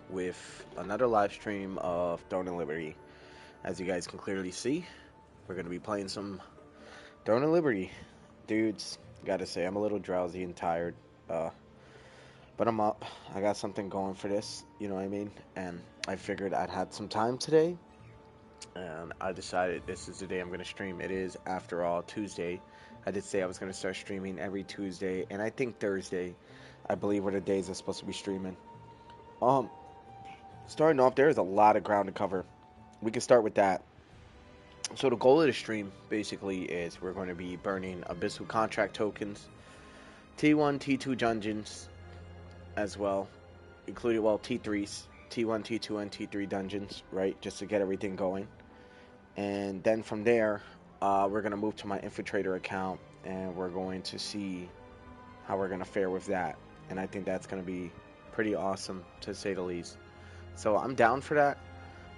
with another live stream of Throne and Liberty. As you guys can clearly see, we're going to be playing some Throne and Liberty. Dudes, gotta say, I'm a little drowsy and tired, uh, but I'm up. I got something going for this, you know what I mean? And I figured I'd had some time today, and I decided this is the day I'm going to stream. It is, after all, Tuesday. I did say I was going to start streaming every Tuesday, and I think Thursday, I believe, were the days I'm supposed to be streaming. Um, Starting off, there is a lot of ground to cover. We can start with that. So the goal of the stream basically is we're going to be burning Abyssal contract tokens, T1, T2 dungeons as well, including T3s, T1, T2, and T3 dungeons, right? Just to get everything going. And then from there, we're going to move to my Infiltrator account and we're going to see how we're going to fare with that. And I think that's going to be pretty awesome to say the least. So I'm down for that.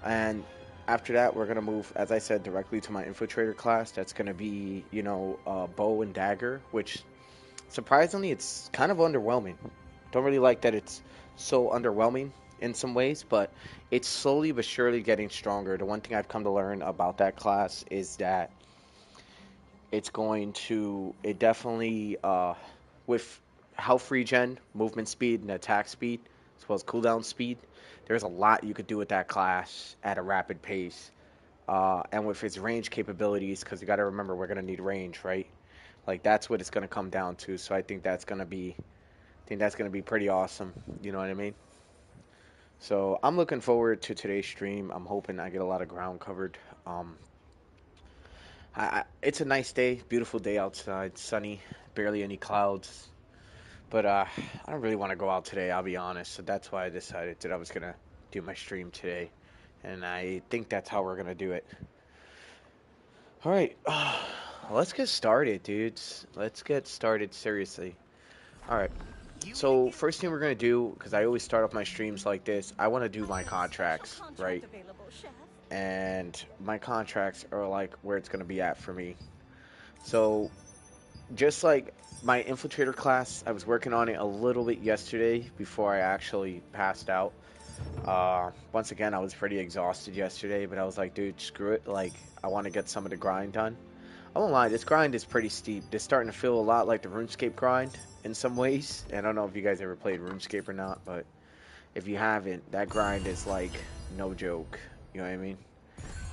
And after that, we're going to move, as I said, directly to my Infiltrator class. That's going to be, bow and dagger, which surprisingly, it's kind of underwhelming. Don't really like that it's so underwhelming in some ways, but it's slowly but surely getting stronger. The one thing I've come to learn about that class is that it definitely, with health regen, movement speed, and attack speed, as well as cooldown speed, there's a lot you could do with that class at a rapid pace. And with its range capabilities, because you got to remember we're gonna need range, right? Like that's what it's gonna come down to. So I think that's gonna be pretty awesome. You know what I mean? So I'm looking forward to today's stream. I'm hoping I get a lot of ground covered. Um, it's a nice day, beautiful day outside, sunny, barely any clouds. But I don't really want to go out today. I'll be honest. So that's why I decided that I was gonna do my stream today, and I think that's how we're gonna do it. All right, let's get started, dudes. Let's get started seriously. All right. So first thing we're gonna do, because I always start off my streams like this, I want to do my contracts, right? And my contracts are like where it's gonna be at for me. So just like my infiltrator class, I was working on it a little bit yesterday before I actually passed out. Once again, I was pretty exhausted yesterday, but I was like, dude, screw it. Like, I want to get some of the grind done. I won't lie, this grind is pretty steep. It's starting to feel a lot like the RuneScape grind in some ways. And I don't know if you guys ever played RuneScape or not, but if you haven't, that grind is like no joke. You know what I mean?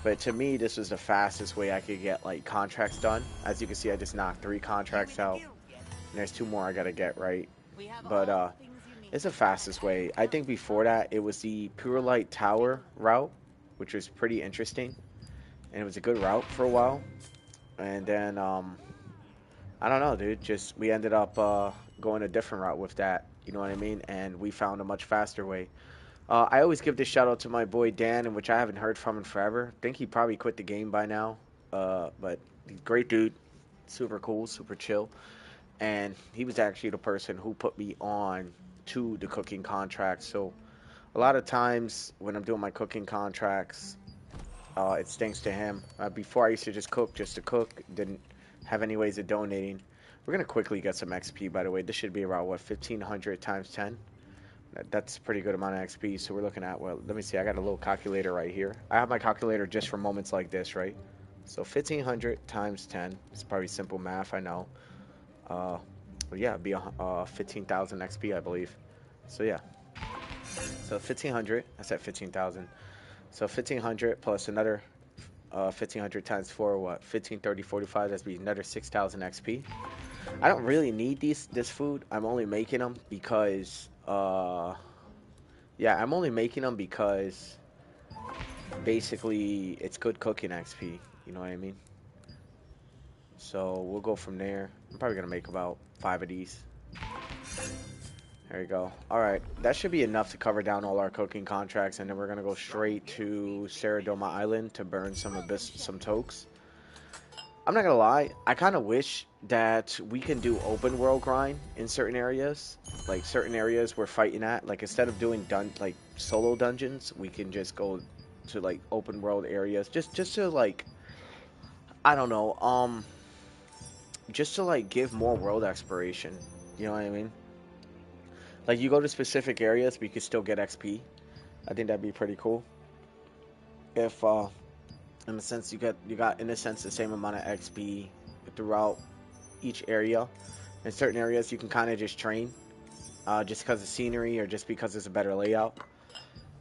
But to me, this was the fastest way I could get like contracts done. As you can see, I just knocked 3 contracts out. And there's 2 more I gotta get, right? But it's the fastest way. I think before that, it was the Pure Light Tower route, which was pretty interesting. And it was a good route for a while. And then, I don't know, dude. Just, we ended up going a different route with that. You know what I mean? And we found a much faster way. I always give this shout out to my boy Dan, in which I haven't heard from in forever. I think he probably quit the game by now. But he's a great dude. Super cool, super chill. And he was actually the person who put me on to the cooking contracts. So a lot of times when I'm doing my cooking contracts, it's thanks to him. Before I used to just cook just to cook, didn't have any ways of donating. We're gonna quickly get some XP, by the way. This should be around what, 1,500 times 10. That's a pretty good amount of XP. So we're looking at, well, let me see. I got a little calculator right here. I have my calculator just for moments like this, right? So 1,500 times 10. It's probably simple math, I know. But yeah, it'd be 15,000 XP, I believe. So yeah. So 1,500. I said 15,000. So 1,500 plus another 1,500 times 4, what? 15, 30, 45. That's be another 6,000 XP. I don't really need this food. I'm only making them because yeah, I'm only making them because basically it's good cooking XP. You know what I mean? So we'll go from there. I'm probably gonna make about 5 of these. There you go. Alright, that should be enough to cover down all our cooking contracts, and then we're gonna go straight to Saradoma Island to burn some tokes. I'm not gonna lie, I kinda wish that we can do open world grind in certain areas. Like certain areas we're fighting at. Like instead of doing like solo dungeons, we can just go to like open world areas. Just to like, I don't know, just to like give more world exploration. You know what I mean? Like you go to specific areas, but you can still get XP. I think that'd be pretty cool. If in a sense you got in a sense the same amount of XP throughout each area. In certain areas you can kind of just train, just because of scenery or just because it's a better layout.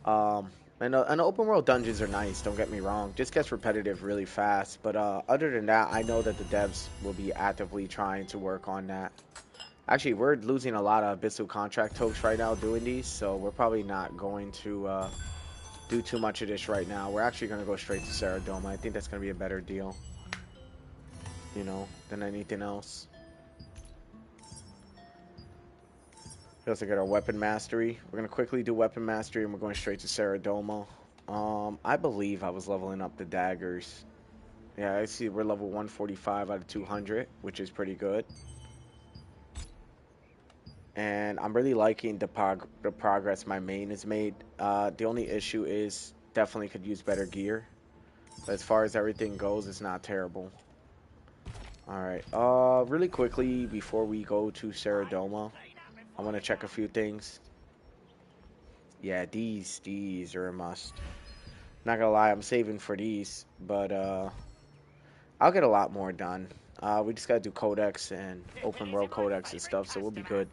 And open world dungeons are nice, don't get me wrong. Just gets repetitive really fast. But other than that, I know that the devs will be actively trying to work on that. Actually, we're losing a lot of Abyssal contract tokes right now doing these, so we're probably not going to do too much of this right now. We're actually going to go straight to Saradoma. I think that's going to be a better deal, you know, than anything else. We also get our weapon mastery. We're going to quickly do weapon mastery, and we're going straight to Saradoma. I believe I was leveling up the daggers. Yeah, I see we're level 145 out of 200, which is pretty good. And I'm really liking the progress my main has made. The only issue is definitely could use better gear. But as far as everything goes, it's not terrible. Alright, really quickly before we go to Saradoma, I want to check a few things. Yeah, these are a must. Not gonna lie, I'm saving for these, but I'll get a lot more done. We just gotta do codex and open world codex and stuff, so we'll be good.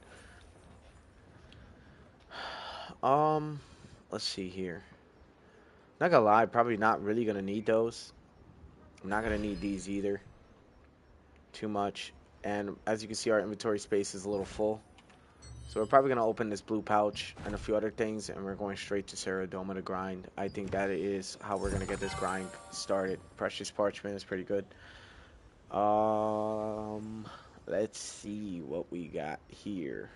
Let's see here. Not gonna lie, probably not really gonna need those. I'm not gonna need these either. Too much. And as you can see, our inventory space is a little full. So we're probably gonna open this blue pouch and a few other things, and we're going straight to Saradoma to grind. I think that is how we're gonna get this grind started. Precious parchment is pretty good. Let's see what we got here.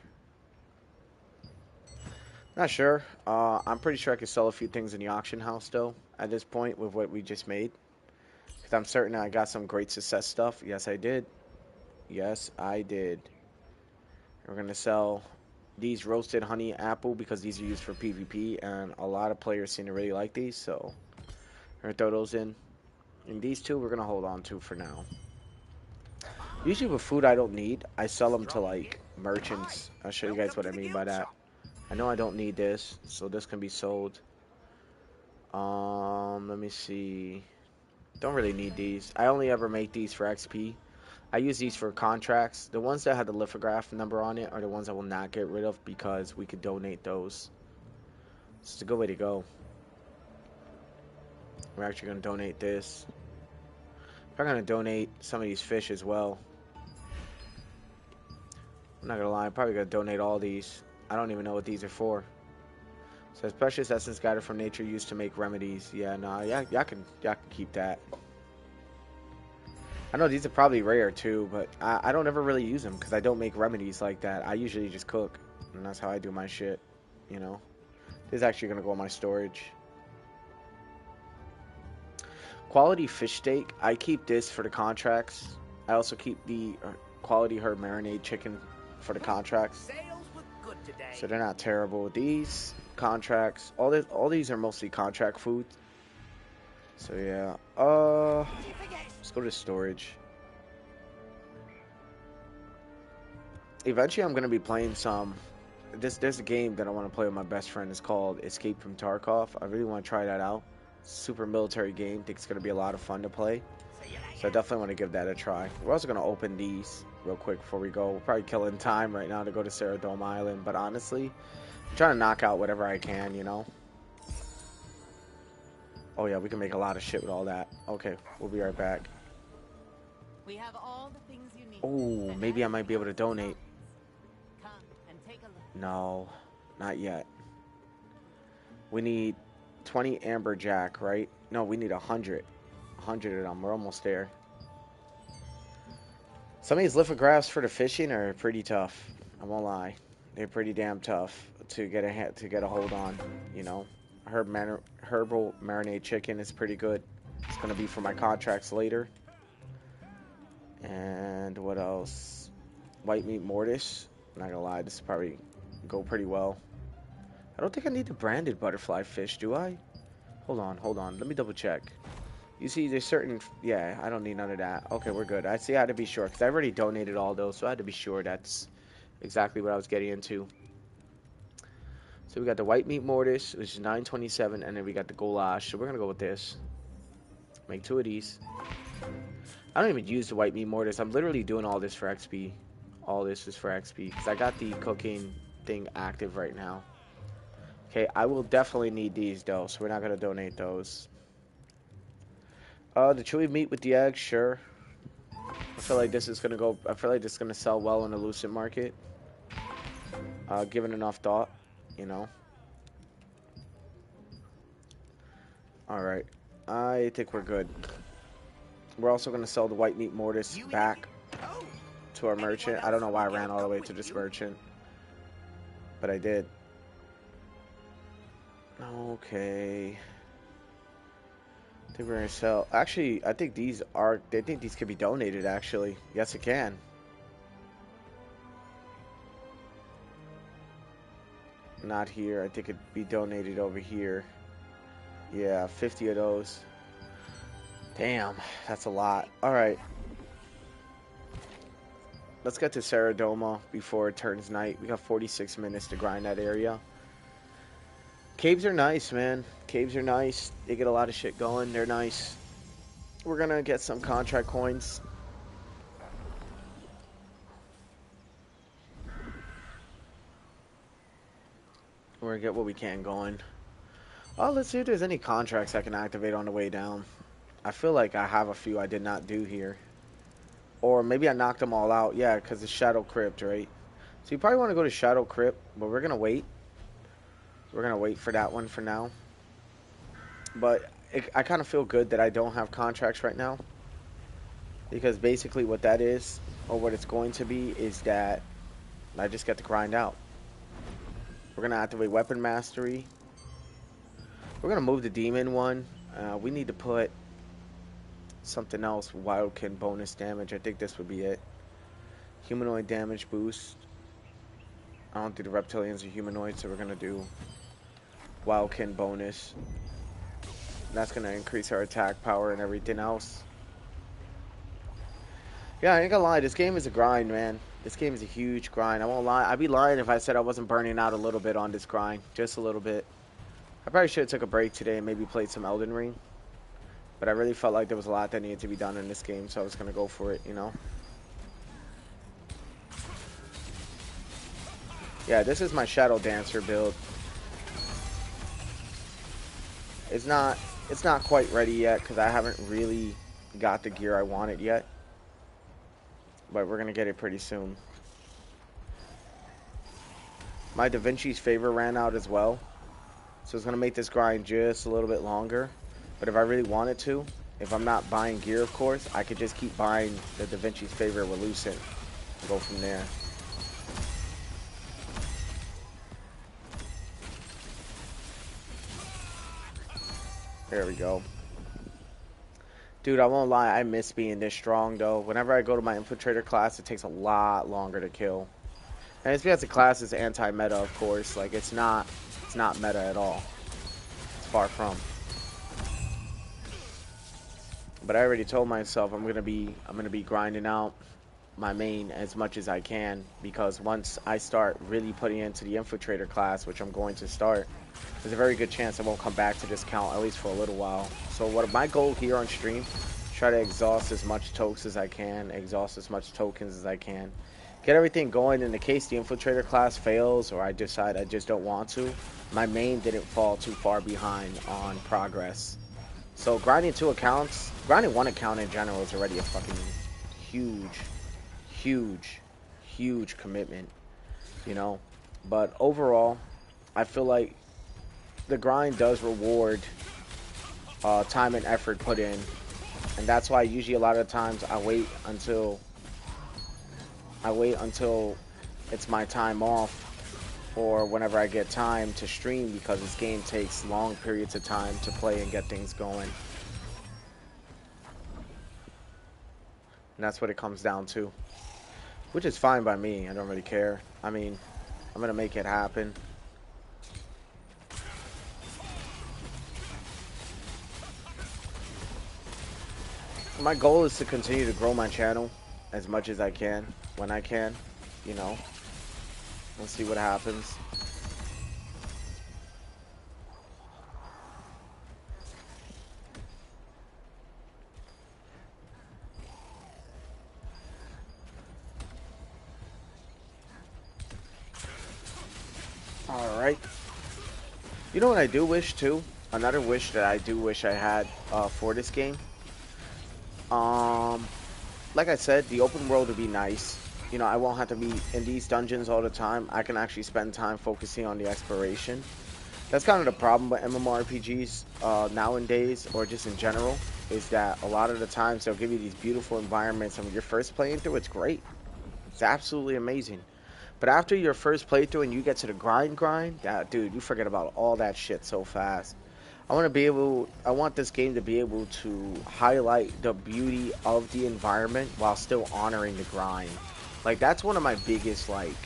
Not sure. I'm pretty sure I could sell a few things in the auction house, though, at this point with what we just made. Because I'm certain I got some great success stuff. Yes, I did. Yes, I did. We're going to sell these roasted honey apple because these are used for PvP, and a lot of players seem to really like these, so we're going to throw those in. And these two we're going to hold on to for now. Usually with food I don't need, I sell them to, like, merchants. I'll show you guys what I mean by that. I know I don't need this, so this can be sold. Let me see. Don't really need these. I only ever make these for XP. I use these for contracts. The ones that have the lithograph number on it are the ones I will not get rid of because we could donate those. This is a good way to go. We're actually going to donate this. I'm going to donate some of these fish as well. I'm not going to lie, I'm probably going to donate all these. I don't even know what these are for. It says precious essence gathered from nature used to make remedies. Yeah, no, y'all can keep that. I know these are probably rare too, but I don't ever really use them because I don't make remedies like that. I usually just cook, and that's how I do my shit, you know. This is actually going to go in my storage. Quality fish steak. I keep this for the contracts. I also keep the quality herb marinade chicken for the contracts. So they're not terrible. These contracts, all these are mostly contract food. So yeah, let's go to storage. Eventually, I'm gonna be playing some. There's a game that I want to play with my best friend. It's called Escape from Tarkov. I really want to try that out. Super military game. Think it's gonna be a lot of fun to play. So I definitely want to give that a try. We're also gonna open these real quick before we go. We're probably killing time right now to go to Saradoma Island, but honestly, I'm trying to knock out whatever I can, you know. Oh yeah, we can make a lot of shit with all that. Okay, we'll be right back. We have all the things you need. Oh, maybe I might be able to donate. Come and take a look. No, not yet. We need 20 amberjack, right? No, we need 100. 100 of them. We're almost there. Some of these lithographs for the fishing are pretty tough. I won't lie. They're pretty damn tough to get a hold on, you know. Herbal marinade chicken is pretty good. It's going to be for my contracts later. And what else? White meat mortis. I'm not going to lie, this will probably go pretty well. I don't think I need the branded butterfly fish, do I? Hold on. Let me double check. You see, there's certain... Yeah, I don't need none of that. Okay, we're good. I see I had to be sure, because I already donated all those, so I had to be sure that's exactly what I was getting into. So So we got the white meat mortise, which is 927, and then we got the goulash. So we're gonna go with this. Make 2 of these. I don't even use the white meat mortise. I'm literally doing all this for XP. All this is for XP because I got the cooking thing active right now. Okay, I will definitely need these though, so we're not gonna donate those. The chewy meat with the eggs, sure. I feel like this is gonna go. I feel like this is gonna sell well in the Lucid market. Given enough thought, you know. All right, I think we're good. We're also gonna sell the white meat mortise back to our merchant. I don't know why I ran all the way to this merchant, but I did. Okay. I think we're gonna sell. Actually, I think these are. They think these could be donated. Actually, yes, it can. Not here. I think it'd be donated over here. Yeah, 50 of those. Damn, that's a lot. All right. Let's get to Saradoma before it turns night. We got 46 minutes to grind that area. Caves are nice, man. Caves are nice. They get a lot of shit going. They're nice. We're gonna get some contract coins. We're gonna get what we can going. Oh, let's see if there's any contracts I can activate on the way down. I feel like I have a few I did not do here. Or maybe I knocked them all out. Yeah, because it's Shadow Crypt, right? So you probably want to go to Shadow Crypt, but we're gonna wait. We're gonna wait for that one for now. But I kind of feel good that I don't have contracts right now. Because basically what that is, or what it's going to be, is that I just get to grind out. We're going to activate Weapon Mastery. We're going to move the Demon one. We need to put something else. Wildkin bonus damage. I think this would be it. Humanoid damage boost. I don't think the reptilians are humanoid, so we're going to do Wildkin bonus. That's going to increase our attack power and everything else. Yeah, I ain't gonna lie, this game is a grind, man. This game is a huge grind. I won't lie. I'd be lying if I said I wasn't burning out a little bit on this grind. Just a little bit. I probably should have took a break today and maybe played some Elden Ring. But I really felt like there was a lot that needed to be done in this game, so I was gonna go for it, you know? Yeah, this is my Shadow Dancer build. It's not quite ready yet, because I haven't really got the gear I wanted yet. But we're going to get it pretty soon. My Da Vinci's Favor ran out as well. So it's going to make this grind just a little bit longer. But if I really wanted to, if I'm not buying gear, of course, I could just keep buying the Da Vinci's Favor with Lucent and go from there. There we go. Dude, I won't lie, I miss being this strong, though. Whenever I go to my Infiltrator class, it takes a lot longer to kill. And it's because the class is anti-meta, of course. Like, it's not meta at all. It's far from. But I already told myself I'm gonna be grinding out my main as much as I can, because once I start really putting into the Infiltrator class, which I'm going to start, there's a very good chance I won't come back to this count, at least for a little while. So what my goal here on stream, try to exhaust as much tokens as I can, exhaust as much tokens as I can. Get everything going in the case the Infiltrator class fails or I decide I just don't want to. My main didn't fall too far behind on progress. So grinding 2 accounts, grinding 1 account in general is already a fucking huge commitment, you know. But overall, I feel like the grind does reward time and effort put in, and that's why usually a lot of times I wait until it's my time off or whenever I get time to stream, because this game takes long periods of time to play and get things going. And that's what it comes down to, which is fine by me. I don't really care. I mean, I'm gonna make it happen. My goal is to continue to grow my channel as much as I can, when I can, you know. We'll see what happens. You know what I do wish too? Another wish that I do wish I had for this game. Um, like I said, the open world would be nice. You know, I won't have to be in these dungeons all the time. I can actually spend time focusing on the exploration. That's kind of the problem with MMORPGs nowadays, or just in general, is that a lot of the times they'll give you these beautiful environments, and when you're first playing through, it's great. It's absolutely amazing. But after your first playthrough and you get to the grind, that dude, you forget about all that shit so fast. I want this game to be able to highlight the beauty of the environment while still honoring the grind. Like, that's one of my biggest, like,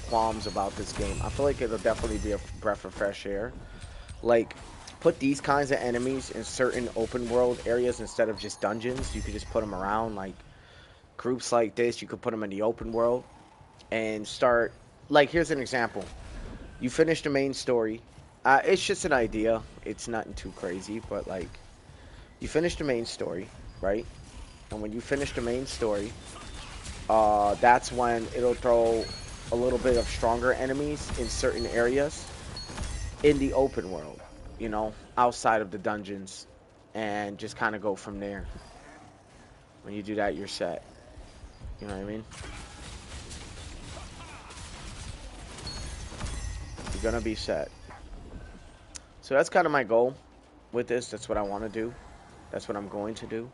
qualms about this game. I feel like it'll definitely be a breath of fresh air. Like, put these kinds of enemies in certain open world areas instead of just dungeons. You could just put them around, like, groups like this. You could put them in the open world and start, like, here's an example. You finish the main story. It's just an idea. It's nothing too crazy, but like, you finish the main story, right? And when you finish the main story, that's when it'll throw a little bit of stronger enemies in certain areas in the open world, you know, outside of the dungeons, and just kind of go from there. When you do that, you're set. You know what I mean? You're gonna be set. So that's kind of my goal with this. That's what I want to do. That's what I'm going to do.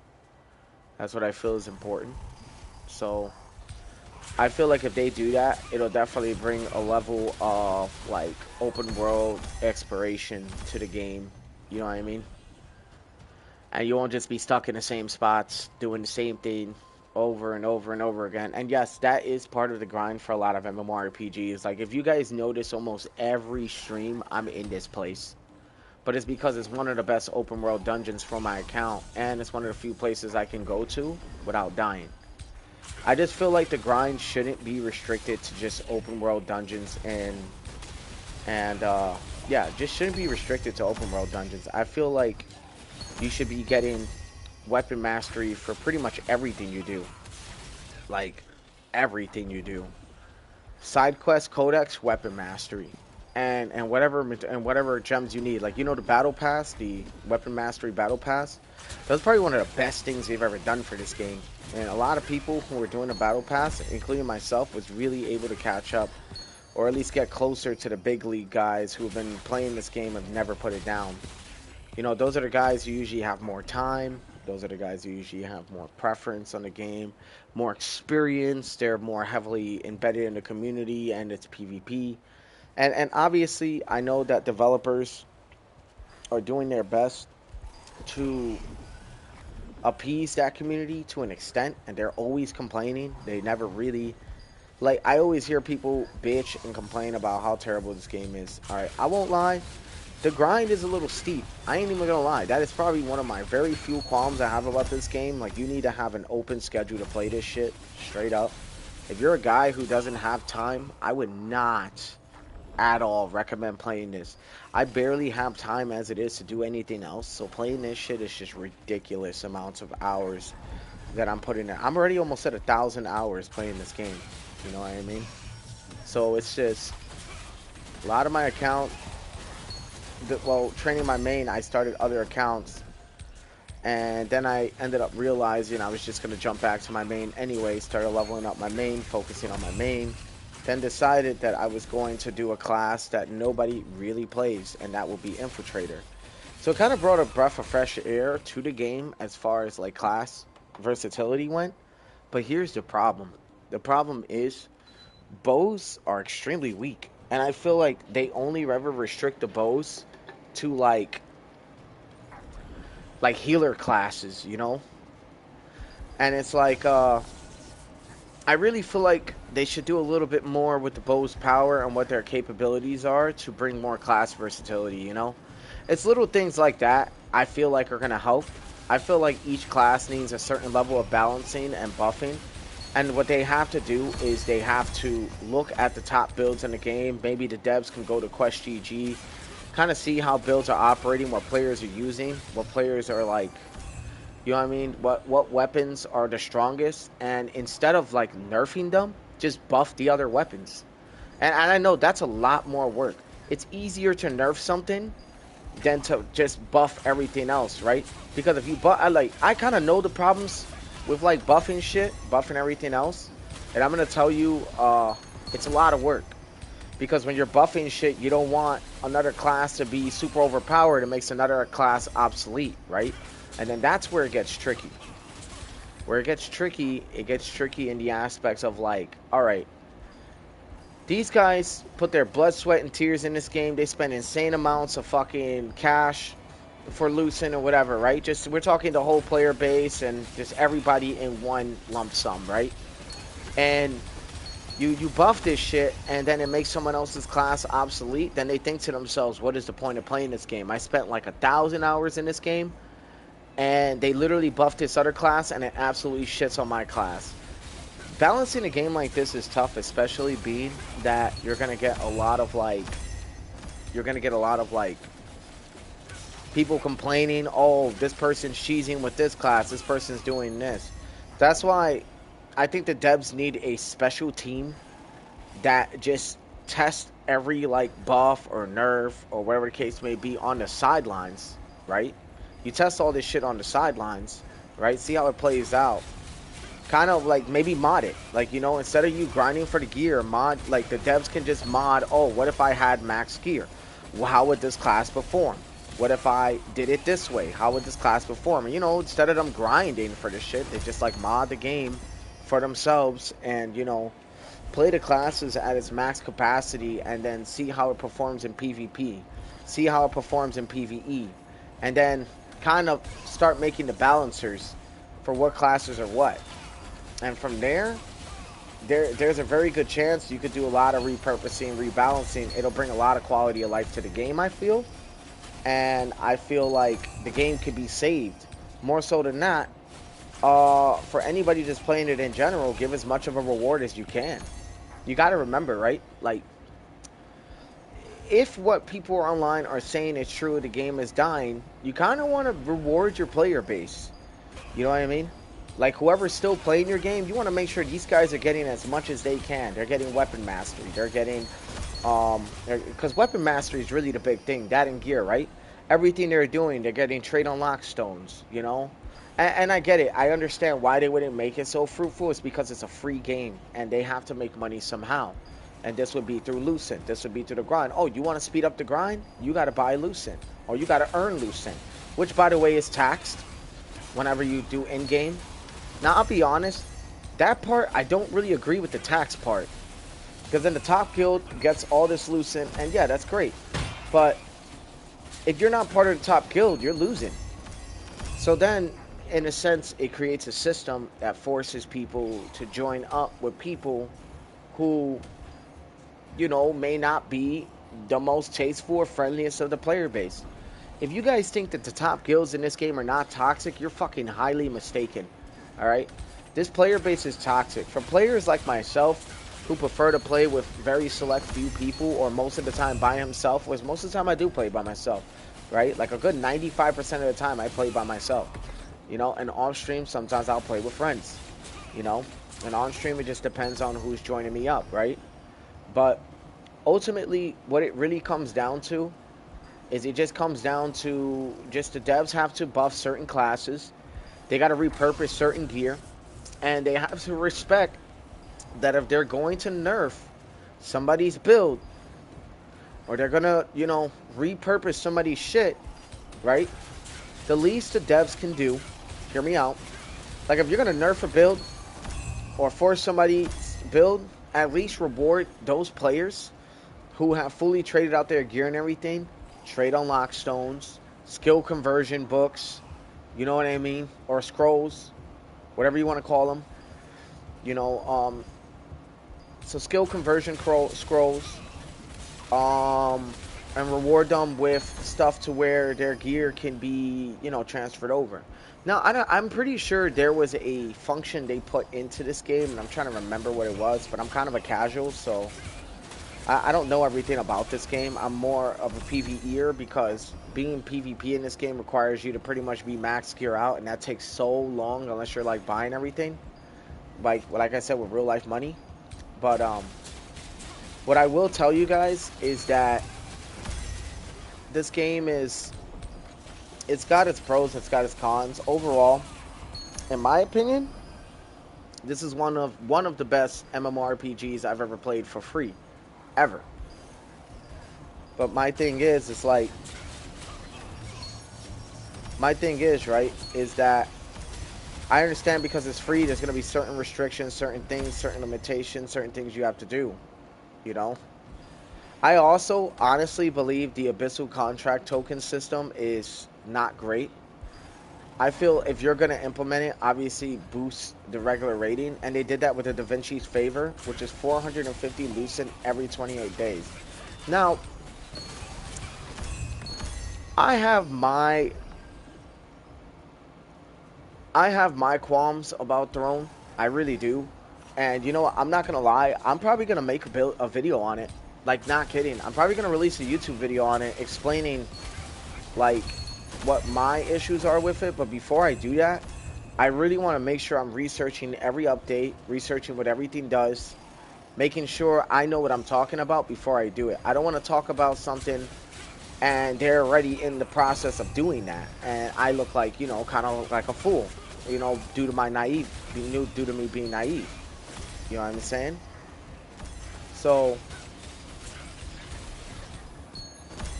That's what I feel is important. So I feel like if they do that, it'll definitely bring a level of like open world exploration to the game. You know what I mean? And you won't just be stuck in the same spots doing the same thing over and over and over again. And yes, that is part of the grind for a lot of MMORPGs. Like, if you guys notice, almost every stream I'm in this place. But it's because it's one of the best open world dungeons for my account, and it's one of the few places I can go to without dying. I just feel like the grind shouldn't be restricted to just open world dungeons, and yeah, just shouldn't be restricted to open world dungeons. I feel like you should be getting weapon mastery for pretty much everything you do. Like, everything you do. Side quest, codex, weapon mastery. And whatever gems you need. Like, you know, the battle pass, the weapon mastery battle pass, that's probably one of the best things they've ever done for this game. And a lot of people who were doing the battle pass, including myself, was really able to catch up, or at least get closer to the big league guys who have been playing this game and never put it down. You know, those are the guys who usually have more time. Those are the guys who usually have more preference on the game, more experience. They're more heavily embedded in the community and its PvP. And obviously, I know that developers are doing their best to appease that community to an extent, and they're always complaining. They never really, like, I always hear people bitch and complain about how terrible this game is. All right, I won't lie. The grind is a little steep. I ain't even gonna lie. That is probably one of my very few qualms I have about this game. Like, you need to have an open schedule to play this shit, straight up. If you're a guy who doesn't have time, I would not at all recommend playing this. I barely have time as it is to do anything else, so playing this shit is just ridiculous amounts of hours that I'm putting in. I'm already almost at 1,000 hours playing this game. You know what I mean? So it's just a lot of my account. Well, training my main, I started other accounts, and then I ended up realizing I was just gonna jump back to my main anyway. Started leveling up my main, focusing on my main. Then decided that I was going to do a class that nobody really plays, and that will be Infiltrator. So it kind of brought a breath of fresh air to the game as far as like class versatility went. But here's the problem. The problem is bows are extremely weak. And I feel like they only ever restrict the bows to like healer classes, you know? And it's like I really feel like they should do a little bit more with the bow's power and what their capabilities are to bring more class versatility, you know? It's little things like that I feel like are going to help. I feel like each class needs a certain level of balancing and buffing. And what they have to do is they have to look at the top builds in the game. Maybe the devs can go to QuestGG, kind of see how builds are operating, what players are using, what players are like, you know what I mean? What weapons are the strongest? And instead of like nerfing them, just buff the other weapons. And I know that's a lot more work. It's easier to nerf something than to just buff everything else, right? Because if you buff, I kind of know the problems with like buffing shit, buffing everything else, and I'm gonna tell you, it's a lot of work. Because when you're buffing shit, you don't want another class to be super overpowered. It makes another class obsolete, right? And then that's where it gets tricky. Where it gets tricky in the aspects of like, all right, these guys put their blood, sweat, and tears in this game. They spend insane amounts of fucking cash for Lucent or whatever, right? Just we're talking the whole player base and just everybody in one lump sum, right? And you buff this shit, and then it makes someone else's class obsolete. Then they think to themselves, "What is the point of playing this game? I spent like 1,000 hours in this game, and they literally buffed this other class, and it absolutely shits on my class." Balancing a game like this is tough, especially being that you're gonna get a lot of like people complaining, "Oh, this person's cheesing with this class, this person's doing this." That's why I think the devs need a special team that just tests every like buff or nerf or whatever the case may be on the sidelines, right? You test all this shit on the sidelines, right? See how it plays out. Kind of like maybe mod it. Like, you know, instead of you grinding for the gear, mod, like the devs can just mod, oh, what if I had max gear? Well, how would this class perform? What if I did it this way? How would this class perform? And, you know, instead of them grinding for the shit, they just like mod the game for themselves and, you know, play the classes at its max capacity and then see how it performs in PvP. See how it performs in PvE. And then kind of start making the balancers for what classes are what. And from there's a very good chance you could do a lot of repurposing, rebalancing. It'll bring a lot of quality of life to the game, I feel. And I feel like the game could be saved. More so than that, for anybody just playing it in general, give as much of a reward as you can. You got to remember, right? Like, if what people online are saying is true, the game is dying, you kind of want to reward your player base. You know what I mean? Like, whoever's still playing your game, you want to make sure these guys are getting as much as they can. They're getting weapon mastery. They're getting, because weapon mastery is really the big thing. That and gear, right? Everything they're doing, they're getting trade unlock stones, you know? And I get it. I understand why they wouldn't make it so fruitful. It's because it's a free game, and they have to make money somehow. And this would be through Lucent. This would be through the grind. Oh, you want to speed up the grind? You got to buy Lucent. Or you got to earn Lucent. Which, by the way, is taxed whenever you do in-game. Now, I'll be honest, that part, I don't really agree with the tax part. Because then the top guild gets all this Lucent, and yeah, that's great. But if you're not part of the top guild, you're losing. So then, in a sense, it creates a system that forces people to join up with people who, you know, may not be the most tasteful or friendliest of the player base. If you guys think that the top guilds in this game are not toxic, you're fucking highly mistaken. Alright? This player base is toxic. For players like myself, who prefer to play with very select few people, or most of the time by himself, which most of the time I do play by myself. Right? Like a good 95% of the time I play by myself. You know? And off stream, sometimes I'll play with friends. You know? And on stream, it just depends on who's joining me up, right? But ultimately, what it really comes down to is it just comes down to just the devs have to buff certain classes. They got to repurpose certain gear. And they have to respect that if they're going to nerf somebody's build, or they're going to, you know, repurpose somebody's shit, right? The least the devs can do, hear me out, like if you're going to nerf a build or force somebody's build, at least reward those players who have fully traded out their gear and everything, trade unlock stones, skill conversion books, you know what I mean? Or scrolls, whatever you want to call them. You know, so skill conversion scrolls, and reward them with stuff to where their gear can be, you know, transferred over. Now, I'm pretty sure there was a function they put into this game, and I'm trying to remember what it was, but I'm kind of a casual, so I don't know everything about this game. I'm more of a PvEer because being PvP in this game requires you to pretty much be max gear out, and that takes so long unless you're like buying everything, like I said, with real life money. But what I will tell you guys is that this game is, it's got its pros, it's got its cons. Overall, in my opinion, this is one of the best MMORPGs I've ever played for free, ever. But my thing is, it's like, my thing is, right, is that I understand because it's free, there's going to be certain restrictions, certain things, certain limitations, certain things you have to do, you know? I also honestly believe the Abyssal Contract token system is not great. I feel if you're going to implement it, obviously boost the regular rating, and they did that with the Da Vinci's Favor, which is 450 Lucent every 28 days. Now, I have my qualms about Throne. I really do. And you know what? I'm not going to lie. I'm probably going to make a video on it. Like, not kidding. I'm probably going to release a YouTube video on it explaining, like, what my issues are with it. But before I do that, I really want to make sure I'm researching every update, researching what everything does, making sure I know what I'm talking about before I do it. I don't want to talk about something and they're already in the process of doing that, and I look like, you know, kind of like a fool, you know, due to me being naive. You know what I'm saying? So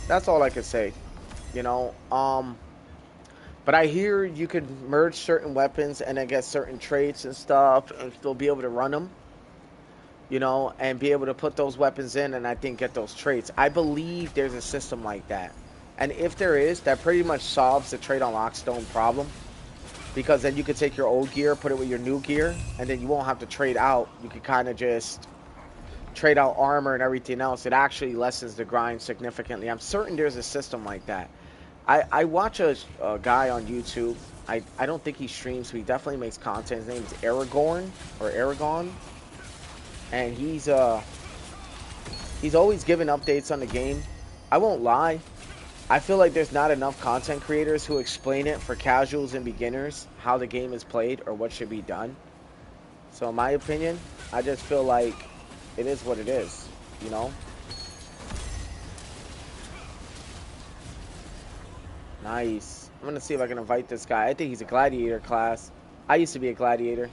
that's all I could say, you know. But I hear you could merge certain weapons and then get certain traits and stuff, and still be able to run them, you know, and be able to put those weapons in and I think get those traits. I believe there's a system like that. And if there is, that pretty much solves the trade on Lockstone problem. Because then you could take your old gear, put it with your new gear, and then you won't have to trade out. You could kind of just trade out armor and everything else. It actually lessens the grind significantly. I'm certain there's a system like that. I watch a guy on YouTube. I don't think he streams, but he definitely makes content. His name's Aragon. And he's always giving updates on the game. I won't lie. I feel like there's not enough content creators who explain it for casuals and beginners, how the game is played or what should be done. So in my opinion, I just feel like it is what it is, you know? Nice. I'm going to see if I can invite this guy. I think he's a gladiator class. I used to be a gladiator.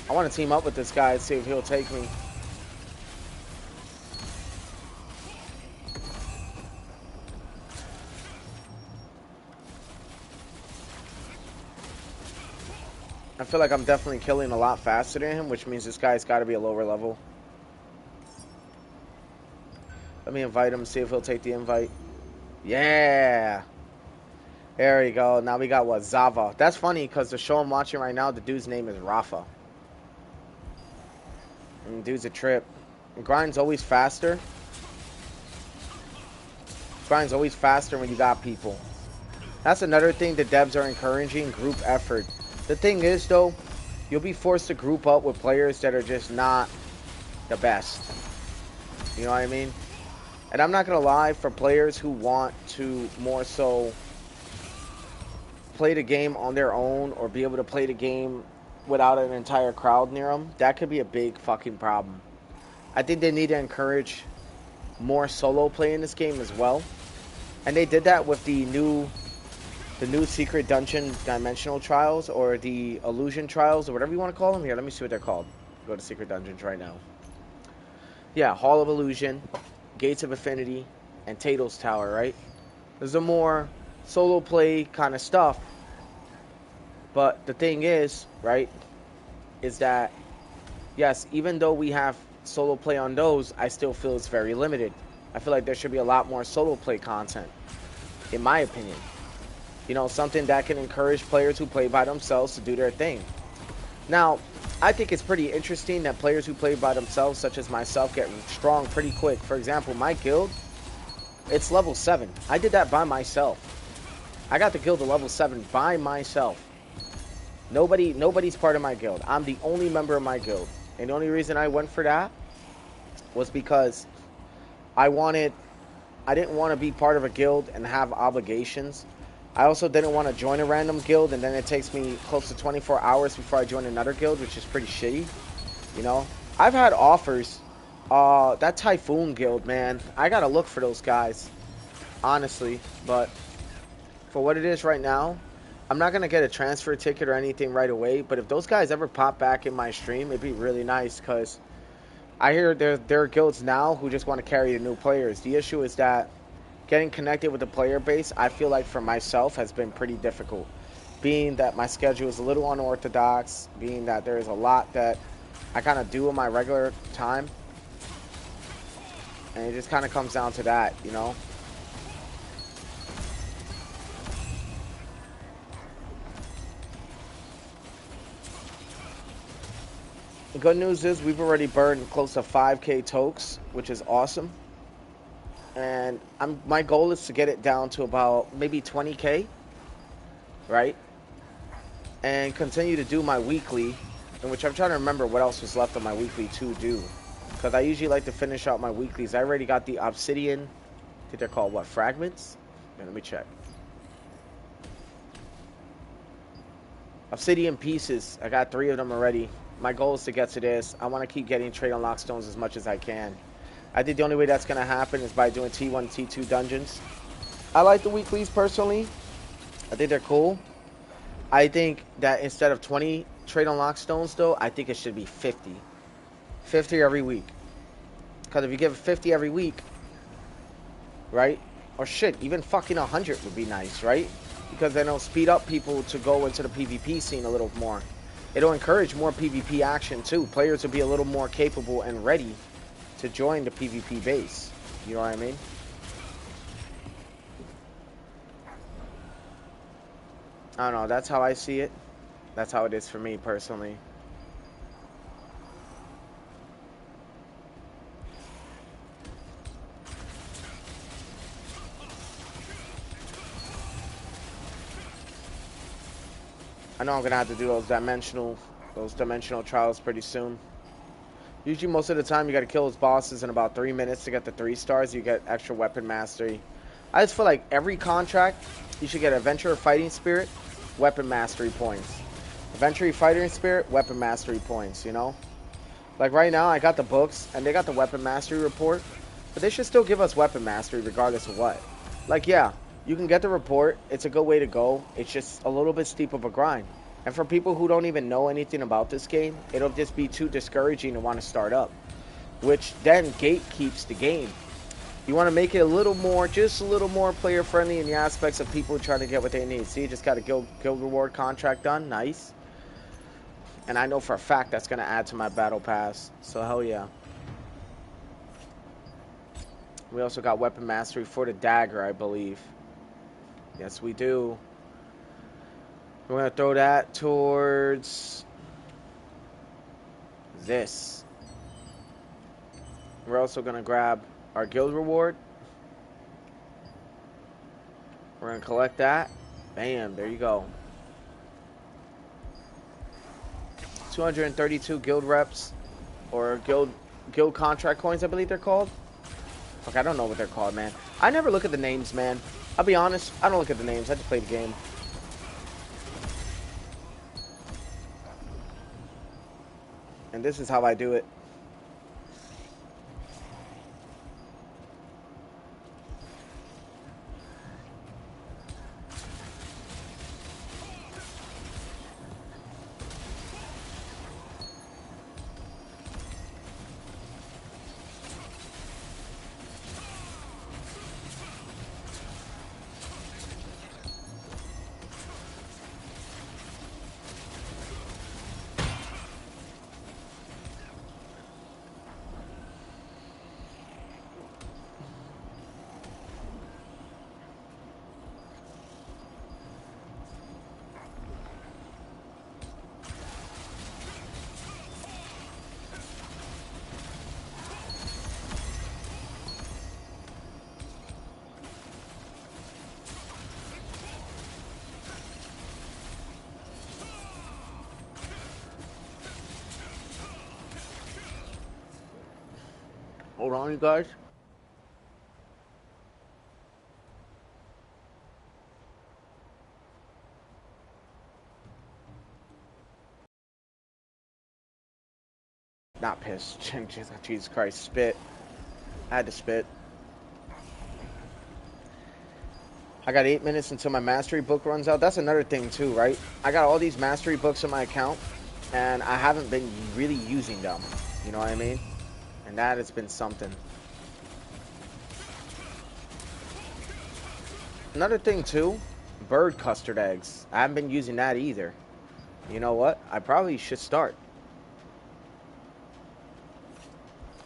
I want to team up with this guy and see if he'll take me. I feel like I'm definitely killing a lot faster than him, which means this guy's got to be a lower level. Let me invite him, see if he'll take the invite. Yeah. There we go. Now we got what? Zava. That's funny because the show I'm watching right now, the dude's name is Rafa. And dude's a trip. And grind's always faster. Grind's always faster when you got people. That's another thing the devs are encouraging, group effort. The thing is, though, you'll be forced to group up with players that are just not the best. You know what I mean? And I'm not going to lie, for players who want to more so play the game on their own or be able to play the game without an entire crowd near them, that could be a big fucking problem. I think they need to encourage more solo play in this game as well. And they did that with the new secret dungeon dimensional trials, or the illusion trials, or whatever you want to call them. Here, let me see what they're called. Go to secret dungeons right now. Yeah, Hall of Illusion, Gates of Affinity, and Tato's Tower, right? There's a more solo play kind of stuff. But the thing is, right, is that, yes, even though we have solo play on those, I still feel it's very limited. I feel like there should be a lot more solo play content, in my opinion. You know, something that can encourage players who play by themselves to do their thing. Now, I think it's pretty interesting that players who play by themselves, such as myself, get strong pretty quick. For example, my guild, it's level 7. I did that by myself. I got the guild to level 7 by myself. Nobody's part of my guild. I'm the only member of my guild. And the only reason I went for that was because I didn't want to be part of a guild and have obligations I also didn't want to join a random guild, and then it takes me close to 24 hours before I join another guild, which is pretty shitty, you know? I've had offers. That Typhoon guild, man, I gotta look for those guys, honestly. But for what it is right now, I'm not gonna get a transfer ticket or anything right away. But if those guys ever pop back in my stream, it'd be really nice, because I hear there are guilds now who just want to carry the new players. The issue is that getting connected with the player base, I feel like for myself, has been pretty difficult. Being that my schedule is a little unorthodox, being that there is a lot that I kind of do in my regular time, and it just kind of comes down to that, you know? The good news is we've already burned close to 5K tokes, which is awesome. And my goal is to get it down to about maybe 20K, right? And continue to do my weekly, in which I'm trying to remember what else was left on my weekly to do. Because I usually like to finish out my weeklies. I already got the obsidian, I think they're called what, fragments? Yeah, let me check. Obsidian pieces, I got 3 of them already. My goal is to get to this. I want to keep getting trade unlock stones as much as I can. I think the only way that's going to happen is by doing T1 and T2 dungeons. I like the weeklies personally. I think they're cool. I think that instead of 20 trade unlock stones, though, I think it should be 50. 50 every week. Because if you give 50 every week, right? Or shit, even fucking 100 would be nice, right? Because then it'll speed up people to go into the PvP scene a little more. It'll encourage more PvP action, too. Players will be a little more capable and ready to join the PvP base. You know what I mean? I don't know. That's how I see it. That's how it is for me, personally. I know I'm going to have to do those dimensional trials pretty soon. Usually, most of the time, you got to kill those bosses in about 3 minutes to get the 3 stars. You get extra weapon mastery. I just feel like every contract, you should get Adventurer Fighting Spirit, weapon mastery points. Adventurer Fighting Spirit, weapon mastery points, you know? Like right now, I got the books, and they got the weapon mastery report, but they should still give us weapon mastery regardless of what. Like, yeah, you can get the report. It's a good way to go. It's just a little bit steep of a grind. And for people who don't even know anything about this game, it'll just be too discouraging to want to start up, which then gatekeeps the game. You want to make it a little more, just a little more player friendly in the aspects of people trying to get what they need. See, just got a guild reward contract done. Nice. And I know for a fact that's going to add to my battle pass. So hell yeah. We also got weapon mastery for the dagger, I believe. Yes, we do. We're going to throw that towards this. We're also going to grab our guild reward. We're going to collect that. Bam, there you go. 232 guild reps, or guild contract coins, I believe they're called. Fuck, I don't know what they're called, man. I never look at the names, man. I'll be honest, I don't look at the names. I just play the game. And this is how I do it. Hold on, you guys. Not piss. Jesus Christ, spit. I had to spit. I got 8 minutes until my mastery book runs out. That's another thing too, right? I got all these mastery books in my account, and I haven't been really using them. You know what I mean? And that has been something. Another thing too, bird custard eggs. I haven't been using that either. You know what? I probably should start.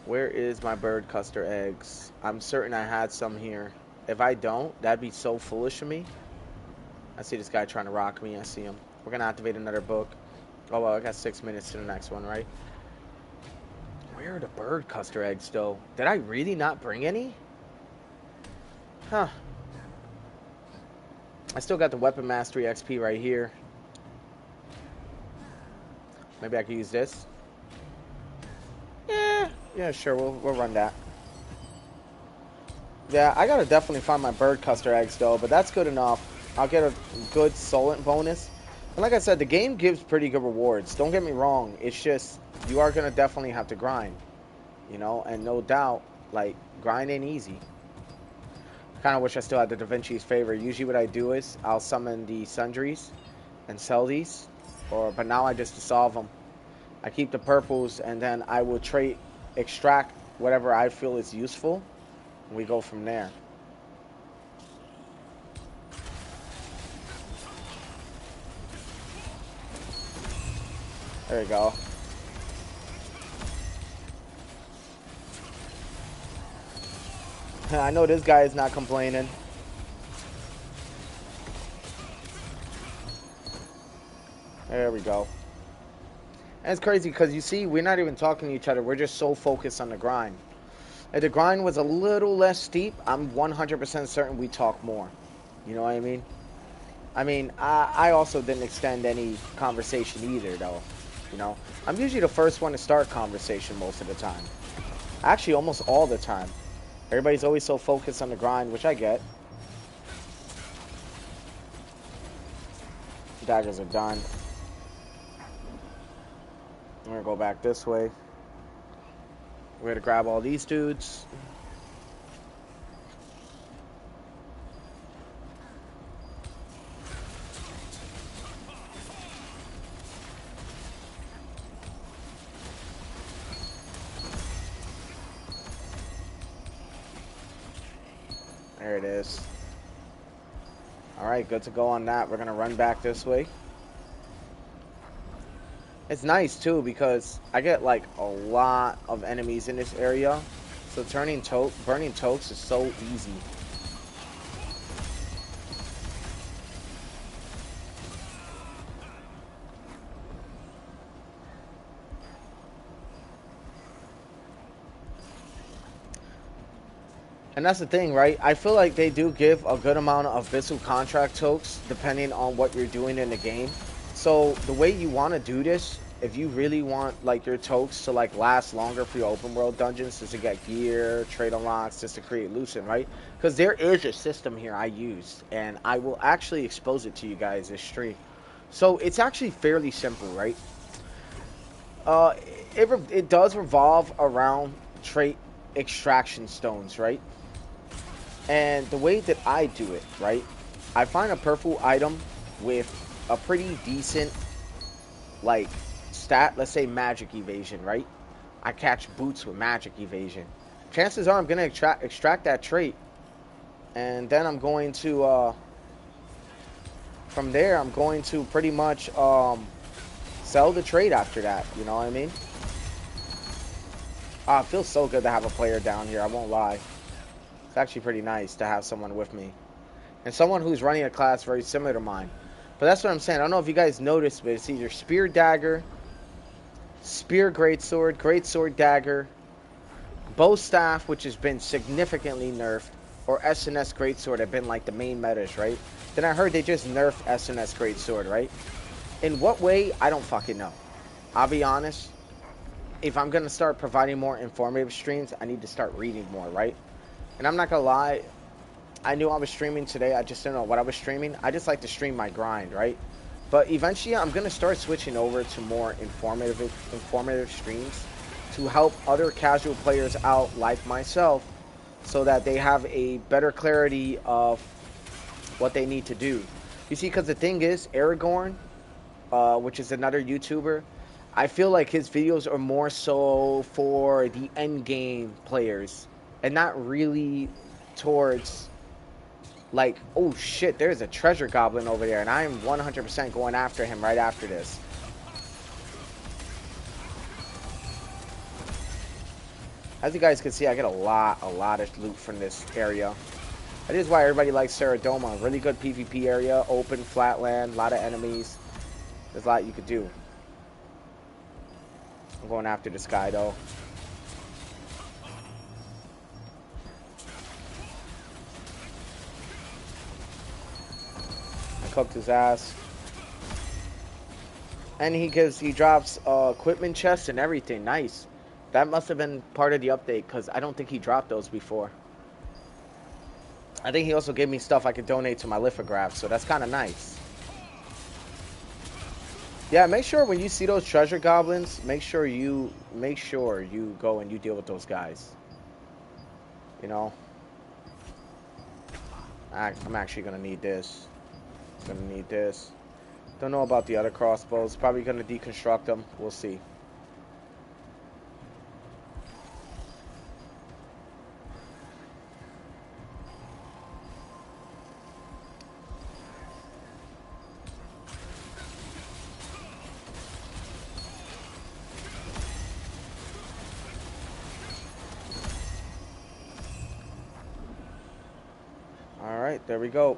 Where is my bird custard eggs? I'm certain I had some here. If I don't, that'd be so foolish of me. I see this guy trying to rock me. I see him. We're going to activate another book. Oh, well, I got 6 minutes to the next one, right? Where are the bird custard eggs, though? Did I really not bring any? Huh. I still got the weapon mastery XP right here. Maybe I could use this. Yeah, sure. We'll run that. Yeah, I gotta definitely find my bird custard eggs though, but that's good enough. I'll get a good solent bonus. And like I said, the game gives pretty good rewards. Don't get me wrong. It's just you are gonna definitely have to grind, you know. And no doubt, like grind ain't easy. Kind of wish I still had the Da Vinci's favor. Usually, what I do is I'll summon the sundries and sell these, but now I just dissolve them. I keep the purples, and then I will extract whatever I feel is useful, and we go from there. There you go. I know this guy is not complaining. There we go. And it's crazy because you see, we're not even talking to each other. We're just so focused on the grind. If the grind was a little less steep, I'm 100% certain we talk more. You know what I mean? I also didn't extend any conversation either, though. You know? I'm usually the first one to start conversation most of the time. Actually, almost all the time. Everybody's always so focused on the grind, which I get. Daggers are done. We're gonna go back this way. We're gonna grab all these dudes. There it is. Alright, good to go on that. We're gonna run back this way. It's nice too because I get like a lot of enemies in this area, so burning totes is so easy. And that's the thing, right? I feel like they do give a good amount of Abyssal contract totes depending on what you're doing in the game. So the way you want to do this, if you really want like your totes to like last longer for your open world dungeons, just to get gear, trade unlocks, just to create Lucent, right? Because there is a system here I used, and I will actually expose it to you guys this stream. So it's actually fairly simple, right? It does revolve around trait extraction stones, right? And the way that I do it, right? I find a purple item with a pretty decent, like, stat. Let's say magic evasion, right? I catch boots with magic evasion. Chances are I'm going to extract that trait. And then I'm going to, from there, I'm going to pretty much sell the trait after that. You know what I mean? It feels so good to have a player down here. I won't lie. It's actually pretty nice to have someone with me. And someone who's running a class very similar to mine. But that's what I'm saying. I don't know if you guys noticed, but it's either Spear Dagger, Spear Greatsword, Greatsword Dagger, Bow Staff, which has been significantly nerfed, or SNS Greatsword have been like the main metas, right? Then I heard they just nerfed SNS Greatsword, right? In what way? I don't fucking know. I'll be honest. If I'm going to start providing more informative streams, I need to start reading more, right? And I'm not going to lie, I knew I was streaming today. I just didn't know what I was streaming. I just like to stream my grind, right? But eventually, I'm going to start switching over to more informative streams to help other casual players out like myself so that they have a better clarity of what they need to do. You see, because the thing is, Aragorn, which is another YouTuber, I feel like his videos are more so for the end game players and not really towards like, oh shit, there's a treasure goblin over there and I am 100% going after him right after this. As you guys can see, I get a lot of loot from this area. That is why everybody likes Saradoma. Really good PvP area, open, flat land, a lot of enemies. There's a lot you could do. I'm going after this guy though. I cooked his ass. And he drops equipment chests and everything. Nice. That must have been part of the update because I don't think he dropped those before. I think he also gave me stuff I could donate to my lithographs, so that's kind of nice. Yeah, make sure when you see those treasure goblins, make sure you go and you deal with those guys. You know, I'm actually gonna need this. Gonna need this. Don't know about the other crossbows. Probably gonna deconstruct them. We'll see. Alright, there we go.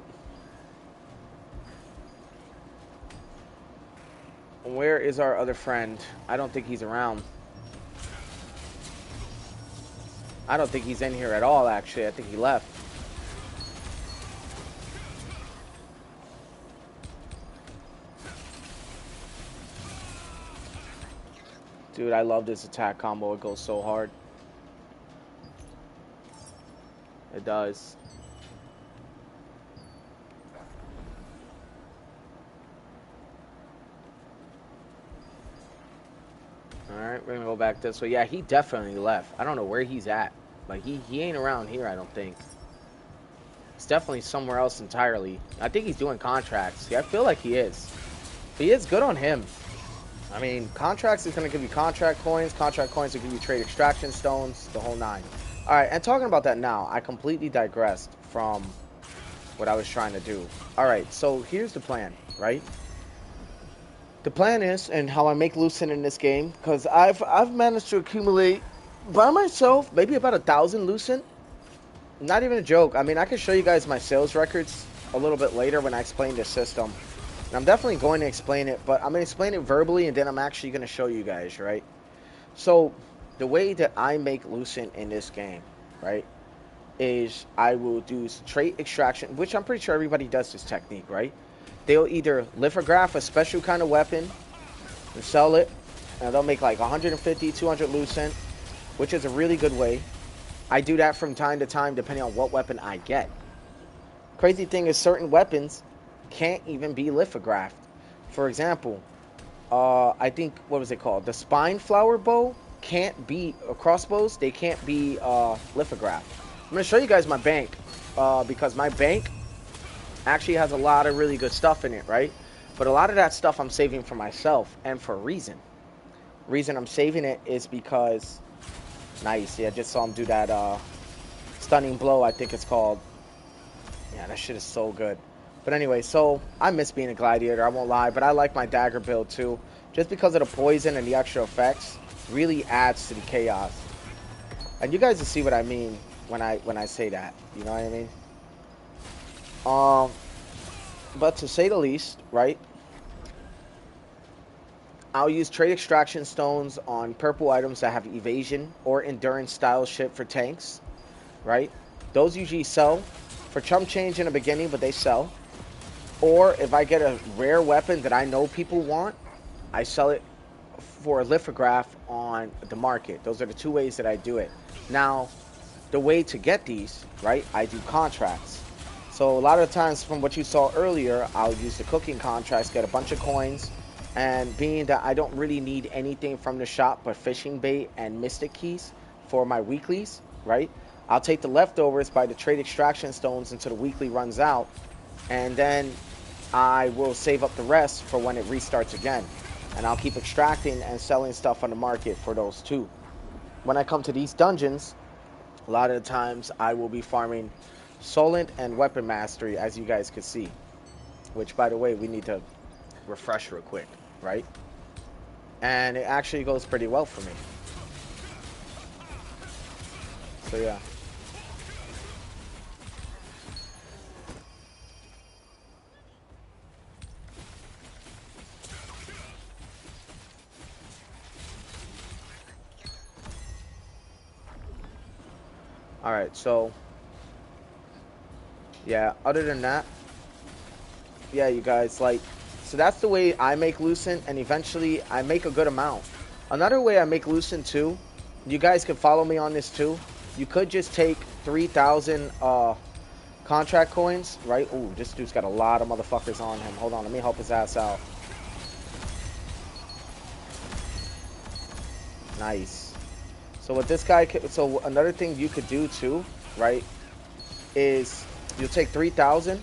Where is our other friend? I don't think he's around. I don't think he's in here at all, actually. I think he left. Dude, I love this attack combo. It goes so hard. It does. Alright, we're gonna go back this way. Yeah, he definitely left. I don't know where he's at. Like, he ain't around here, I don't think. It's definitely somewhere else entirely. I think he's doing contracts. Yeah, I feel like he is. But he is good on him. I mean, contracts is gonna give you contract coins. Contract coins will give you trade extraction stones. The whole nine. Alright, and talking about that now, I completely digressed from what I was trying to do. Alright, so here's the plan, right? The plan is, and how I make lucent in this game, because I've managed to accumulate by myself maybe about 1,000 lucent. Not even a joke. I mean, I can show you guys my sales records a little bit later when I explain the system. And I'm definitely going to explain it, but I'm going to explain it verbally, and then I'm actually going to show you guys, right? So, the way that I make lucent in this game, right, is I will do trait extraction, which I'm pretty sure everybody does this technique, right? They'll either lithograph a special kind of weapon and sell it, and they'll make like 150, 200 lucent, which is a really good way. I do that from time to time depending on what weapon I get. Crazy thing is certain weapons can't even be lithographed. For example, I think, what was it called? The spine flower bow can't be, crossbows, they can't be lithographed. I'm going to show you guys my bank, because my bank actually has a lot of really good stuff in it, right? But a lot of that stuff I'm saving for myself, and for a reason. The reason I'm saving it is because, nice, yeah, I just saw him do that stunning blow, I think it's called. Yeah, that shit is so good. But anyway, so I miss being a gladiator, I won't lie, but I like my dagger build too. Just because of the poison and the extra effects really adds to the chaos. And you guys will see what I mean when I say that. You know what I mean? But to say the least, right? I'll use trade extraction stones on purple items that have evasion or endurance style shit for tanks, right? Those usually sell for chump change in the beginning, but they sell. Or if I get a rare weapon that I know people want, I sell it for a lithograph on the market. Those are the two ways that I do it. Now, the way to get these, right? I do contracts. So a lot of times from what you saw earlier, I'll use the cooking contracts, get a bunch of coins, And being that I don't really need anything from the shop but fishing bait and mystic keys for my weeklies, right? I'll take the leftovers by the trade extraction stones until the weekly runs out, and then I will save up the rest for when it restarts again. And I'll keep extracting and selling stuff on the market for those too. When I come to these dungeons, a lot of the times I will be farming Solent and Weapon Mastery, as you guys could see. Which, by the way, we need to refresh real quick, right? And it actually goes pretty well for me. So yeah. Alright, so yeah, other than that, yeah, you guys, like, so that's the way I make Lucent, and eventually I make a good amount. Another way I make Lucent too, you guys can follow me on this too. You could just take 3,000 contract coins, right? Ooh, this dude's got a lot of motherfuckers on him. Hold on, let me help his ass out. Nice. So what this guy, so another thing you could do too, right, is you'll take 3,000,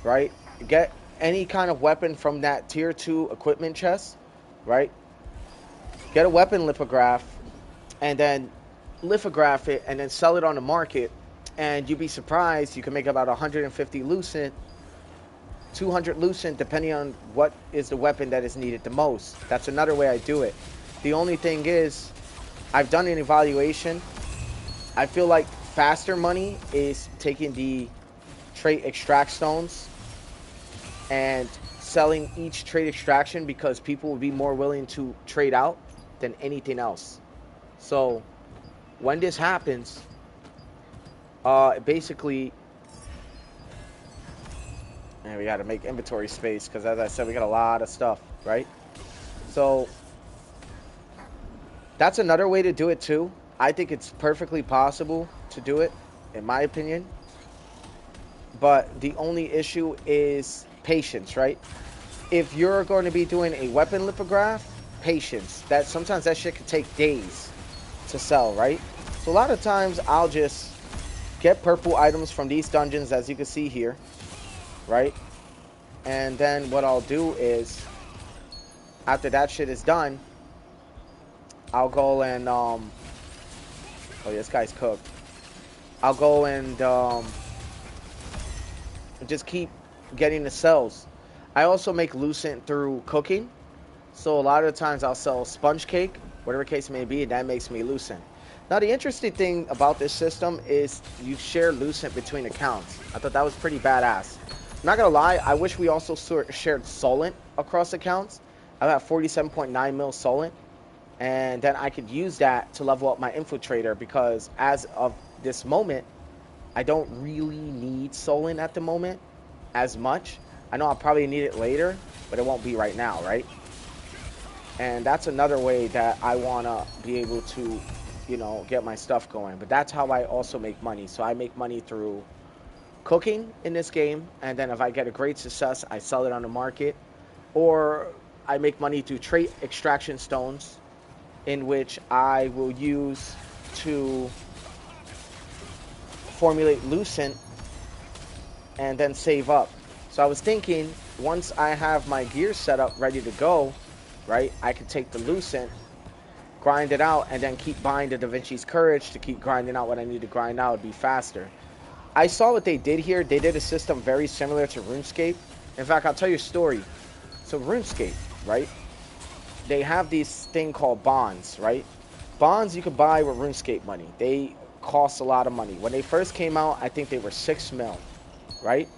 right? Get any kind of weapon from that tier 2 equipment chest, right? Get a weapon lithograph, and then lithograph it, and then sell it on the market, and you'd be surprised you can make about 150 lucent, 200 lucent, depending on what is the weapon that is needed the most. That's another way I do it. The only thing is, I've done an evaluation. I feel like faster money is taking the trait extract stones and selling each trade extraction, because people will be more willing to trade out than anything else. So when this happens, basically, and we got to make inventory space because, as I said, we got a lot of stuff, right? So that's another way to do it too. I think it's perfectly possible to do it, in my opinion. But the only issue is patience, right? If you're going to be doing a weapon lithograph, patience. That sometimes that shit could take days to sell, right? So a lot of times I'll just get purple items from these dungeons, as you can see here, right? And then what I'll do is, after that shit is done, I'll go and oh yeah, this guy's cooked. I'll go and just keep getting the cells. I also make lucent through cooking, so a lot of the times I'll sell sponge cake, whatever case may be, and that makes me lucent. Now the interesting thing about this system is you share lucent between accounts. I thought that was pretty badass. I'm not gonna lie, I wish we also shared Solent across accounts. I have 47.9 mil Solent, and then I could use that to level up my Infiltrator, because as of this moment, I don't really need Solent at the moment as much. I know I'll probably need it later, but it won't be right now, right? And that's another way that I want to be able to, you know, get my stuff going. But that's how I also make money. So I make money through cooking in this game, and then if I get a great success, I sell it on the market. Or I make money through trait extraction stones, in which I will use to formulate lucent and then save up. So I was thinking, once I have my gear set up ready to go, right, I could take the lucent, grind it out, and then keep buying the Da Vinci's Courage to keep grinding out what I need to grind out. It'd be faster. I saw what they did here. They did a system very similar to RuneScape. In fact, I'll tell you a story. So RuneScape, right, they have this thing called bonds, right? Bonds you could buy with RuneScape money. They cost a lot of money. When they first came out, I think they were 6 mil, right?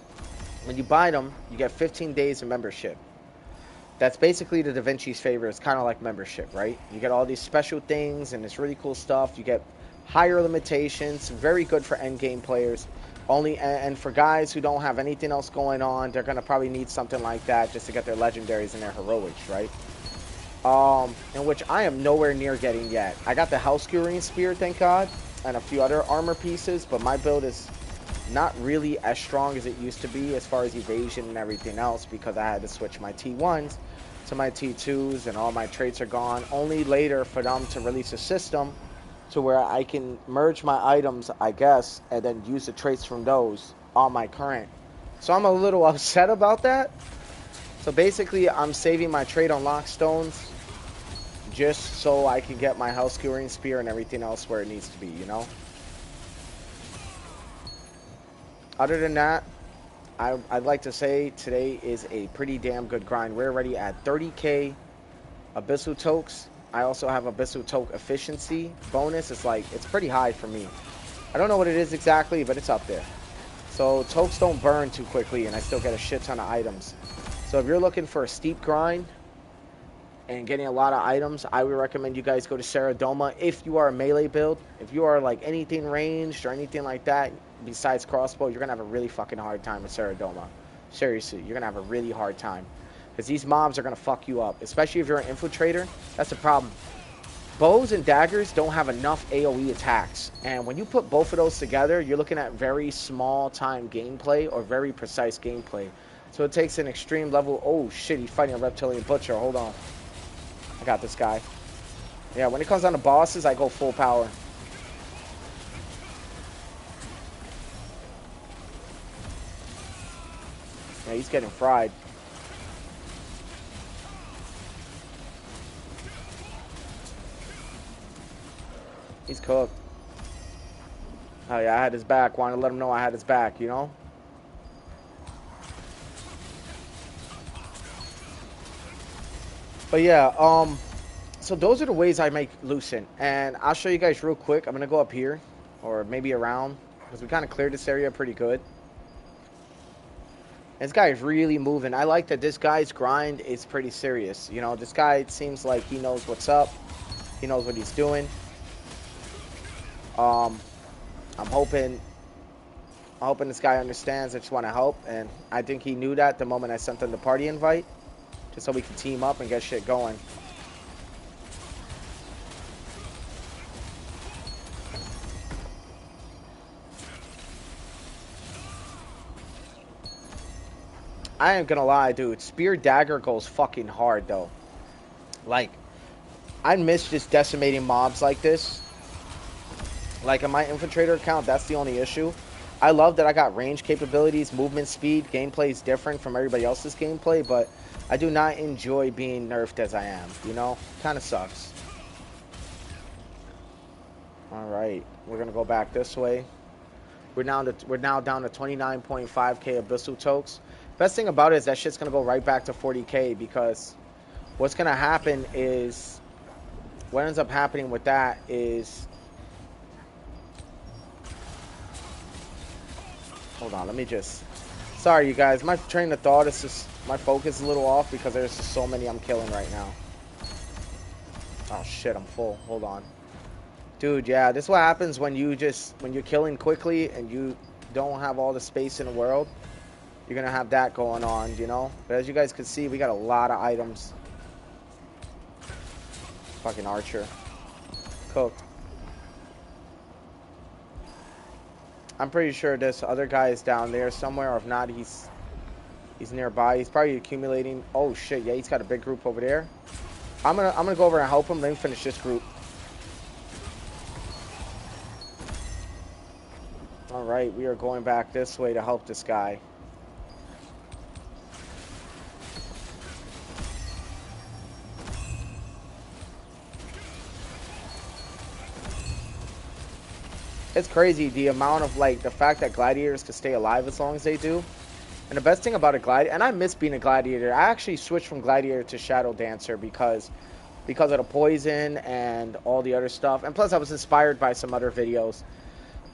When you buy them, you get 15 days of membership. That's basically the Da Vinci's favor. It's kind of like membership, right? You get all these special things and it's really cool stuff. You get higher limitations, very good for endgame players. Only and for guys who don't have anything else going on, they're gonna probably need something like that just to get their legendaries and their heroics, right? In which I am nowhere near getting yet. I got the Hellskewering Spear, thank God, and a few other armor pieces, but my build is not really as strong as it used to be as far as evasion and everything else, because I had to switch my T1s to my T2s and all my traits are gone. Only later for them to release a system to where I can merge my items, I guess, and then use the traits from those on my current. So I'm a little upset about that. So basically, I'm saving my trait on Lockstones just so I can get my Health Skewering Spear and everything else where it needs to be, you know? Other than that, I'd like to say today is a pretty damn good grind. We're already at 30k Abyssal Tokes. I also have Abyssal Toke efficiency bonus. It's pretty high for me. I don't know what it is exactly, but it's up there. So Tokes don't burn too quickly, and I still get a shit ton of items. So if you're looking for a steep grind and getting a lot of items, I would recommend you guys go to Saradoma if you are a melee build. If you are like anything ranged or anything like that, besides crossbow, you're going to have a really fucking hard time with Saradoma. Seriously, you're going to have a really hard time. Because these mobs are going to fuck you up. Especially if you're an infiltrator, that's a problem. Bows and daggers don't have enough AoE attacks. And when you put both of those together, you're looking at very small time gameplay or very precise gameplay. So it takes an extreme level. Oh shit, he's fighting a reptilian butcher. Hold on. I got this guy. Yeah, when it comes down to bosses, I go full power. Yeah, he's getting fried. He's cooked. Oh yeah, I had his back. Wanted to let him know I had his back, you know? But yeah, so those are the ways I make Lucent. And I'll show you guys real quick. I'm going to go up here, or maybe around, because we kind of cleared this area pretty good. This guy is really moving. I like that this guy's grind is pretty serious. You know, this guy seems like he knows what's up. He knows what he's doing. I'm hoping this guy understands I just want to help. And I think he knew that the moment I sent him the party invite. Just so we can team up and get shit going. I ain't gonna lie, dude. Spear Dagger goes fucking hard, though. Like, I miss just decimating mobs like this. Like, in my Infiltrator account, that's the only issue. I love that I got range capabilities, movement speed. Gameplay is different from everybody else's gameplay, but I do not enjoy being nerfed as I am, you know? Kind of sucks. Alright, we're gonna go back this way. We're now down to 29.5k Abyssal Tokes. Best thing about it is that shit's gonna go right back to 40k, because what's gonna happen is, what ends up happening with that is, hold on, let me just, sorry you guys, my train of thought is just, my focus is a little off because there's just so many I'm killing right now. Oh shit, I'm full, hold on. Dude, yeah, this is what happens when you're killing quickly and you don't have all the space in the world. You're gonna have that going on, you know? But as you guys can see, we got a lot of items. Fucking archer. Cooked. I'm pretty sure this other guy is down there somewhere, or if not, he's nearby. He's probably accumulating. Oh shit, yeah, he's got a big group over there. I'm gonna go over and help him, let me finish this group. Alright, we are going back this way to help this guy. It's crazy the amount of, like, the fact that gladiators can stay alive as long as they do. And the best thing about a gladiator, and I miss being a gladiator, I actually switched from gladiator to shadow dancer because of the poison and all the other stuff. And plus I was inspired by some other videos.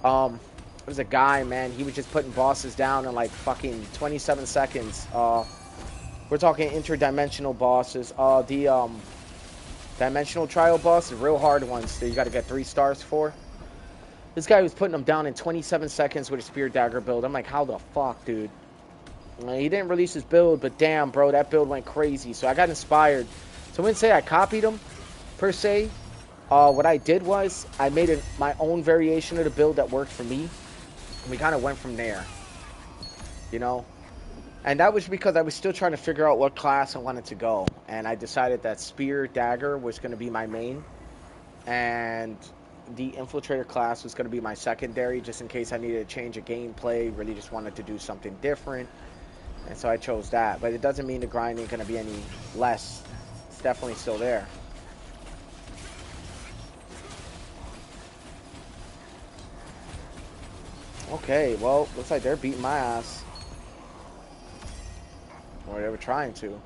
There was a guy, man, he was just putting bosses down in like fucking 27 seconds. We're talking interdimensional bosses. The dimensional trial boss, the real hard ones that you got to get 3 stars for. This guy was putting them down in 27 seconds with a spear dagger build. I'm like, how the fuck, dude? He didn't release his build, but damn, bro, that build went crazy. So I got inspired. So I wouldn't say I copied him, per se. What I did was, I made my own variation of the build that worked for me. And we kind of went from there. You know? And that was because I was still trying to figure out what class I wanted to go. And I decided that Spear Dagger was going to be my main. And the Infiltrator class was going to be my secondary, just in case I needed to change a gameplay, really just wanted to do something different. And so I chose that. But it doesn't mean the grind ain't going to be any less. It's definitely still there. Okay, well, looks like they're beating my ass. Or they were trying to.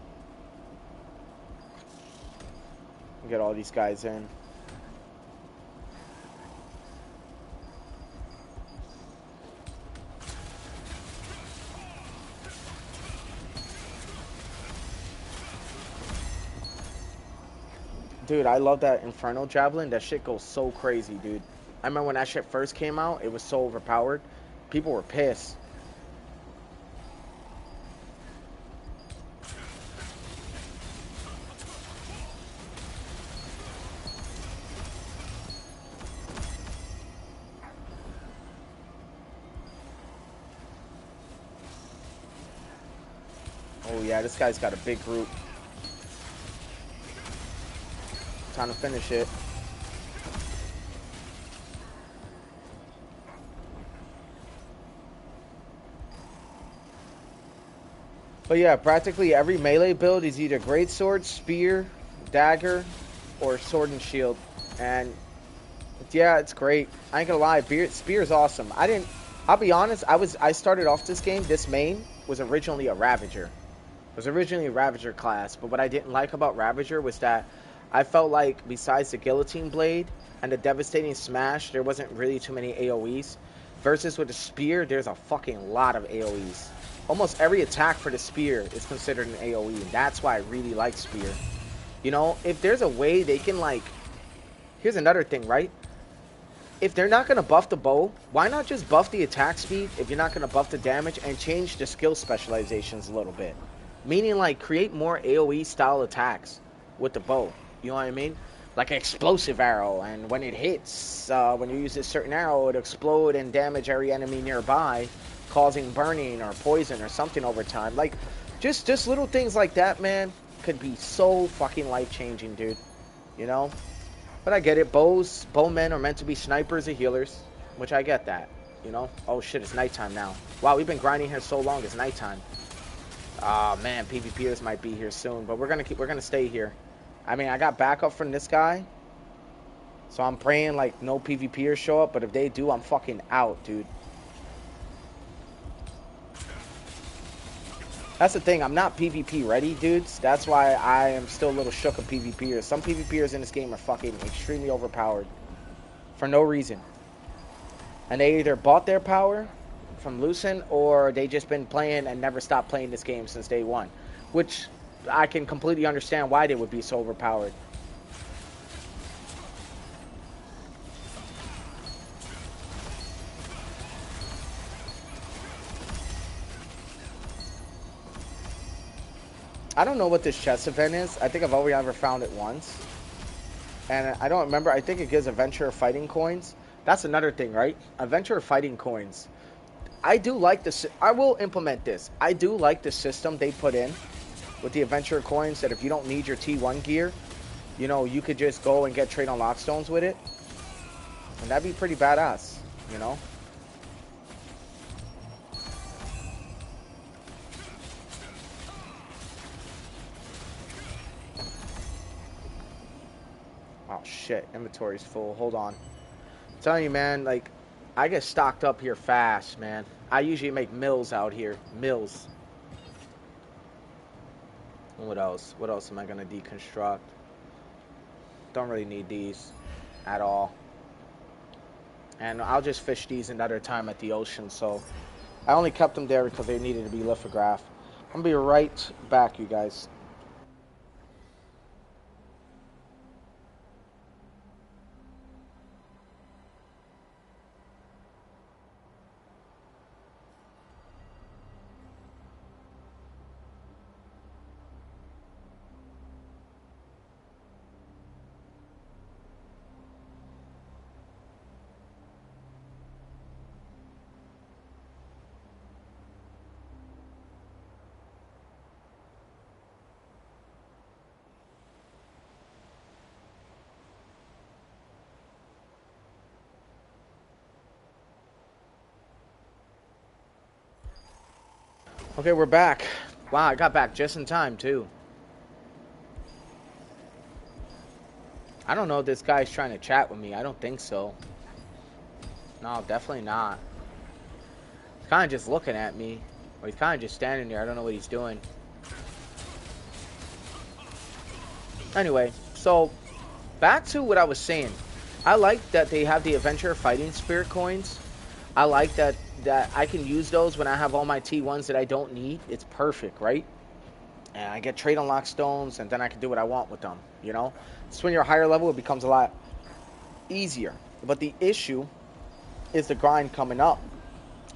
Get all these guys in. Dude, I love that Inferno Javelin. That shit goes so crazy, dude. I remember when that shit first came out, it was so overpowered. People were pissed. Oh yeah, this guy's got a big group. Time to finish it. But yeah, practically every melee build is either greatsword, spear, dagger, or sword and shield. And yeah, it's great. I ain't gonna lie, spear is awesome. I'll be honest, I started off this main was originally a Ravager. It was originally a Ravager class, but what I didn't like about Ravager was that I felt like besides the Guillotine Blade and the Devastating Smash, there wasn't really too many AoEs. Versus with the Spear, there's a fucking lot of AoEs. Almost every attack for the Spear is considered an AoE, and that's why I really like Spear. You know, if there's a way they can, like... Here's another thing, right? If they're not going to buff the bow, why not just buff the attack speed if you're not going to buff the damage and change the skill specializations a little bit? Meaning, like, create more AoE style attacks with the bow. You know what I mean? Like an explosive arrow, and when it hits, when you use this certain arrow, it'll explode and damage every enemy nearby, causing burning or poison or something over time. Like, just little things like that, man, could be so fucking life-changing, dude. You know? But I get it. Bowmen are meant to be snipers or healers, which I get that. You know? Oh shit, it's nighttime now. Wow, we've been grinding here so long, it's nighttime. Oh man, PvPers might be here soon, but we're gonna stay here. I mean, I got backup from this guy, so I'm praying like no PvPers show up. But if they do, I'm fucking out, dude. That's the thing. I'm not PvP ready, dudes. That's why I am still a little shook of PvPers. Some PvPers in this game are fucking extremely overpowered for no reason, and they either bought their power from Lucent or they just been playing and never stopped playing this game since day one, which I can completely understand why they would be so overpowered. I don't know what this chest event is. I think I've only ever found it once. And I don't remember. I think it gives Adventurer Fighting Coins. That's another thing, right? Adventurer Fighting Coins. I do like this. I will implement this. I do like the system they put in with the Adventurer Coins that if you don't need your T1 gear, you know, you could just go and get trade on lockstones with it. And that'd be pretty badass, you know? Oh shit, inventory's full. Hold on. I'm telling you, man, like, I get stocked up here fast, man. I usually make mills out here. Mills. And what else? What else am I gonna deconstruct? Don't really need these at all. And I'll just fish these another time at the ocean, so I only kept them there because they needed to be lithographed. I'm gonna be right back, you guys. Okay, we're back. Wow, I got back just in time, too. I don't know if this guy's trying to chat with me. I don't think so. No, definitely not. He's kind of just looking at me. Or he's kind of just standing there. I don't know what he's doing. Anyway, so back to what I was saying. I like that they have the Adventure Fighting Spirit coins. I like that I can use those when I have all my T1s that I don't need. It's perfect, right? And I get trade unlock stones, and then I can do what I want with them, you know? So when you're a higher level, it becomes a lot easier. But the issue is the grind coming up.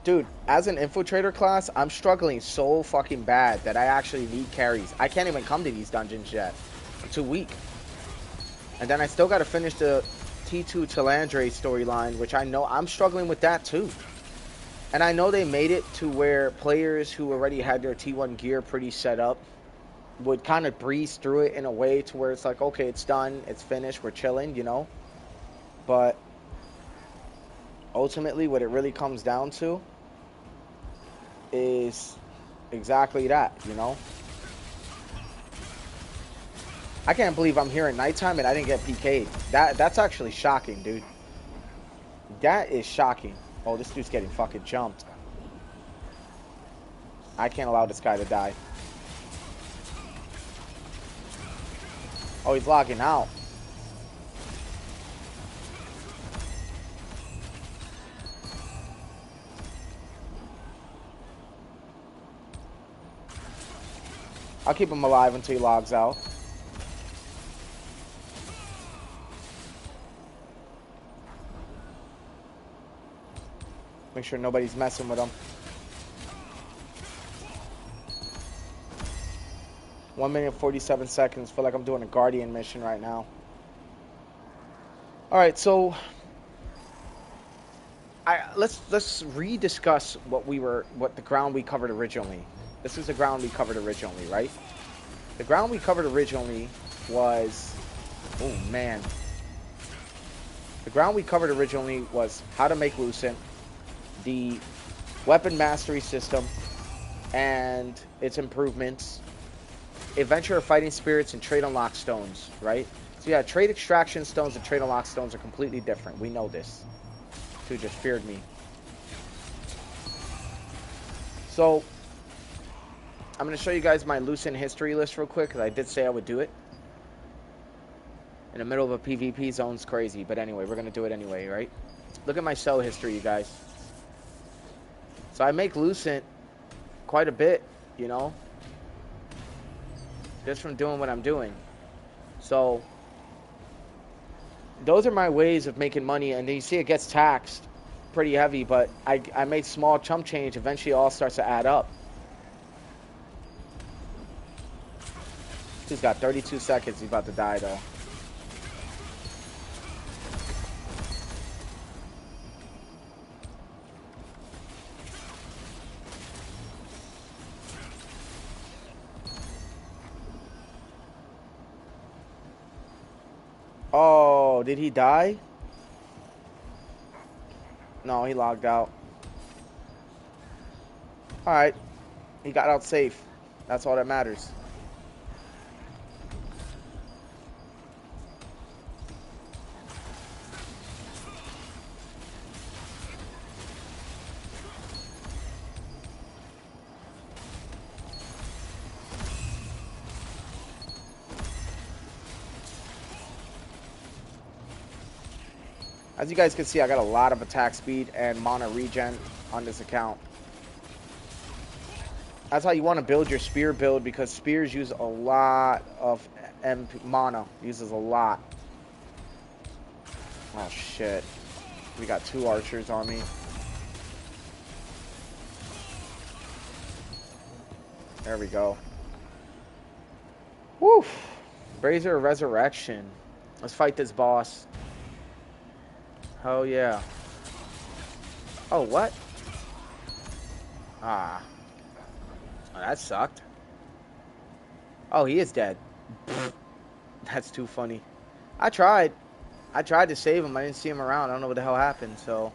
Dude, as an infiltrator class, I'm struggling so fucking bad that I actually need carries. I can't even come to these dungeons yet. I'm too weak. And then I still got to finish the T2 Chalandre storyline, which I know I'm struggling with that too. And I know they made it to where players who already had their T1 gear pretty set up would kind of breeze through it in a way to where it's like, okay, it's done, it's finished, we're chilling, you know? But ultimately, what it really comes down to is exactly that, you know? I can't believe I'm here at nighttime and I didn't get PK'd. That's actually shocking, dude. That is shocking. Oh, this dude's getting fucking jumped. I can't allow this guy to die. Oh, he's logging out. I'll keep him alive until he logs out. Make sure nobody's messing with him. 1 minute 47 seconds. Feel like I'm doing a Guardian mission right now. All right, so let's rediscuss what the ground we covered originally. This is the ground we covered originally, right? The ground we covered originally was, oh man. The ground we covered originally was how to make Lucent, the weapon mastery system, and its improvements, Adventure of Fighting Spirits, and trade unlock stones, right? So yeah, trade extraction stones and trade unlock stones are completely different. We know this. Dude just feared me. So I'm going to show you guys my Lucent history list real quick, because I did say I would do it. In the middle of a PvP zone's crazy, but anyway, we're going to do it anyway, right? Look at my cell history, you guys. So I make Lucent quite a bit, you know, just from doing what I'm doing. So those are my ways of making money, and you see it gets taxed pretty heavy, but I made small chump change. Eventually it all starts to add up. He's got 32 seconds. He's about to die, though. Oh, did he die? No, he logged out. Alright. He got out safe. That's all that matters. As you guys can see, I got a lot of attack speed and mana regen on this account. That's how you want to build your spear build, because spears use a lot of MP mana. Uses a lot. Oh shit. We got 2 archers on me. There we go. Woo! Brazier Resurrection. Let's fight this boss. Oh yeah. Oh, what? Ah. Oh, that sucked. Oh, he is dead. That's too funny. I tried to save him. I didn't see him around. I don't know what the hell happened, so.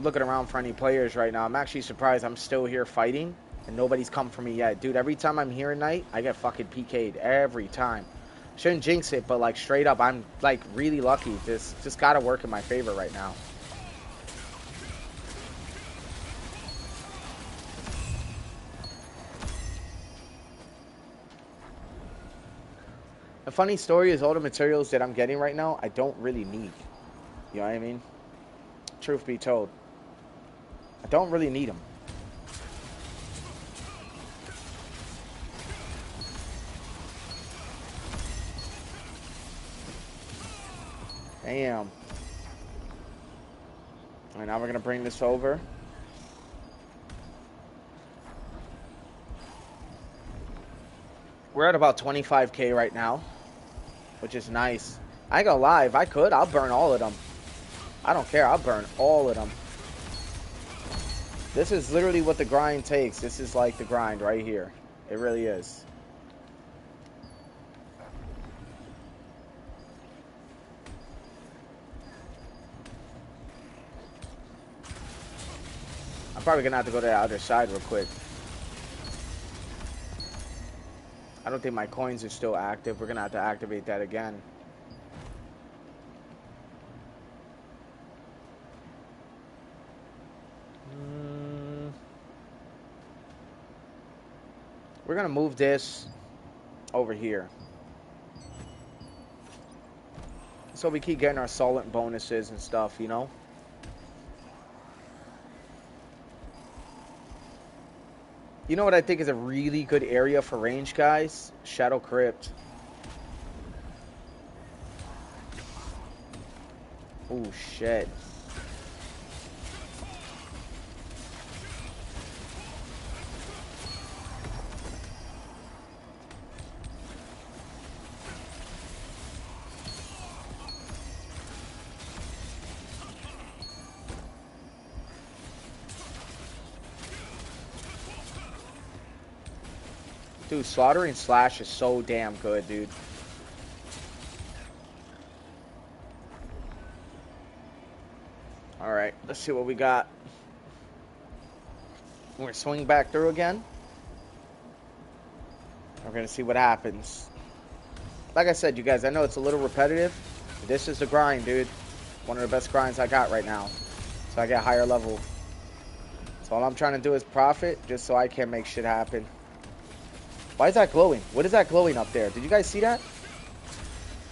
looking around for any players right now. I'm actually surprised I'm still here fighting and nobody's come for me yet. Dude, every time I'm here at night, I get fucking PK'd. Every time. Shouldn't jinx it, but like straight up, I'm like really lucky. This just gotta work in my favor right now. The funny story is all the materials that I'm getting right now, I don't really need. You know what I mean? Truth be told. I don't really need them. Damn. Alright, now we're going to bring this over. We're at about 25k right now, which is nice. I ain't gonna lie, if I could, I'll burn all of them. I don't care, I'll burn all of them. This is literally what the grind takes. This is like the grind right here. It really is. I'm probably gonna have to go to the other side real quick. I don't think my coins are still active. We're gonna have to activate that again. We're gonna move this over here. So we keep getting our solent bonuses and stuff, you know? You know what I think is a really good area for range, guys? Shadow Crypt. Oh, shit. Dude, Slaughtering Slash is so damn good, dude. Alright, let's see what we got. We're gonna swing back through again. We're gonna see what happens. Like I said, you guys, I know it's a little repetitive. This is the grind, dude. One of the best grinds I got right now. So I get higher level. So all I'm trying to do is profit, just so I can make shit happen. Why is that glowing? What is that glowing up there? Did you guys see that?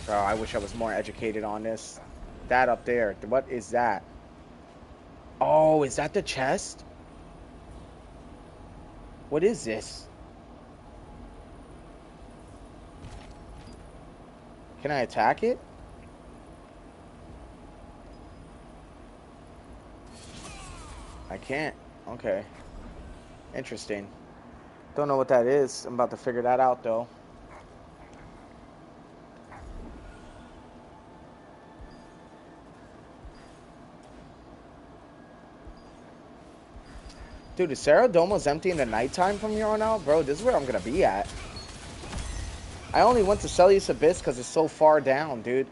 Oh, I wish I was more educated on this. That up there. What is that? Oh, is that the chest? What is this? Can I attack it? I can't. Okay. Interesting. Don't know what that is. I'm about to figure that out, though. Dude, is Cerro Domo's empty in the nighttime from here on out? Bro, this is where I'm going to be at. I only went to Celius Abyss because it's so far down, dude.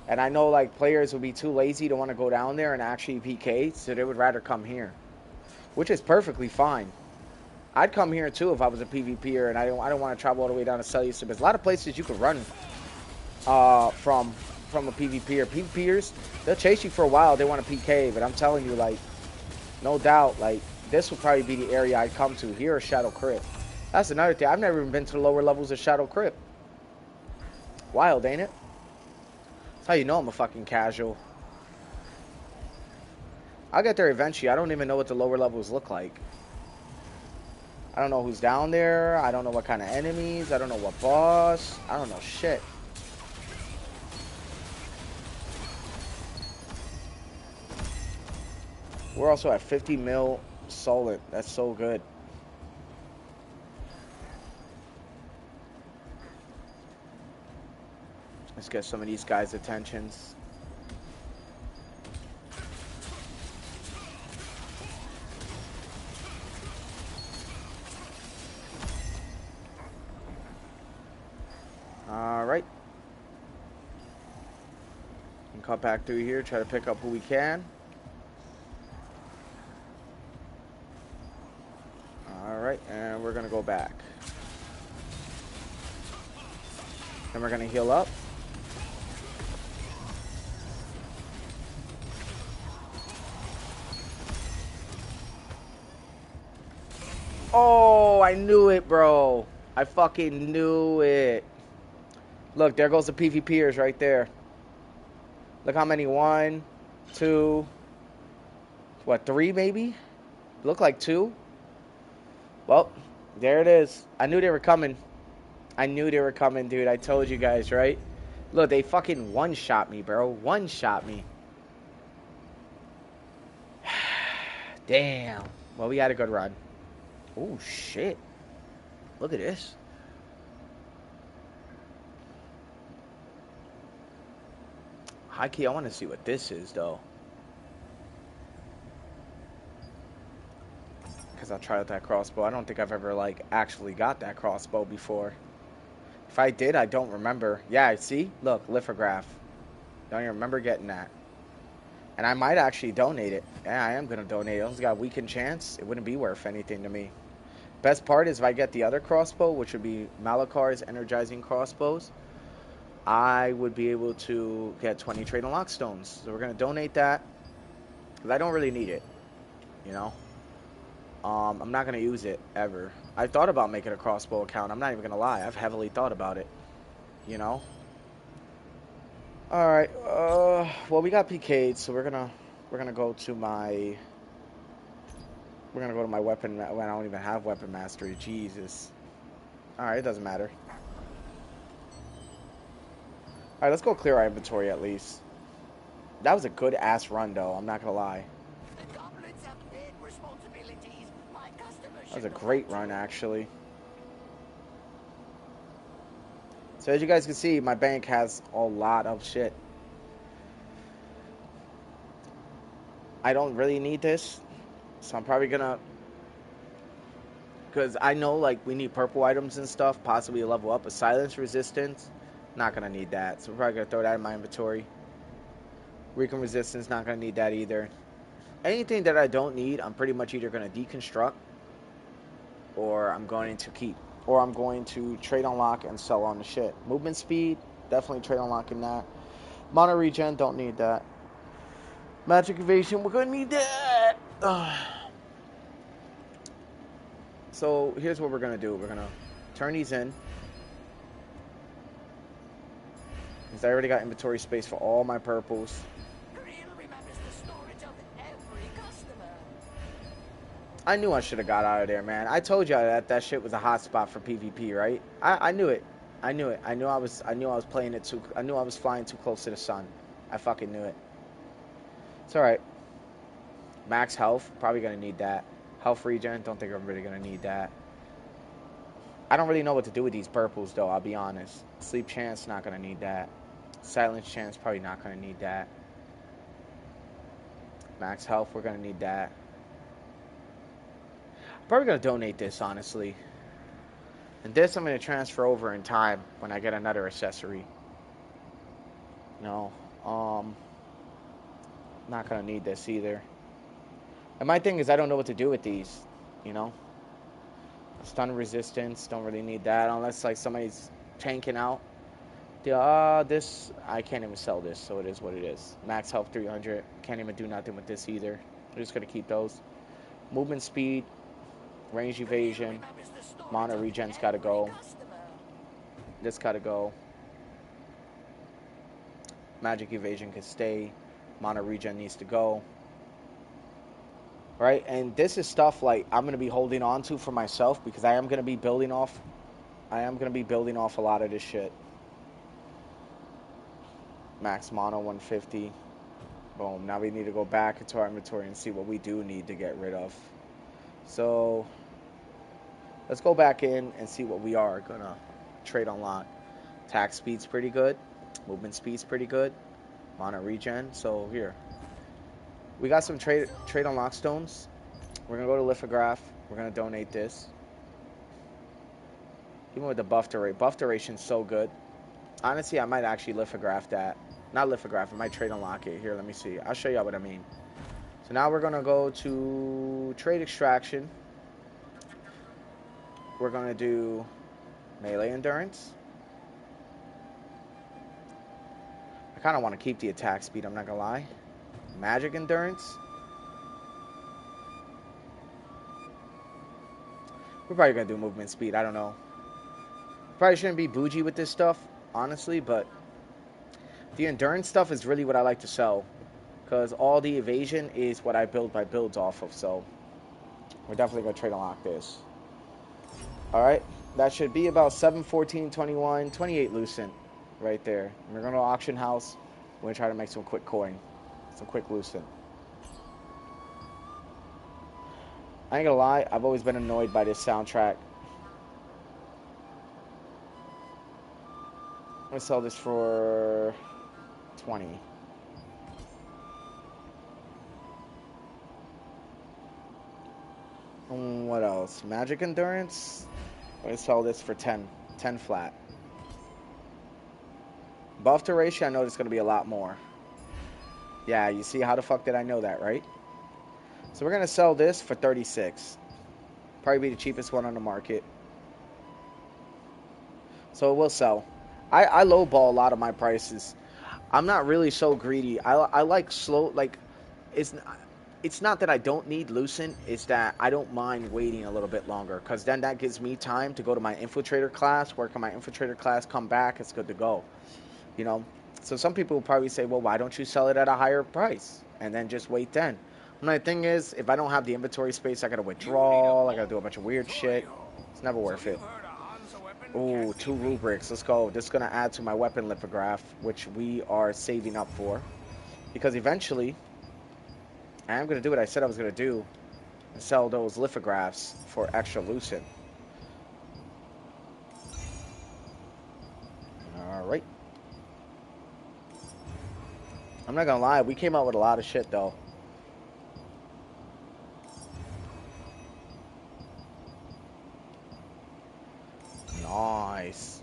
And I know, like, players would be too lazy to want to go down there and actually PK, so they would rather come here. Which is perfectly fine. I'd come here too if I was a PvPer and I don't want to travel all the way down to Celius Abyss. A lot of places you could run from a PvPer. PvPers, they'll chase you for a while. They want to PK, but I'm telling you, like, no doubt, like, this would probably be the area I'd come to. Here or Shadow Crypt. That's another thing. I've never even been to the lower levels of Shadow Crypt. Wild, ain't it? That's how you know I'm a fucking casual. I'll get there eventually. I don't even know what the lower levels look like. I don't know who's down there. I don't know what kind of enemies. I don't know what boss. I don't know shit. We're also at 50 mil solid. That's so good. Let's get some of these guys' attentions. Alright. Cut back through here, try to pick up who we can. and we're gonna go back. And we're gonna heal up. Oh, I knew it, bro. I fucking knew it. Look, there goes the PvPers right there. Look how many. 1, 2, what, 3 maybe? Look like 2. Well, there it is. I knew they were coming. I knew they were coming, dude. I told you guys, right? Look, they fucking one-shot me, bro. One-shot me. Damn. Well, we had a good run. Oh, shit. Look at this. High key, I want to see what this is, though. Because I'll try out that crossbow. I don't think I've ever, like, actually got that crossbow before. If I did, I don't remember. Yeah, see? Look, lithograph. Don't even remember getting that. And I might actually donate it. Yeah, I am going to donate it. It's got a weakened chance. It wouldn't be worth anything to me. Best part is if I get the other crossbow, which would be Malakar's energizing crossbows, I would be able to get 20 trade and lock stones. So we're going to donate that. Because I don't really need it. You know? I'm not going to use it ever. I thought about making a crossbow account. I'm not even going to lie. I've heavily thought about it. You know? Alright. Well, we got PK'd, so we're gonna go to my... We're gonna go to my weapon... When I don't even have weapon mastery. Jesus. Alright, it doesn't matter. Alright, let's go clear our inventory at least. That was a good ass run, though. I'm not gonna lie. That was a great run, actually. So as you guys can see, my bank has a lot of shit. I don't really need this. So I'm probably gonna... Because I know, like, we need purple items and stuff. Possibly level up a silence resistance. Not gonna need that. So we're probably gonna throw that in my inventory. Recon resistance, not gonna need that either. Anything that I don't need, I'm pretty much either gonna deconstruct, or I'm going to keep. Or I'm going to trade unlock and sell on the shit. Movement speed, definitely trade unlocking that. Mono regen, don't need that. Magic evasion, we're gonna need that. So here's what we're gonna do. We're gonna turn these in. Because I already got inventory space for all my purples. I knew I should have got out of there, man. I told you that shit was a hot spot for PvP, right? I knew it. I knew it. I knew I was playing it too. I knew I was flying too close to the sun. I fucking knew it. It's all right. Max health, probably gonna need that. Health regen, don't think I'm really gonna need that. I don't really know what to do with these purples, though. I'll be honest. Sleep chance, not gonna need that. Silence chance, probably not gonna need that. Max health, we're gonna need that. Probably gonna donate this, honestly. And this I'm gonna transfer over in time when I get another accessory. No, not gonna need this either. And my thing is, I don't know what to do with these. You know, stun resistance, don't really need that unless like somebody's tanking out. This I can't even sell this, so it is what it is. Max health 300, can't even do nothing with this either. I'm just gonna keep those. Movement speed. Range evasion, mono regen's gotta go. This gotta go. Magic evasion can stay. Mono regen needs to go. Right, and this is stuff like I'm gonna be holding on to for myself because I am gonna be building off. I am gonna be building off a lot of this shit. Max mono 150. Boom. Now we need to go back into our inventory and see what we do need to get rid of. So let's go back in and see what we are gonna trade unlock. Attack speed's pretty good. Movement speed's pretty good. Mono regen. So here, we got some trade unlock stones. We're gonna go to lithograph. We're gonna donate this. Even with the buff duration. Buff duration's so good. Honestly, I might actually lithograph that. Not lithograph. I might trade unlock it. Here, let me see. I'll show you what I mean. So now we're gonna go to trade extraction. we're going to do melee endurance. I kind of want to keep the attack speed, I'm not going to lie. Magic endurance. We're probably going to do movement speed. I don't know. Probably shouldn't be bougie with this stuff, honestly, but the endurance stuff is really what I like to sell. Because all the evasion is what I build my builds off of, so we're definitely going to trade unlock this. Alright, that should be about 7, 14, 21, 28 lucent right there. And we're going to auction house. We're going to try to make some quick coin. Some quick lucent. I ain't gonna lie, I've always been annoyed by this soundtrack. I'm gonna sell this for 20. What else? Magic endurance? I'm gonna sell this for 10. 10 flat. Buff duration, I know it's gonna be a lot more. Yeah, you see how the fuck did I know that, right? So we're gonna sell this for 36. Probably be the cheapest one on the market. So it will sell. I lowball a lot of my prices. I'm not really so greedy. I like slow, like, it's not that I don't need Lucent, it's that I don't mind waiting a little bit longer, because then that gives me time to go to my Infiltrator class, work on my Infiltrator class, come back, it's good to go, you know? So some people will probably say, well, why don't you sell it at a higher price, and then just wait then? My thing is, if I don't have the inventory space, I gotta withdraw, I gotta do a bunch of weird shit. It's never worth it. Ooh, 2 rubrics. Let's go. This is going to add to my weapon lithograph, which we are saving up for. Because eventually, I am going to do what I said I was going to do. And sell those lithographs for extra lucent. Alright. I'm not going to lie. We came out with a lot of shit, though. Nice.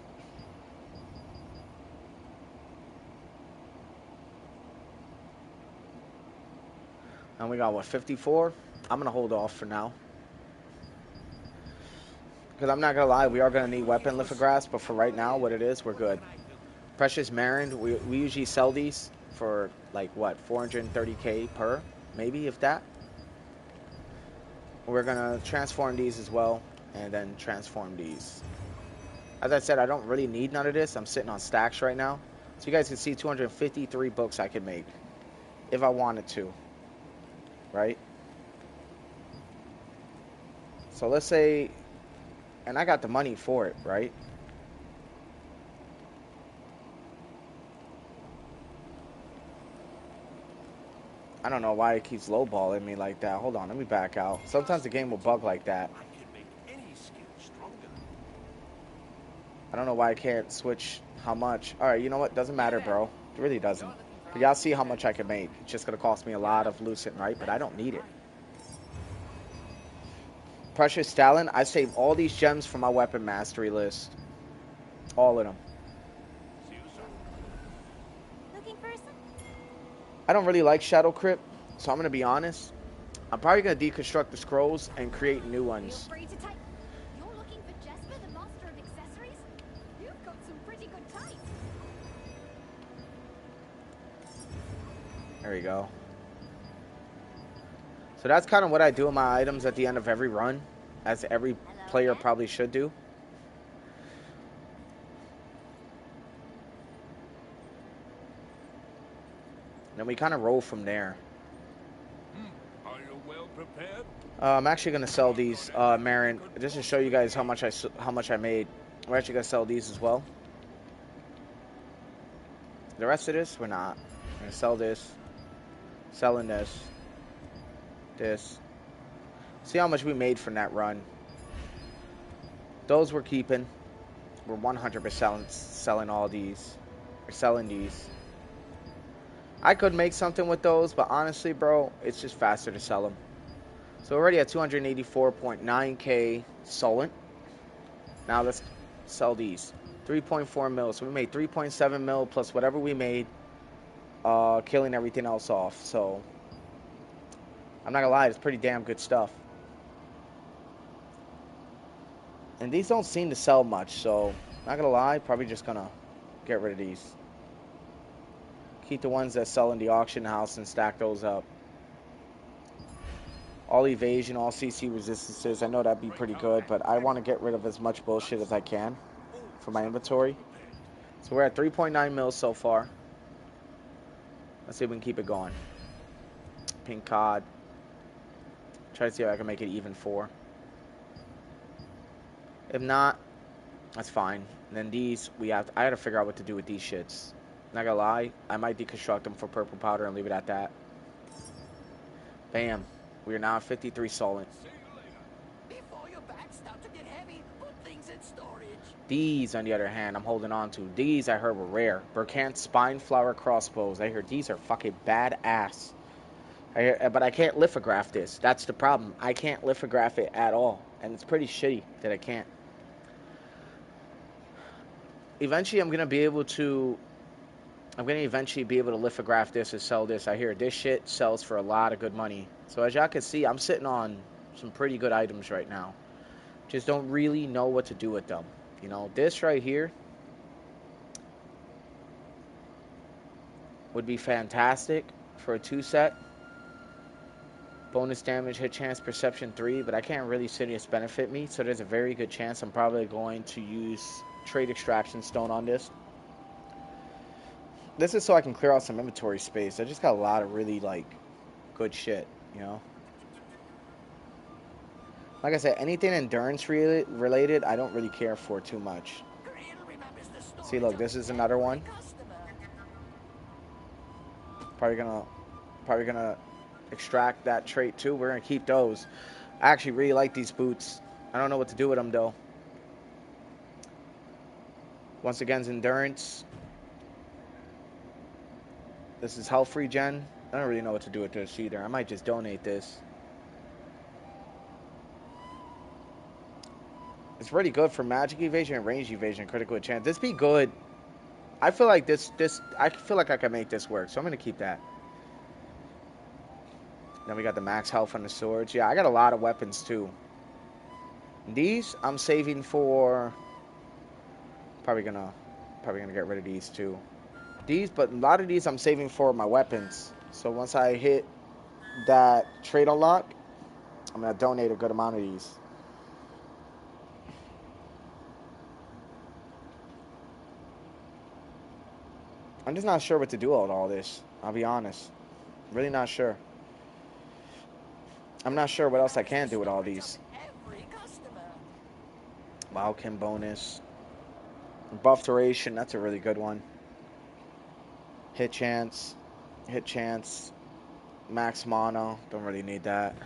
And we got, what, 54? I'm going to hold off for now. Because I'm not going to lie, we are going to need weapon lithographs, but for right now, what it is, we're good. Precious Marin, we usually sell these for, like, what, 430k per? Maybe, if that. We're going to transform these as well, and then transform these. As I said, I don't really need none of this. I'm sitting on stacks right now. So you guys can see 253 books I could make if I wanted to, right? So let's say, and I got the money for it, right? I don't know why it keeps lowballing me like that. Hold on, let me back out. Sometimes the game will bug like that. I don't know why I can't switch how much. Alright, you know what? Doesn't matter, bro. It really doesn't. But y'all see how much I can make. It's just going to cost me a lot of lucent, right? But I don't need it. Precious Stalin, I save all these gems from my weapon mastery list. All of them. I don't really like Shadow Crypt, so I'm going to be honest. I'm probably going to deconstruct the scrolls and create new ones. You're looking for Jesper, the master of accessories? You've got some pretty good types. There we go. So that's kind of what I do in my items at the end of every run, as every player probably should do. And then we kind of roll from there. Are you well prepared? I'm actually going to sell these, Marin, just to show you guys how much I made. We're actually going to sell these as well. The rest of this, we're not. We're going to sell this. Selling this. This. See how much we made from that run. Those we're keeping. We're 100% selling all these. We're selling these. I could make something with those, but honestly, bro, it's just faster to sell them. So we're already at 284.9k Solent. Now let's sell these. 3.4 mil. So we made 3.7 mil plus whatever we made, killing everything else off. So I'm not gonna lie, it's pretty damn good stuff. And these don't seem to sell much, so not gonna lie, probably just gonna get rid of these. Keep the ones that sell in the auction house and stack those up. All evasion, all CC resistances. I know that'd be pretty good, but I want to get rid of as much bullshit as I can for my inventory. So we're at 3.9 mils so far. Let's see if we can keep it going. Pink cod. Try to see if I can make it even 4. If not, that's fine. And then these, I gotta figure out what to do with these shits. Not gonna lie, I might deconstruct them for purple powder and leave it at that. Bam. We are now at 53 solid. See you later. Before your bags start to get heavy, put things in storage. These, on the other hand, I'm holding on to. These I heard were rare. Burkant spine flower crossbows. I heard these are fucking badass. But I can't lithograph this. That's the problem. I can't lithograph it at all. And it's pretty shitty that I can't. Eventually, I'm going to eventually be able to lithograph this and sell this. I hear this shit sells for a lot of good money. So as y'all can see, I'm sitting on some pretty good items right now. Just don't really know what to do with them. You know, this right here would be fantastic for a 2-set. Bonus damage, hit chance, perception 3, but I can't really see this benefit me, so there's a very good chance I'm probably going to use trade extraction stone on this. This is so I can clear out some inventory space. I just got a lot of really, like, good shit, you know? Like I said, anything endurance related, I don't really care for too much. See, look, this is another one. Probably gonna extract that trait too. We're gonna keep those. I actually really like these boots. I don't know what to do with them though. Once again, it's endurance. This is health regen. I don't really know what to do with this either. I might just donate this. It's really good for magic evasion and range evasion, critical chance. This be good. I feel like I feel like I can make this work, so I'm gonna keep that. Then we got the max health on the swords. Yeah, I got a lot of weapons too. These I'm saving for. Probably gonna get rid of these too. But a lot of these I'm saving for my weapons. So once I hit that trade unlock, I'm gonna donate a good amount of these. I'm just not sure what to do with all this. I'll be honest. Really not sure. I'm not sure what else I can do with all these. Wildkin bonus. Buff duration, that's a really good one. Hit chance. Max mono, don't really need that.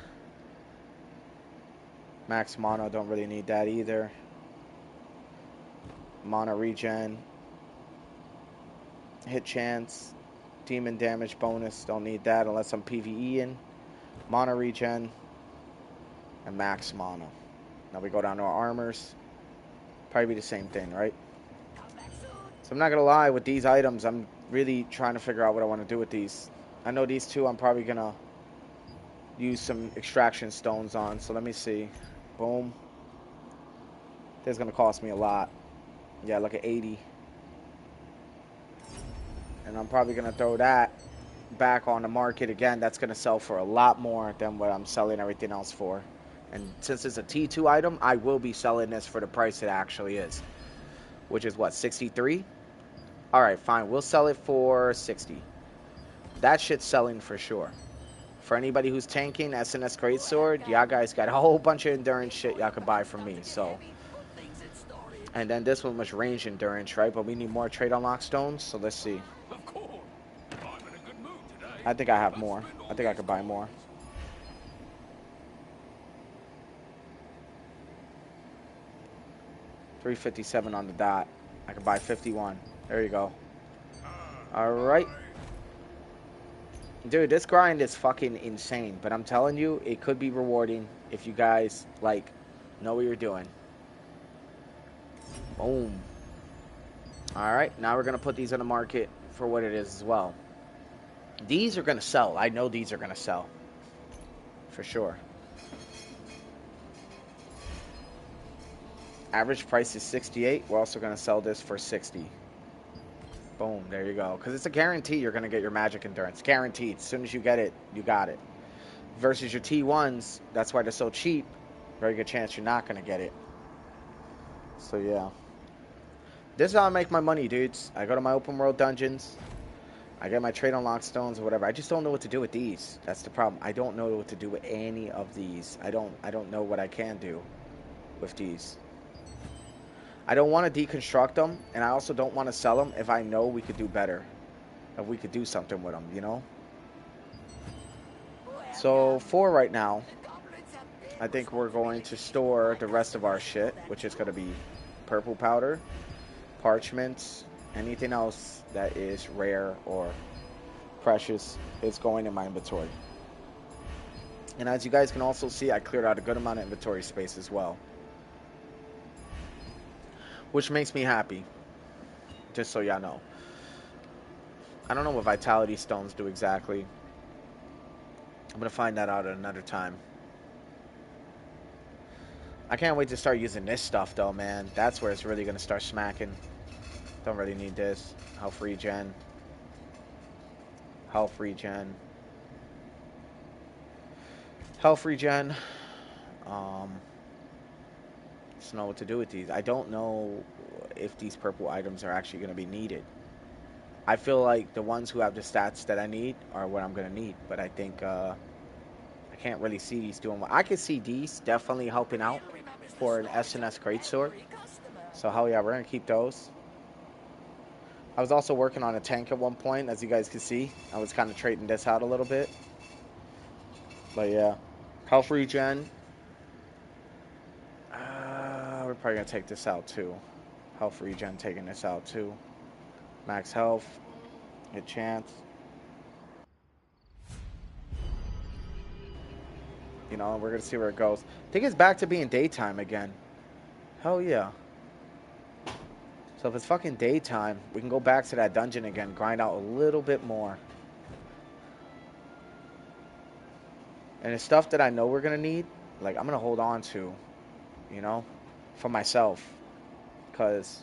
Max mono, don't really need that either. Mono regen. Hit chance. Demon damage bonus, don't need that unless I'm PvEing. Mono regen. And max mono. Now we go down to our armors. Probably be the same thing, right? So I'm not gonna lie, with these items, I'm really trying to figure out what I want to do with these. I know these two I'm probably gonna use some extraction stones on. So let me see. Boom. This is gonna cost me a lot. Yeah, look at 80. And I'm probably gonna throw that back on the market again. That's gonna sell for a lot more than what I'm selling everything else for. And since it's a T2 item, I will be selling this for the price it actually is. Which is what, 63? Alright, fine. We'll sell it for 60. That shit's selling for sure. For anybody who's tanking SNS Greatsword, y'all guys got a whole bunch of endurance shit y'all could buy from me. So, and then this one was range endurance, right? But we need more trade unlock stones, so let's see. Of course. I'm in a good mood today. I think I have more. I think I could buy more. $357 on the dot. I could buy 51. There you go. Alright. Dude, this grind is fucking insane. But I'm telling you, it could be rewarding if you guys, like, know what you're doing. Boom. Alright, now we're going to put these on the market for what it is as well. These are going to sell. I know these are going to sell. For sure. Average price is 68. We're also going to sell this for 60. Boom, there you go. Because it's a guarantee you're going to get your magic endurance. Guaranteed. As soon as you get it, you got it. Versus your T1s, that's why they're so cheap. Very good chance you're not going to get it. So, yeah. This is how I make my money, dudes. I go to my open world dungeons. I get my trade unlock stones or whatever. I just don't know what to do with these. That's the problem. I don't know what to do with any of these. I don't know what I can do with these. I don't want to deconstruct them, and I also don't want to sell them if I know we could do better. If we could do something with them, you know? So, for right now, I think we're going to store the rest of our shit, which is going to be purple powder, parchments, anything else that is rare or precious is going in my inventory. And as you guys can also see, I cleared out a good amount of inventory space as well, which makes me happy, just so y'all know. I don't know what vitality stones do exactly. I'm going to find that out at another time. I can't wait to start using this stuff, though, man. That's where it's really going to start smacking. Don't really need this. Health regen. Health regen. Health regen. Just know what to do with these. I don't know if these purple items are actually going to be needed. I feel like the ones who have the stats that I need are what I'm going to need. But I think I can't really see these doing well. I can see these definitely helping out for an SNS Greatsword. So hell yeah, we're going to keep those. I was also working on a tank at one point, as you guys can see. I was kind of trading this out a little bit. But yeah. Health regen. We're probably going to take this out too. Health regen, taking this out too. Max health. Hit chance. You know, we're going to see where it goes. I think it's back to being daytime again. Hell yeah. So if it's fucking daytime, we can go back to that dungeon again, grind out a little bit more. And the stuff that I know we're going to need, like, I'm going to hold on to, you know, for myself. Because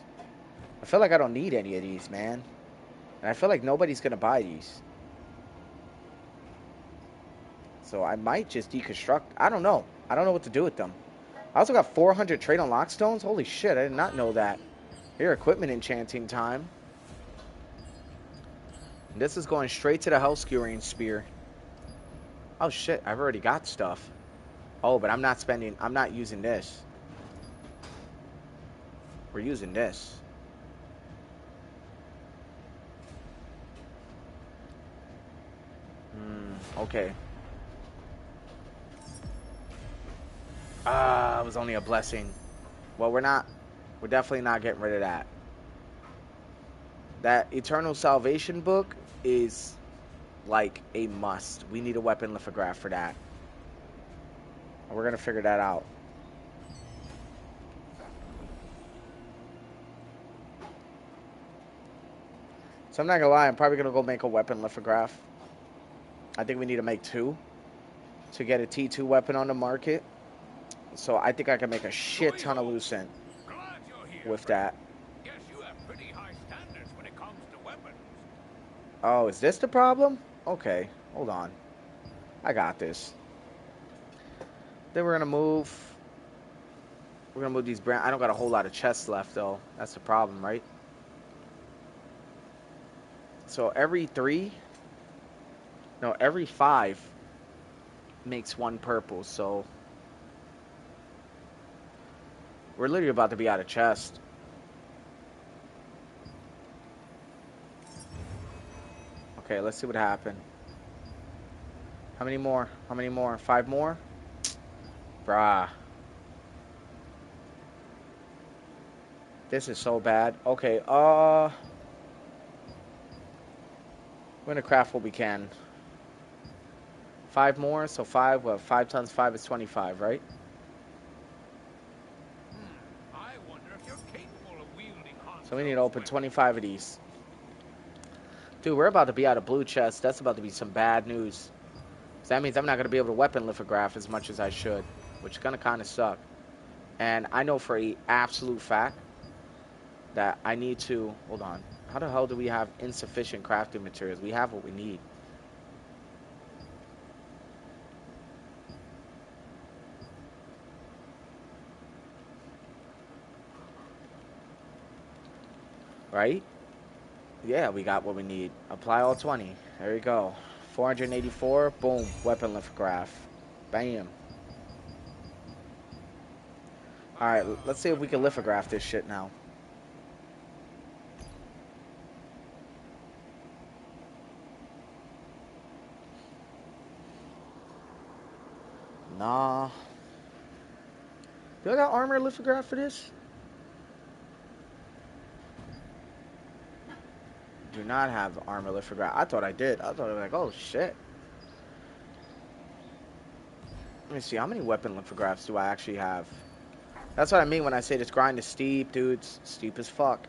I feel like I don't need any of these, man. And I feel like nobody's going to buy these. So I might just deconstruct. I don't know. I don't know what to do with them. I also got 400 trade unlock stones. Holy shit, I did not know that. Here, equipment enchanting time. And this is going straight to the Hell Skewering Spear. Oh shit, I've already got stuff. Oh, but I'm not using this. We're using this. Okay. It was only a blessing. Well, we're definitely not getting rid of that. That Eternal Salvation book is like a must. We need a weapon lithograph for that. And we're going to figure that out. So I'm not going to lie, I'm probably going to go make a weapon lithograph. I think we need to make 2 to get a T2 weapon on the market. So I think I can make a shit ton of lucent with that. Guess you have pretty high standards when it comes to weapons. Oh, is this the problem? Okay, hold on. I got this. Then we're going to move. We're going to move these brand. I don't got a whole lot of chests left, though. That's the problem, right? So every 5 makes 1 purple, so we're literally about to be out of chest. Okay, let's see what happened. How many more? How many more? 5 more? Bruh. This is so bad. Okay, we're gonna craft what we can. 5 more, so 5, what, 5 times 5 is 25, right? I wonder if you're capable of wielding So we need to open 25 of these. Dude, we're about to be out of blue chest. That's about to be some bad news. So that means I'm not going to be able to weapon lithograph as much as I should, which is going to kind of suck. And I know for a absolute fact that I need to, hold on. How the hell do we have insufficient crafting materials? We have what we need. Right? Yeah, we got what we need. Apply all 20. There you go. 484. Boom. Weapon lithograph. Bam. Alright, let's see if we can lithograph this shit now. Nah. Do I got armor lithograph for this? Do not have armor lithograph. I thought I did. I thought I was like, oh shit. Let me see, how many weapon lithographs do I actually have? That's what I mean when I say this grind is steep, dude. It's steep as fuck.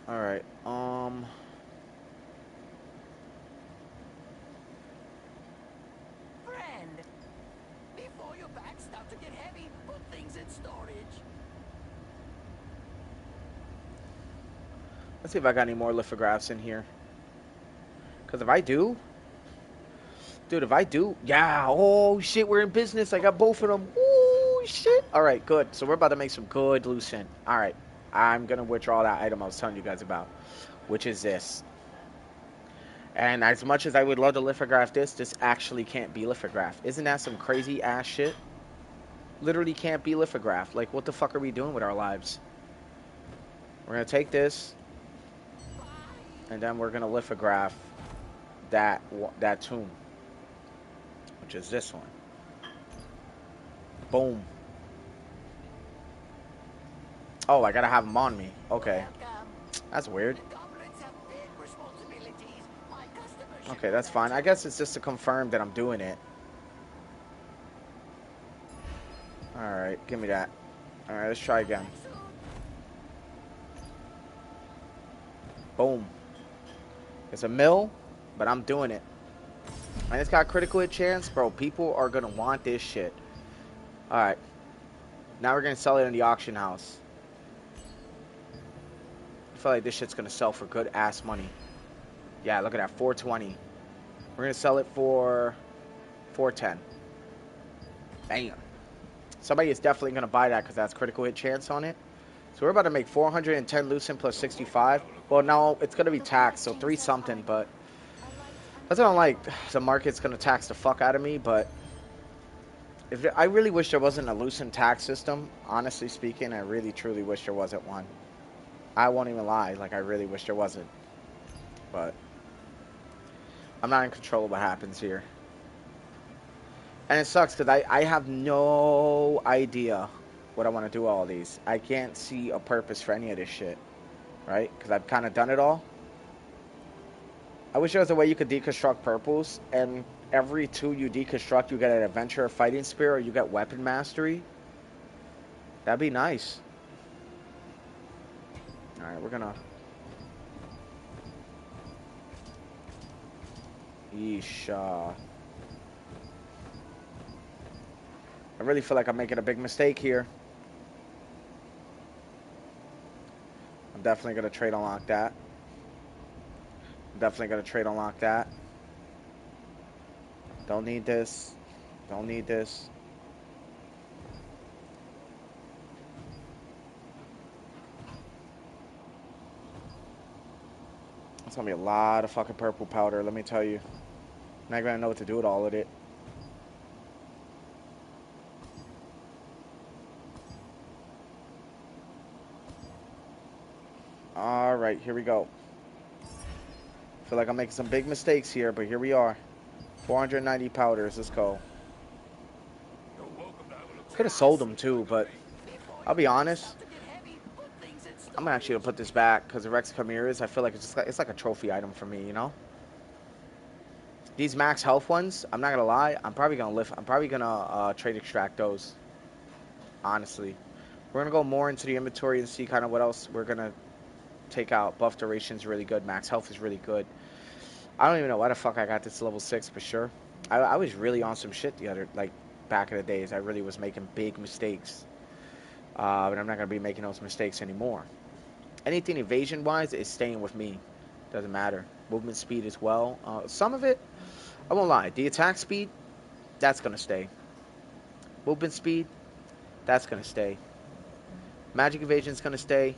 Alright, Friend, before your back start to get heavy, put things in storage. let's see if I got any more lithographs in here. Because if I do, dude, yeah, oh shit, we're in business. I got both of them. Oh shit. Alright, good. So we're about to make some good lucent. Alright, I'm going to withdraw that item I was telling you guys about, which is this. And as much as I would love to lithograph this actually can't be lithographed. Isn't that some crazy ass shit? Literally can't be lithographed. Like, what the fuck are we doing with our lives? We're going to take this, and then we're going to lithograph that tomb, which is this one. Boom. Oh, I got to have them on me. Okay. Welcome. That's weird. The goblins have big responsibilities. My customers should Okay, know that's that fine. I too. guess it's just to confirm that I'm doing it. Alright, give me that. Alright, let's try again. Back soon. Boom. It's a mill, but I'm doing it. And it's got critical hit chance, bro. People are going to want this shit. Alright. Now we're going to sell it in the auction house. I feel like this shit's going to sell for good ass money. Yeah, look at that. 420. We're going to sell it for 410. Bam. Somebody is definitely going to buy that because that's critical hit chance on it. So we're about to make 410 lucent plus 65. Well, no, it's going to be taxed, so 3 something, but that's what I don't like. The market's going to tax the fuck out of me, but I really wish there wasn't a lucent tax system. Honestly speaking, I really, truly wish there wasn't one. I won't even lie. Like, I really wish there wasn't. But I'm not in control of what happens here. And it sucks because I have no idea what I want to do with all these. I can't see a purpose for any of this shit. Right? Because I've kind of done it all. I wish there was a way you could deconstruct purples, and every 2 you deconstruct, you get an adventure or fighting spear, or you get weapon mastery. That'd be nice. Alright, we're gonna... Yeesh. I really feel like I'm making a big mistake here. I'm definitely gonna trade unlock that. Definitely gonna trade unlock that. Don't need this. Don't need this. It's gonna be a lot of fucking purple powder, let me tell you. I'm not gonna know what to do with all of it. Alright, here we go. Feel like I'm making some big mistakes here, but here we are. 490 powders, let's go. You're welcome to have a look. Could have sold them too, but Before I'll be your back honest. start to get heavy, put things in I'm actually gonna put this back because the Rex Chimeras, I feel like it's like a trophy item for me, you know? These max health ones, I'm not gonna lie, I'm probably gonna trade extract those. Honestly. We're gonna go more into the inventory and see kind of what else we're gonna take out. Buff duration is really good, max health is really good. I don't even know why the fuck I got this level 6 for sure. I was really on some shit the other, like, back in the days. I really was making big mistakes. But I'm not going to be making those mistakes anymore. Anything evasion-wise is staying with me. Doesn't matter. Movement speed as well. Some of it, I won't lie. The attack speed, that's going to stay. Movement speed, that's going to stay. Magic evasion is going to stay.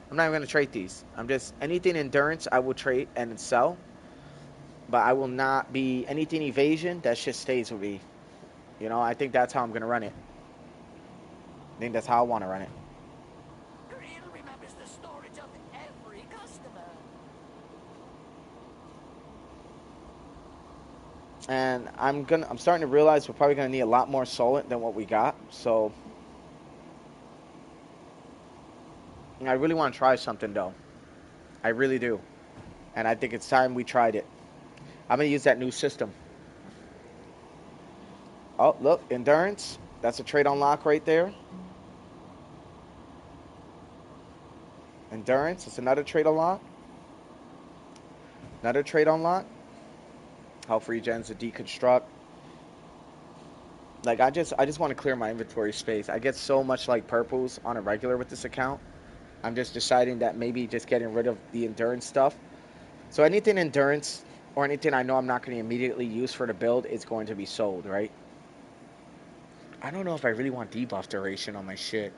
I'm not even going to trade these. I'm just, anything endurance, I will trade and sell. But I will not be, anything evasion, that shit stays with me. You know, I think that's how I'm going to run it. I think that's how I want to run it. Grill remembers the storage of every customer. And I'm starting to realize we're probably gonna need a lot more solent than what we got. So I really want to try something though. I really do. And I think it's time we tried it. I'm gonna use that new system. Oh, look, endurance. That's a trade unlock right there. Endurance. It's another trade unlock. Another trade unlock. Health regens to deconstruct. Like I just want to clear my inventory space. I get so much like purples on a regular with this account. I'm just deciding that maybe just getting rid of the endurance stuff. So anything endurance or anything I know I'm not going to immediately use for the build is going to be sold, right? I don't know if I really want debuff duration on my shit.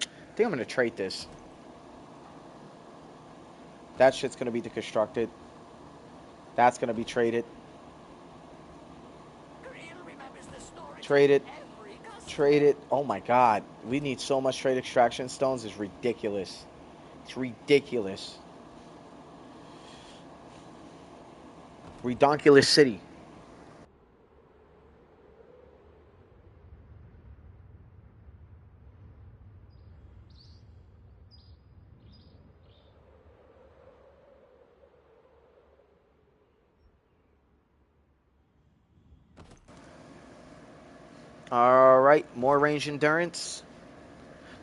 I think I'm going to trade this. That shit's going to be deconstructed. That's going to be traded. Grill remembers the storage Traded. of every customer. Traded. Oh my god. We need so much trade extraction stones. It's ridiculous. It's ridiculous. Redonkulous City. Alright, more range endurance.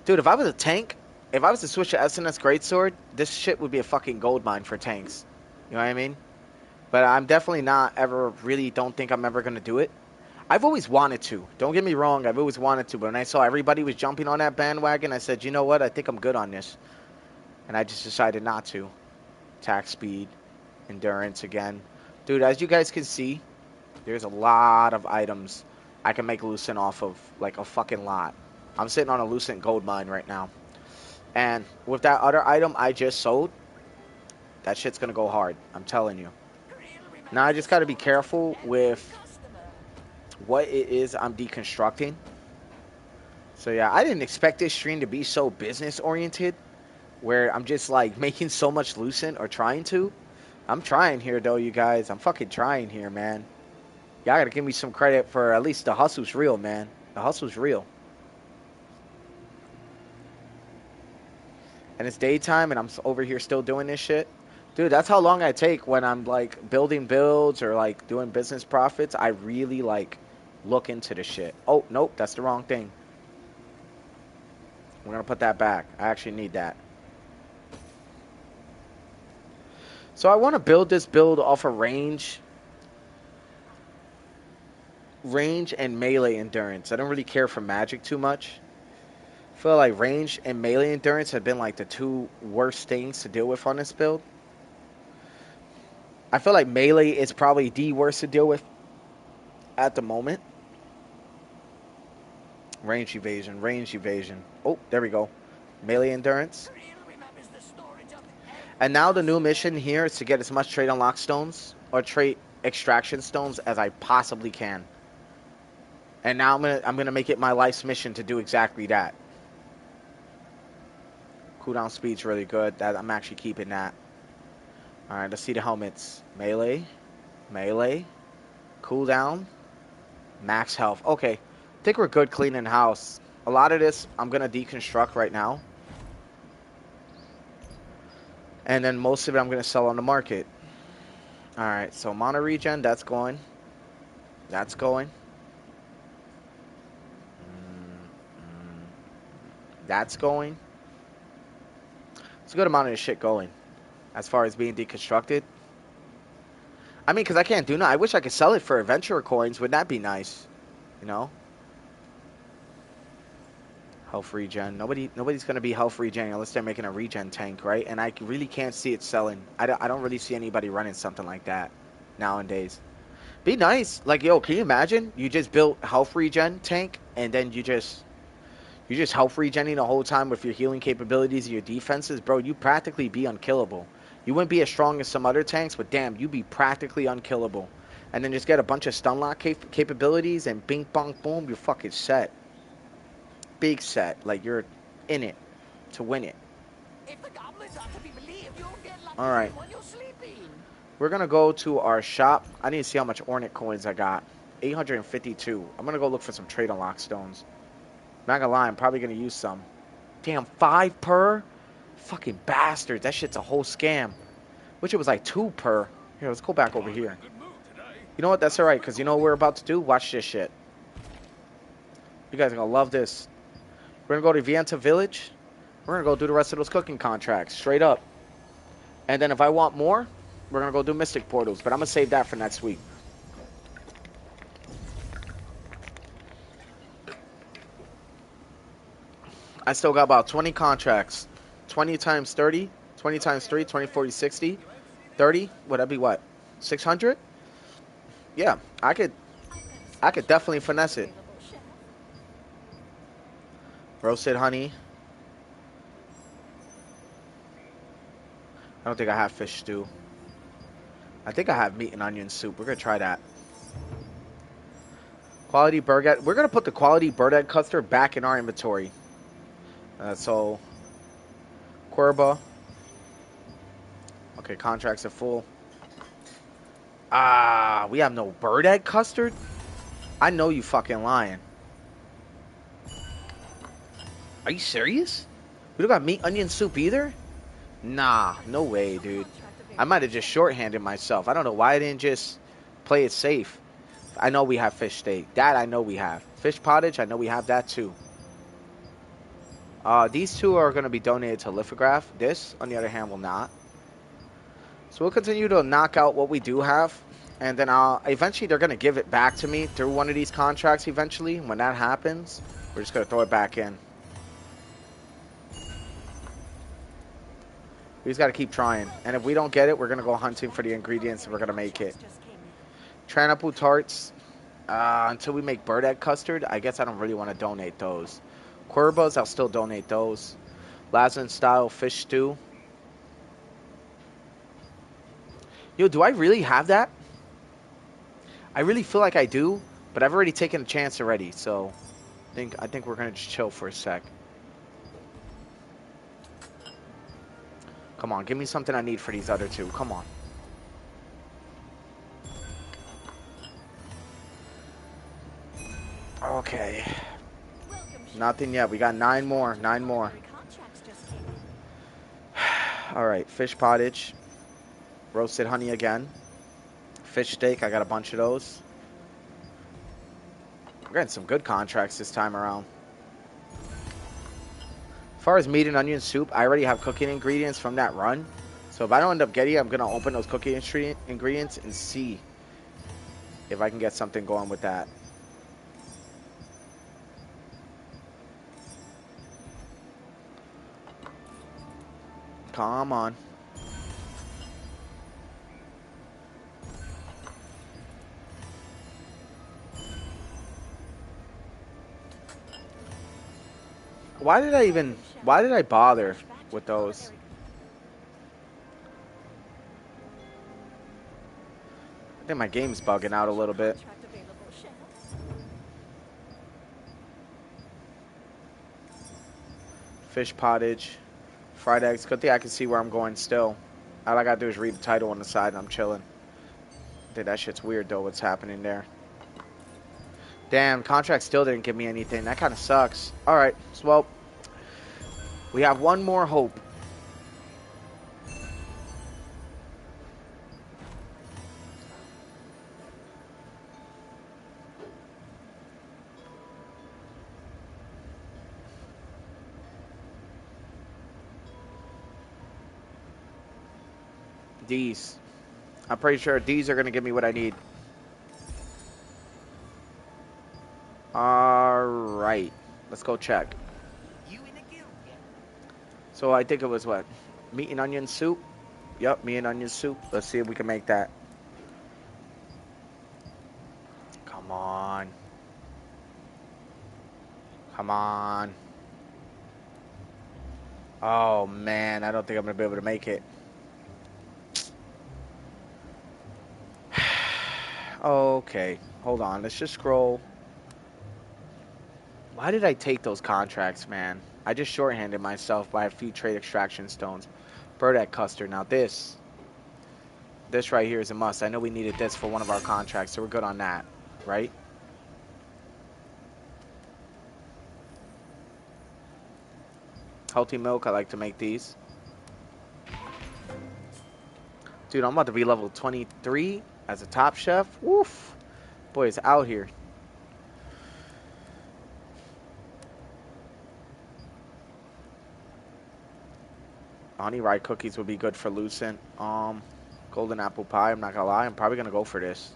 Dude, if I was a tank, if I was to switch to SNS Greatsword, this shit would be a fucking gold mine for tanks. You know what I mean? But I'm definitely not ever, really don't think I'm ever going to do it. I've always wanted to. Don't get me wrong, I've always wanted to. But when I saw everybody was jumping on that bandwagon, I said, you know what? I think I'm good on this. And I just decided not to. Attack speed, endurance again. Dude, as you guys can see, there's a lot of items I can make Lucent off of. Like a fucking lot. I'm sitting on a Lucent gold mine right now. And with that other item I just sold, that shit's going to go hard. I'm telling you. Now I just got to be careful with what it is I'm deconstructing. So yeah, I didn't expect this stream to be so business oriented, where I'm just like making so much Lucent or trying to. I'm trying here though, you guys. I'm fucking trying here, man. Y'all gotta give me some credit for at least the hustle's real, man. The hustle's real. And it's daytime and I'm over here still doing this shit. Dude, that's how long I take when I'm like building builds or like doing business profits. I really like look into the shit. Oh, nope, that's the wrong thing. We're gonna put that back. I actually need that. So I want to build this build off of range and melee endurance. I don't really care for magic too much. I feel like range and melee endurance have been like the two worst things to deal with on this build. I feel like melee is probably the worst to deal with at the moment. Range evasion. Oh, there we go. Melee endurance. And now the new mission here is to get as much trait unlock stones or trait extraction stones as I possibly can. And now I'm gonna make it my life's mission to do exactly that. Cooldown speed's really good. That I'm actually keeping that. All right, let's see the helmets. Melee, cooldown, max health. Okay, I think we're good cleaning house. A lot of this I'm gonna deconstruct right now, and then most of it I'm gonna sell on the market. All right, so mono regen, that's going. That's going. That's going. It's a good amount of this shit going. As far as being deconstructed, I mean, because I can't do nothing. I wish I could sell it for adventurer coins. Wouldn't that be nice? You know? Health regen. Nobody's going to be health regen unless they're making a regen tank, right? And I really can't see it selling. I don't really see anybody running something like that nowadays. Be nice. Like, yo, can you imagine? You just built health regen tank, and then you just health regenning the whole time with your healing capabilities and your defenses, bro. You practically be unkillable. You wouldn't be as strong as some other tanks, but damn, you be practically unkillable. And then just get a bunch of stun lock capabilities, and bing, bong, boom, you're fucking set. Big set. Like, you're in it to win it. If the goblins are to be believed, you'll get lucky All right. even when you're sleeping. We're going to go to our shop. I need to see how much Ornate coins I got. 852. I'm going to go look for some trade unlock stones. Not gonna lie, I'm probably going to use some. Damn, 5 per? Fucking bastard. That shit's a whole scam. Wish it was like 2 per. Here, let's go back over here. You know what? That's alright, because you know what we're about to do? Watch this shit. You guys are going to love this. We're going to go to Vienta Village. We're going to go do the rest of those cooking contracts. Straight up. And then if I want more, we're going to go do Mystic Portals. But I'm going to save that for next week. I still got about 20 contracts. 20 times 30. 20 times 3. 20, 40, 60. 30. Would that be what? 600? Yeah, I could definitely finesse it. Roasted honey. I don't think I have fish stew. I think I have meat and onion soup. We're going to try that. Quality bird egg. We're going to put the quality bird egg custard back in our inventory. So, Querba. Okay, contracts are full. Ah, we have no bird egg custard? I know you fucking lying. Are you serious? We don't got meat onion soup either? Nah, no way, dude. I might have just shorthanded myself. I don't know why I didn't just play it safe. I know we have fish steak. That I know we have. Fish pottage, I know we have that too. These two are going to be donated to Lithograph. This, on the other hand, will not. So we'll continue to knock out what we do have. And then eventually they're going to give it back to me through one of these contracts eventually. When that happens, we're just going to throw it back in. We just got to keep trying. And if we don't get it, we're going to go hunting for the ingredients and we're going to make it. Tranapu tarts. Until we make bird egg custard, I guess I don't really want to donate those. Querbas, I'll still donate those. Lazen style fish stew. Yo, do I really have that? I really feel like I do, but I've already taken a chance already, so I think we're gonna just chill for a sec. Come on, give me something I need for these other two. Come on. Okay. Nothing yet. We got 9 more. 9 more. Alright, fish pottage. Roasted honey again. Fish steak, I got a bunch of those. We're getting some good contracts this time around. As far as meat and onion soup, I already have cooking ingredients from that run. So if I don't end up getting it, I'm going to open those cooking ingredients and see if I can get something going with that. Come on. Why did I bother with those? I think my game's bugging out a little bit. Fish pottage. Fried eggs. Good thing I can see where I'm going still. All I gotta do is read the title on the side and I'm chilling. Dude, that shit's weird though, what's happening there. Damn, contract still didn't give me anything. That kind of sucks. Alright, so, well, we have one more hope. These. I'm pretty sure these are going to give me what I need. All right. Let's go check. You in the guild yet? So I think it was what? Meat and onion soup? Yep, meat and onion soup. Let's see if we can make that. Come on. Come on. Oh, man. I don't think I'm going to be able to make it. Okay. Hold on. Let's just scroll. Why did I take those contracts, man? I just shorthanded myself by a few trade extraction stones. Burdak custard. Now this right here is a must. I know we needed this for one of our contracts, so we're good on that, right? Healthy milk. I like to make these. Dude, I'm about to be level 23 as a top chef. Woof. Boy, it's out here. Honey rye cookies would be good for Lucent. Golden apple pie. I'm not gonna lie. I'm probably gonna go for this.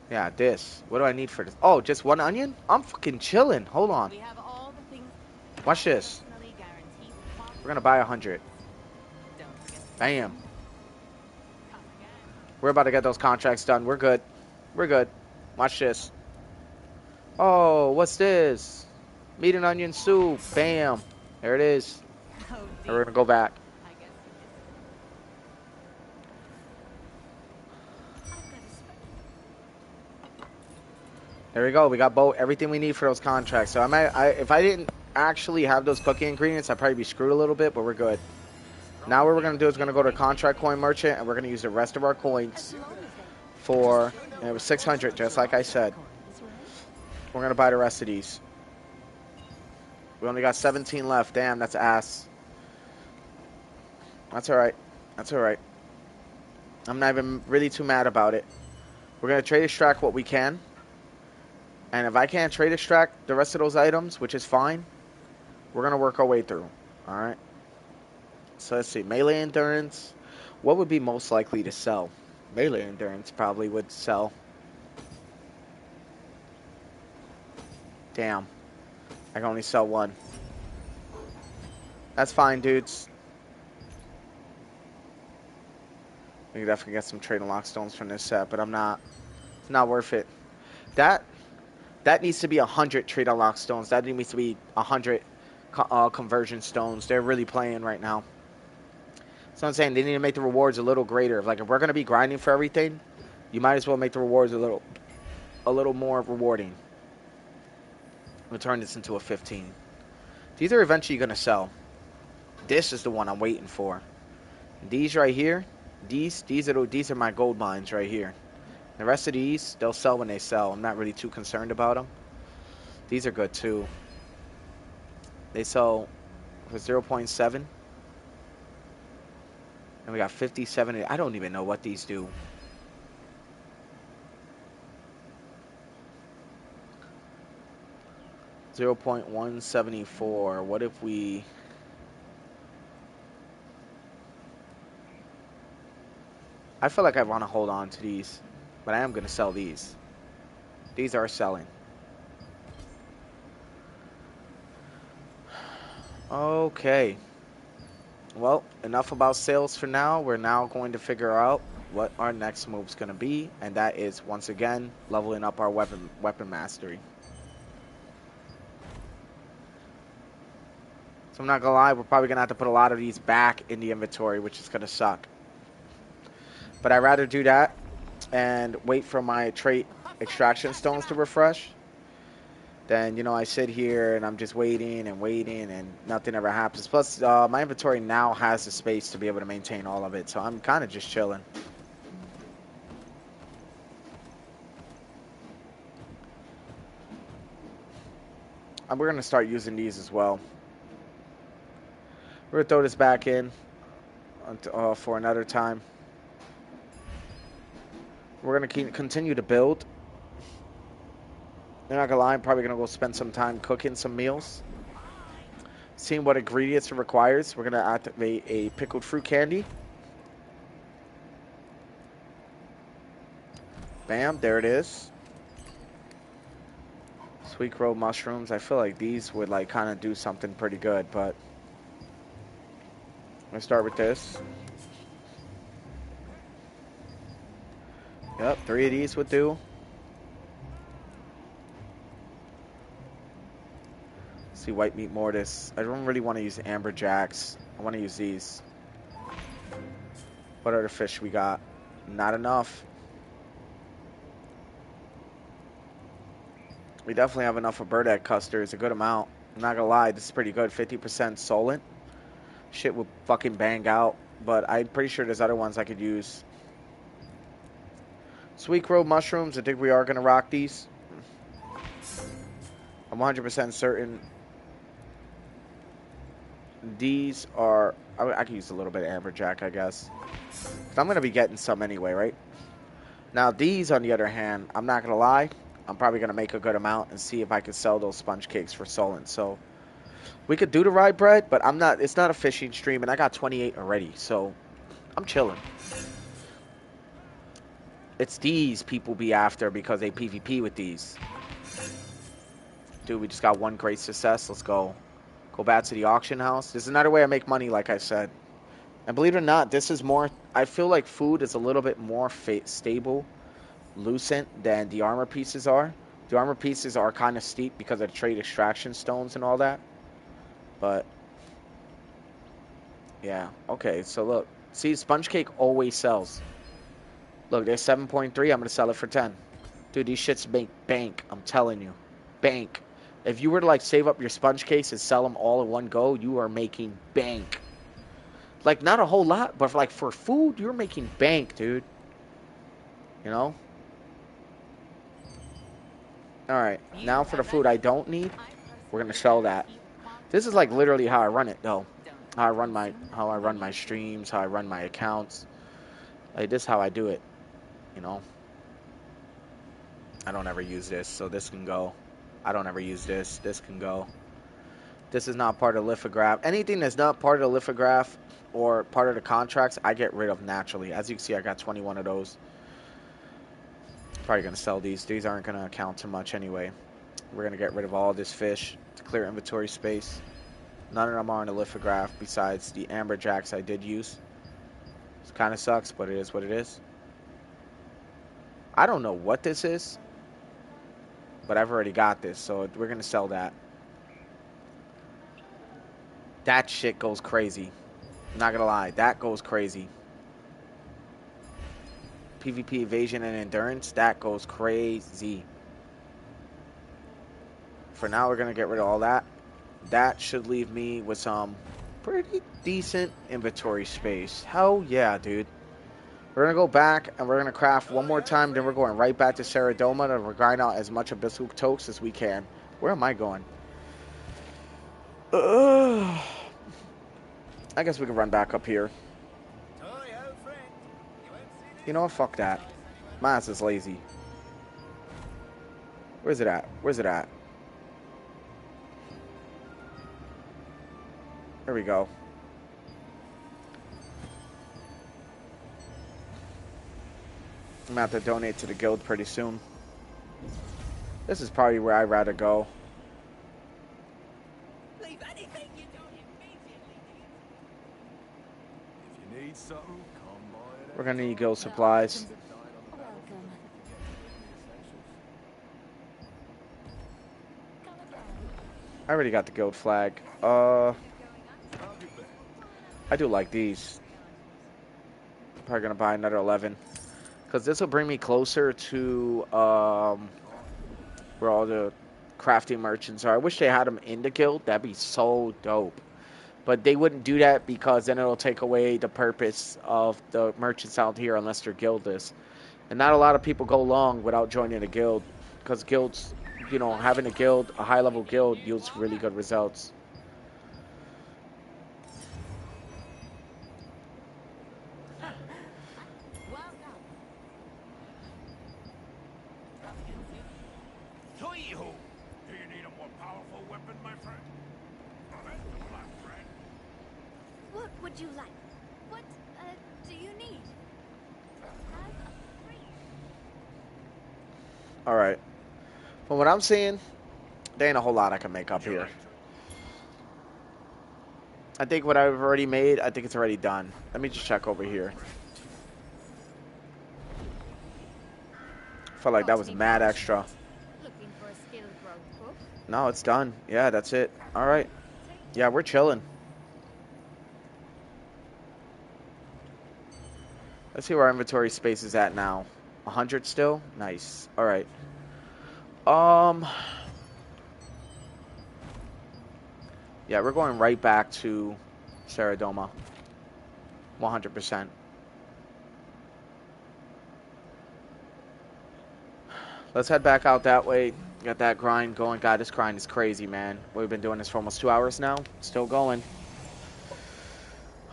Yeah, this. What do I need for this? Oh, just one onion? I'm fucking chilling. Hold on. We have all the things Watch this. personally guaranteed. We're gonna buy 100. Don't forget to Bam. come again. We're about to get those contracts done. We're good. We're good. Watch this. Oh, what's this? Meat and onion soup. Bam. There it is. Oh, And we're gonna go back. I guess There we go. We got both everything we need for those contracts. So if I didn't actually have those cooking ingredients, I'd probably be screwed a little bit, but we're good. Now what we're gonna do is gonna go to contract coin merchant, and we're gonna use the rest of our coins for. And it was 600, just like I said. We're gonna buy the rest of these. We only got 17 left. Damn, that's ass. That's all right. That's all right. I'm not even really too mad about it. We're gonna trade extract what we can. And if I can't trade extract the rest of those items, which is fine, we're going to work our way through. All right. So let's see. Melee endurance. What would be most likely to sell? Melee endurance probably would sell. Damn. I can only sell one. That's fine, dudes. We can definitely get some trade and lock stones from this set, but it's not worth it. That needs to be 100 trade unlock stones. That needs to be 100 conversion stones. They're really playing right now. So I'm saying they need to make the rewards a little greater. Like if we're gonna be grinding for everything, you might as well make the rewards a little more rewarding. We'll turn this into a 15. These are eventually gonna sell. This is the one I'm waiting for. These right here, these are my gold mines right here. The rest of these, they'll sell when they sell. I'm not really too concerned about them. These are good too. They sell for 0.7. And we got 57. I don't even know what these do. $0.174. What if we... I feel like I want to hold on to these. But I am going to sell these. These are selling. Okay. Well, enough about sales for now. We're now going to figure out what our next move's going to be. And that is, once again, leveling up our weapon mastery. So I'm not going to lie, we're probably going to have to put a lot of these back in the inventory, which is going to suck. But I'd rather do that and wait for my trait extraction stones to refresh, then, you know, I sit here and I'm just waiting and nothing ever happens. Plus, my inventory now has the space to be able to maintain all of it, so I'm kind of just chilling. And we're going to start using these as well. We're going to throw this back in for another time. We're going to continue to build. I'm not going to lie, I'm probably going to go spend some time cooking some meals. seeing what ingredients it requires. We're gonna activate a pickled fruit candy. Bam, there it is. Sweet roll mushrooms. I feel like these would like kind of do something pretty good, but I'm gonna start with this. Yep, 3 of these would do. See, white meat mortis. I don't really want to use amber jacks. I want to use these. What other fish we got? Not enough. We definitely have enough for bird egg custard. A good amount. I'm not gonna lie, this is pretty good. 50% solent. Shit would fucking bang out. But I'm pretty sure there's other ones I could use. Sweet crow mushrooms. I think we are gonna rock these. I'm 100% certain. These are... I could use a little bit of amberjack, I guess. I'm gonna be getting some anyway, right? Now these, on the other hand, I'm not gonna lie, I'm probably gonna make a good amount and see if I can sell those sponge cakes for Solent. So we could do the rye bread, but I'm not. It's not a fishing stream, and I got 28 already, so I'm chilling. It's these people be after because they PvP with these. Dude, we just got one great success. Let's go. Go back to the auction house. There's another way I make money, like I said. And believe it or not, this is more... I feel like food is a little bit more stable, lucent than the armor pieces are. The armor pieces are kind of steep because of the trade extraction stones and all that. But, yeah. Okay, so look. See, sponge cake always sells. Look, there's 7.3. I'm going to sell it for 10. Dude, these shits make bank. I'm telling you. Bank. If you were to, like, save up your sponge cakes and sell them all in one go, you are making bank. Like, not a whole lot, but, like, for food, you're making bank, dude. You know? Alright, now for the food I don't need, we're going to sell that. This is, like, literally how I run it, though. How I run my streams, how I run my accounts. Like, this is how I do it, you know? I don't ever use this, so this can go. I don't ever use this. This can go. This is not part of the lithograph. Anything that's not part of the lithograph or part of the contracts, I get rid of naturally. As you can see, I got 21 of those. Probably going to sell these. These aren't going to account too much anyway. We're going to get rid of all this fish to clear inventory space. None of them are on the lithograph besides the amberjacks I did use. It kind of sucks, but it is what it is. I don't know what this is, but I've already got this, so we're going to sell that. That shit goes crazy. I'm not going to lie. That goes crazy. PvP evasion and endurance, that goes crazy. For now, we're going to get rid of all that. That should leave me with some pretty decent inventory space. Hell yeah, dude. We're going to go back and we're going to craft one more time. Then we're going right back to Saradoma and we're grinding out as much Abyssal Tokes as we can. Where am I going? I guess we can run back up here. You know what? Fuck that. My ass is lazy. Where's it at? Where's it at? There we go. I'm going to have to donate to the guild pretty soon. This is probably where I'd rather go. Leave anything you don't immediately need. If you need something, come by. We're going to need guild supplies. I already got the guild flag. I do like these. Probably going to buy another 11. Because this will bring me closer to where all the crafting merchants are. I wish they had them in the guild. That'd be so dope. But they wouldn't do that because then it'll take away the purpose of the merchants out here unless they're guildless. And not a lot of people go long without joining a guild. Because guilds, you know, having a guild, a high-level guild, yields really good results. Do you need a more powerful weapon, my friend? would you like? What do you need? Have a break. All right. From what I'm seeing, there ain't a whole lot I can make up here. I think what I've already made, I think it's already done. Let me just check over here. Felt like that was mad extra. Looking for a skill growth book? No, it's done. Yeah, that's it. All right. Yeah, we're chilling. Let's see where our inventory space is at now. 100 still? Nice. All right. Yeah, we're going right back to Saradoma. 100%. Let's head back out that way. Got that grind going. God, this grind is crazy, man. We've been doing this for almost 2 hours now. Still going.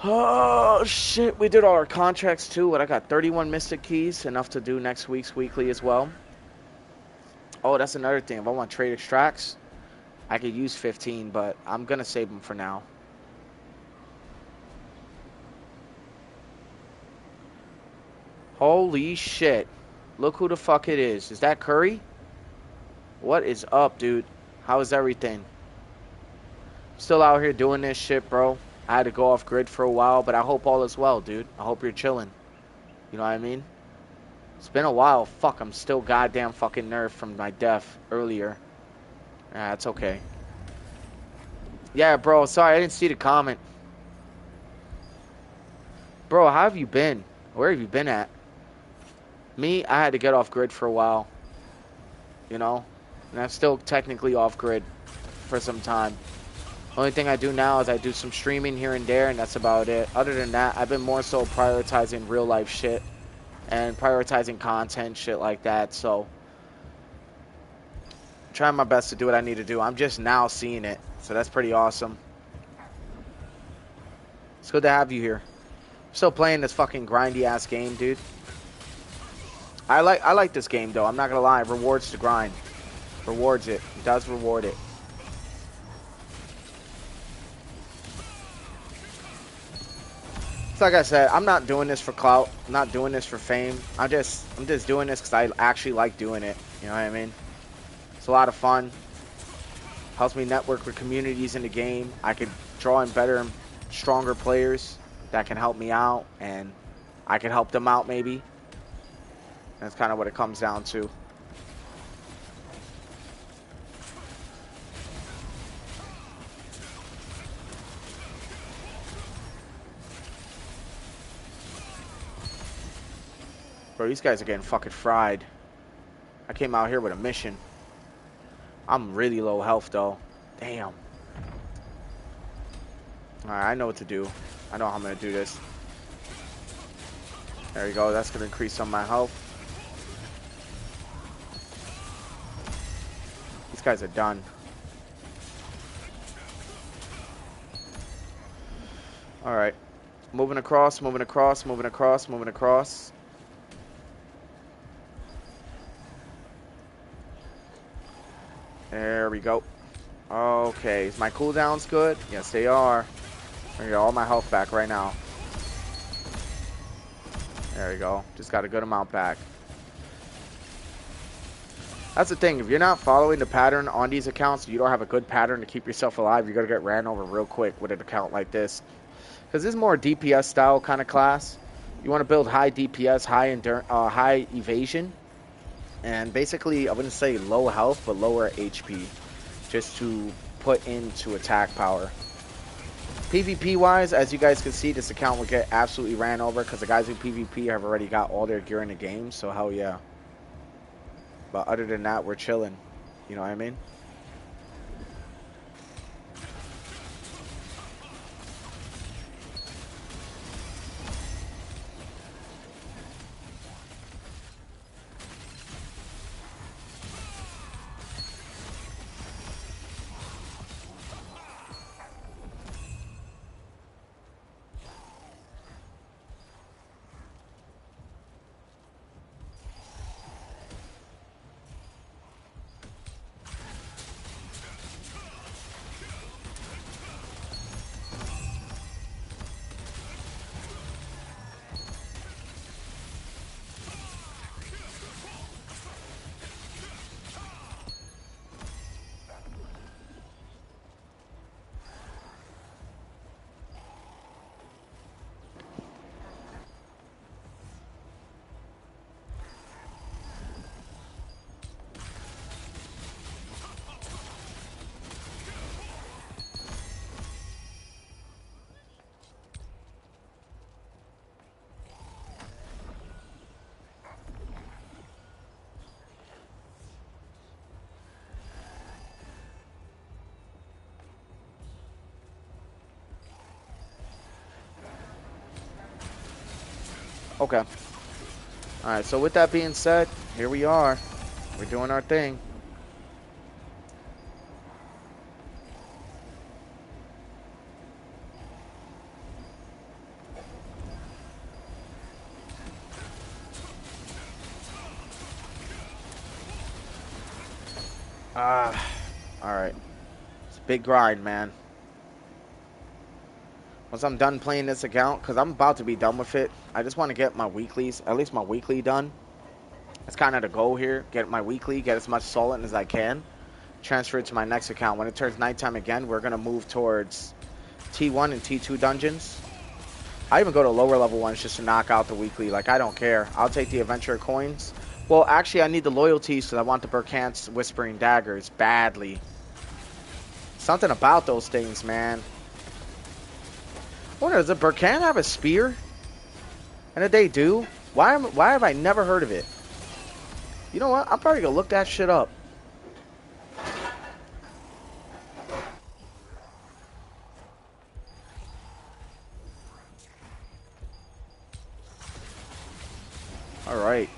Oh, shit. We did all our contracts, too. What, I got 31 Mystic Keys. Enough to do next week's weekly as well. Oh, that's another thing. If I want trade extracts, I could use 15, but I'm going to save them for now. Holy shit. Look who the fuck it is. Is that Curry? What is up, dude? How is everything? Still out here doing this shit, bro. I had to go off grid for a while, but I hope all is well, dude. I hope you're chilling. You know what I mean? It's been a while. Fuck, I'm still goddamn fucking nerfed from my death earlier. Yeah, it's okay. Yeah, bro, sorry, I didn't see the comment. Bro, how have you been? Where have you been at? Me, I had to get off grid for a while. You know? And I'm still technically off grid for some time. Only thing I do now is I do some streaming here and there, and that's about it. Other than that, I've been more so prioritizing real life shit and prioritizing content, shit like that. So, trying my best to do what I need to do. I'm just now seeing it, so that's pretty awesome. It's good to have you here. Still playing this fucking grindy ass game, dude. I like this game though. I'm not gonna lie. It rewards the grind. Rewards it. It does reward it. It's like I said, I'm not doing this for clout. I'm not doing this for fame. I'm just doing this because I actually like doing it. You know what I mean? It's a lot of fun. Helps me network with communities in the game. I could draw in better and stronger players that can help me out, and I can help them out maybe. That's kind of what it comes down to. Bro, these guys are getting fucking fried. I came out here with a mission. I'm really low health, though. Damn. Alright, I know what to do. I know how I'm going to do this. There you go. That's going to increase some of my health. These guys are done. Alright. Moving across, moving across, moving across, moving across. There we go. Okay, is my cooldowns good? Yes, they are. I get all my health back right now. There we go. Just got a good amount back. That's the thing. If you're not following the pattern on these accounts, you don't have a good pattern to keep yourself alive, you're going to get ran over real quick with an account like this. Because this is more DPS style kind of class. You want to build high DPS, high evasion. And basically, I wouldn't say low health, but lower HP. Just to put into attack power. PvP-wise, as you guys can see, this account will get absolutely ran over because the guys who PvP have already got all their gear in the game, so hell yeah. But other than that, we're chilling. You know what I mean? Okay. Alright, so with that being said, here we are. We're doing our thing. Alright. It's a big grind, man. Once I'm done playing this account, because I'm about to be done with it, I just want to get my weeklies, at least my weekly done. That's kind of the goal here. Get my weekly, get as much salt as I can. Transfer it to my next account. When it turns nighttime again, we're going to move towards T1 and T2 dungeons. I even go to lower level ones just to knock out the weekly. Like, I don't care. I'll take the adventure coins. Well, actually, I need the loyalties because I want the Burkant's Whispering Daggers badly. Something about those things, man. I wonder, does the Burkant have a spear? And if they do, why have I never heard of it? You know what? I'm probably going to look that shit up. All right.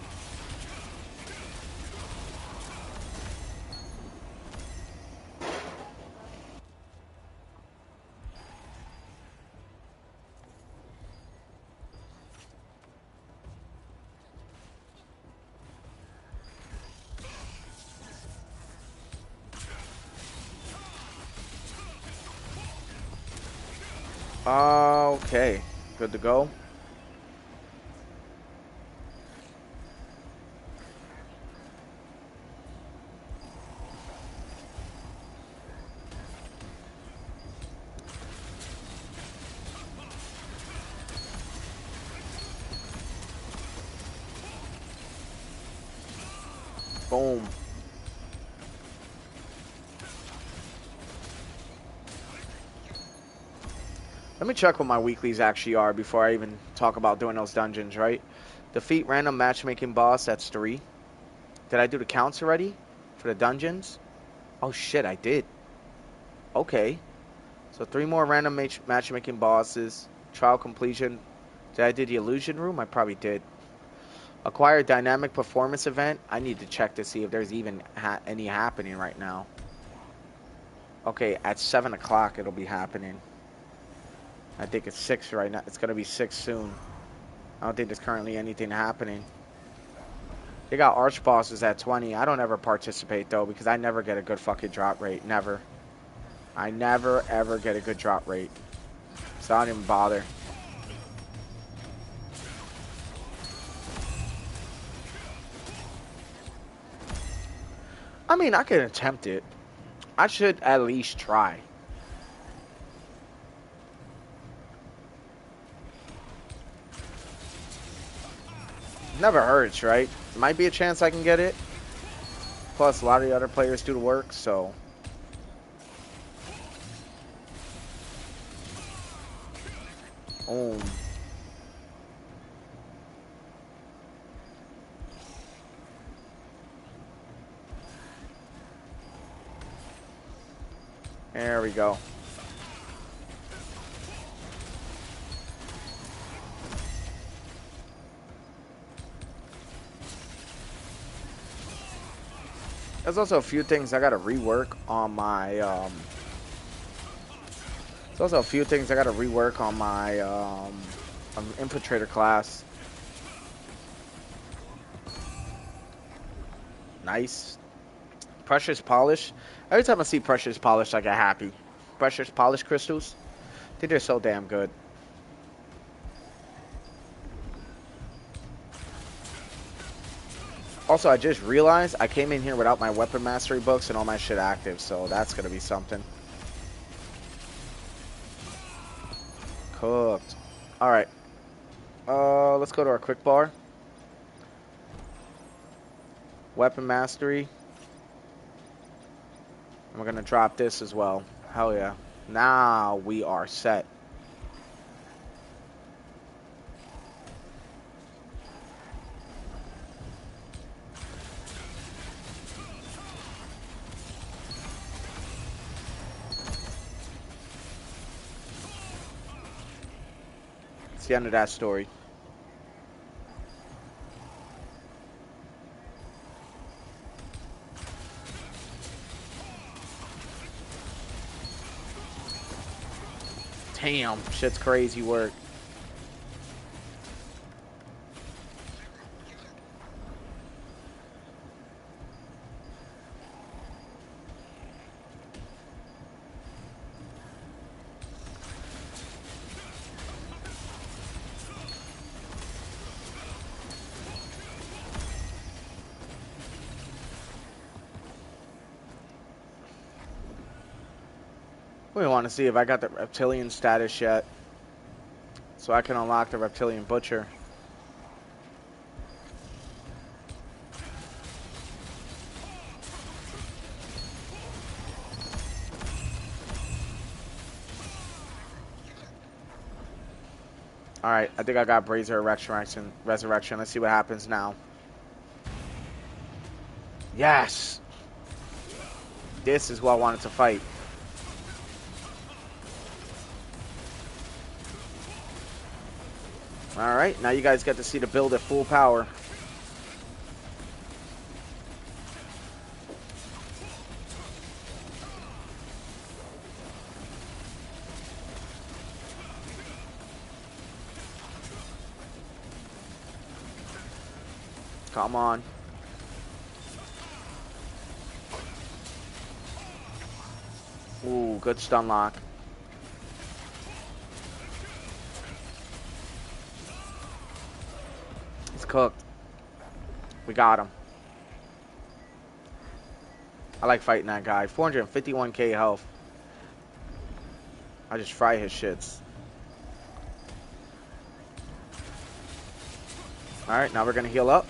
Okay. Good to go. Boom. Let me check what my weeklies actually are before I even talk about doing those dungeons, right? Defeat random matchmaking boss, that's 3. Did I do the counts already for the dungeons? Oh shit, I did. Okay. So 3 more random matchmaking bosses. Trial completion. Did I do the illusion room? I probably did. Acquire dynamic performance event. I need to check to see if there's even any happening right now. Okay, at 7 o'clock it'll be happening. I think it's 6 right now. It's going to be 6 soon. I don't think there's currently anything happening. They got arch bosses at 20. I don't ever participate, though, because I never get a good fucking drop rate. Never. I never, ever get a good drop rate. So I don't even bother. I mean, I can attempt it. I should at least try. Never hurts, right? Might be a chance I can get it. Plus, a lot of the other players do the work, so. Boom. There we go. There's also a few things I gotta rework on my there's also a few things I gotta rework on my infiltrator class. Nice. Precious polish. Every time I see precious polish, I get happy. Precious polish crystals. I think they're so damn good. Also, I just realized I came in here without my weapon mastery books and all my shit active, so that's gonna be something. Cooked. Alright. Let's go to our quick bar. Weapon mastery. And we're gonna drop this as well. Hell yeah. Now we are set. It's the end of that story. Damn, shit's crazy work. We want to see if I got the reptilian status yet, so I can unlock the reptilian butcher. Alright, I think I got Brazier Resurrection. Let's see what happens now. Yes! This is who I wanted to fight. Alright, now you guys get to see the build at full power. Come on. Ooh, good stun lock. It's cooked. We got him. I like fighting that guy. 451k health. I just fry his shits. Alright, now we're going to heal up.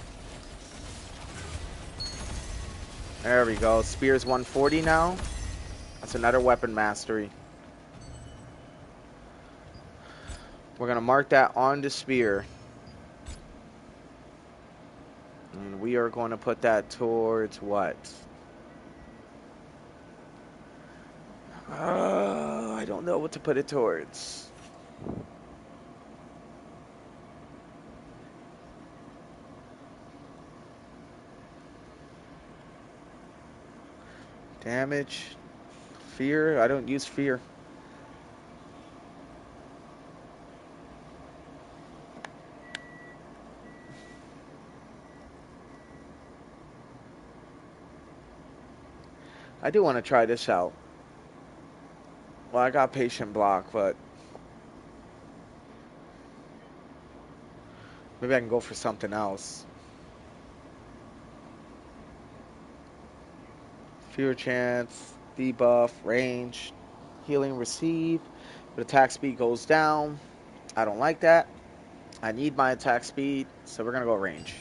There we go. Spear's 140 now. That's another weapon mastery. We're going to mark that on the spear. And we are going to put that towards what? I don't know what to put it towards. Damage. Fear. I don't use fear. I do want to try this out. Well, I got patient block, but maybe I can go for something else. Fear chance, debuff, range, healing, receive. But attack speed goes down. I don't like that. I need my attack speed, so we're going to go range.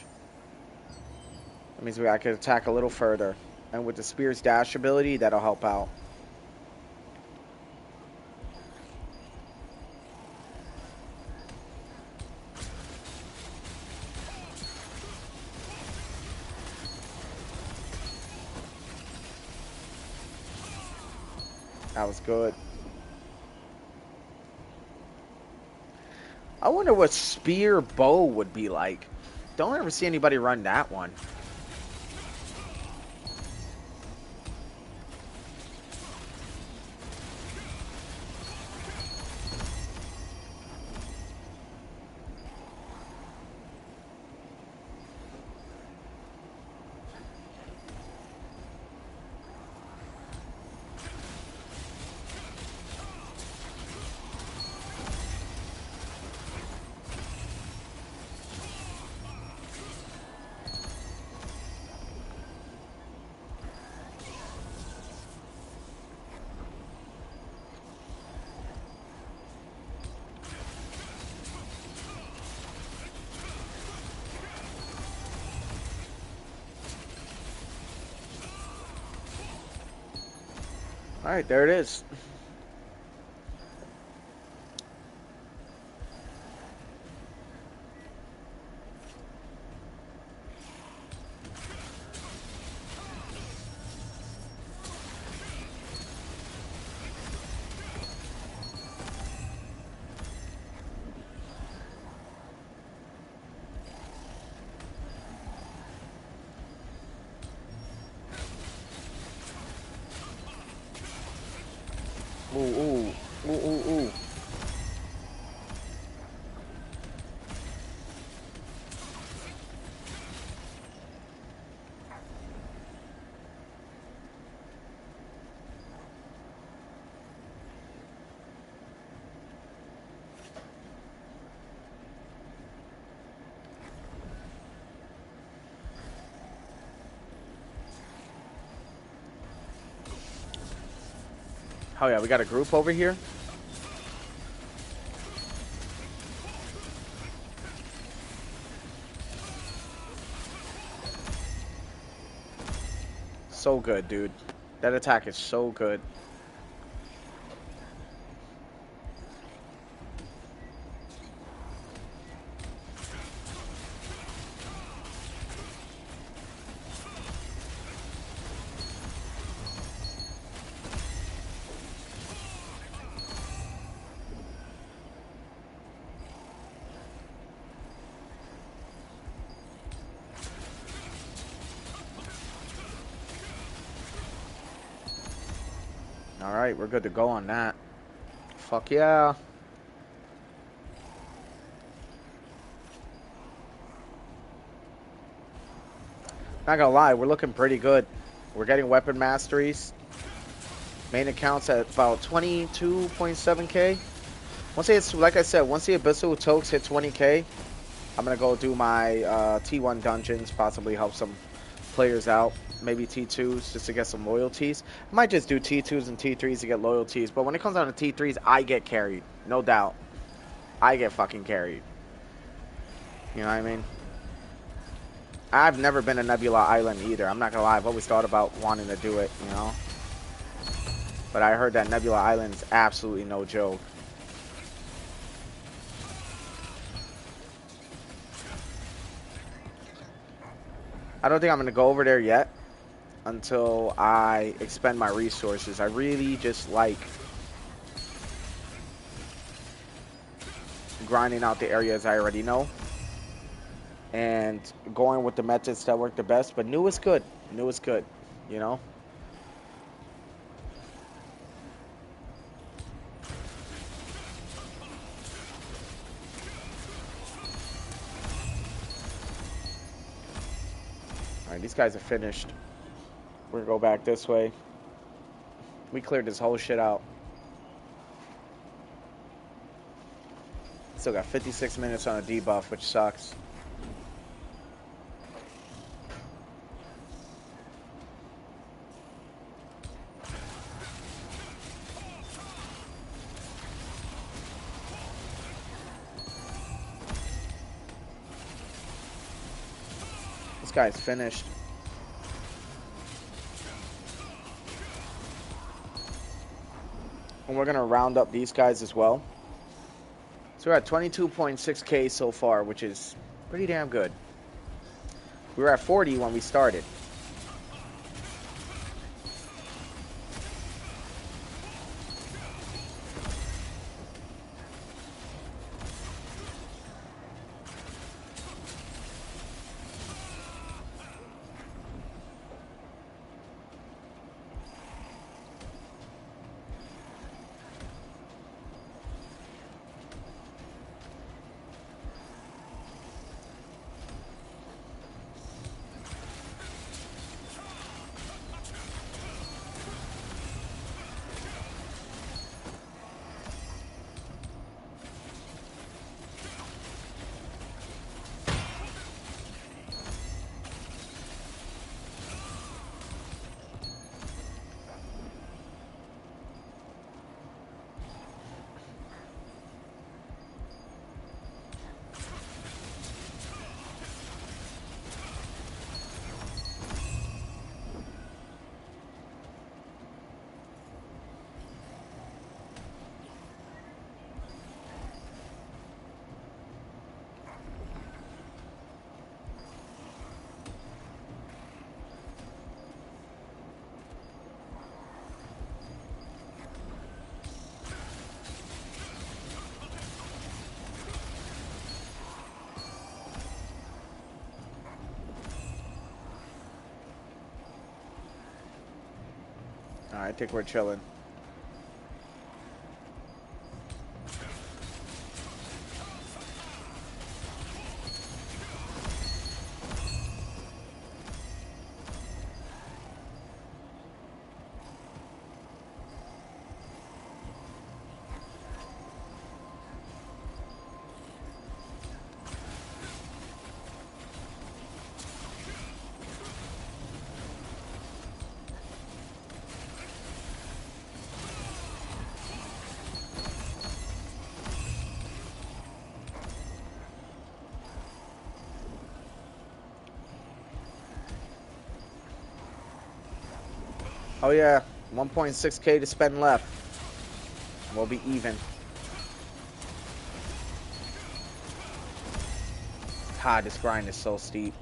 That means I could attack a little further. And with the spear's dash ability, that'll help out. That was good. I wonder what spear bow would be like. Don't ever see anybody run that one. Alright, there it is. Oh yeah, we got a group over here. So good, dude. That attack is so good. All right, we're good to go on that. Fuck yeah. Not gonna lie, we're looking pretty good. We're getting weapon masteries. Main accounts at about 22.7k. Once it's, like I said, once the Abyssal Tokes hit 20k, I'm gonna go do my T1 dungeons, possibly help some players out. Maybe T2s just to get some loyalties. I might just do T2s and T3s to get loyalties. But when it comes down to T3s, I get carried. No doubt. I get fucking carried. You know what I mean? I've never been to Nebula Island either. I'm not gonna lie. I've always thought about wanting to do it, you know? But I heard that Nebula Island is absolutely no joke. I don't think I'm gonna go over there yet until I expend my resources. I really just like grinding out the areas I already know and going with the methods that work the best. But new is good. New is good, you know? All right, these guys are finished. We're gonna go back this way. We cleared this whole shit out. Still got 56 minutes on a debuff, which sucks. This guy's finished. And we're gonna round up these guys as well. So we're at 22.6k so far, which is pretty damn good. We were at 40 when we started. I think we're chilling. Oh yeah, 1.6k to spend left. We'll be even. God, this grind is so steep.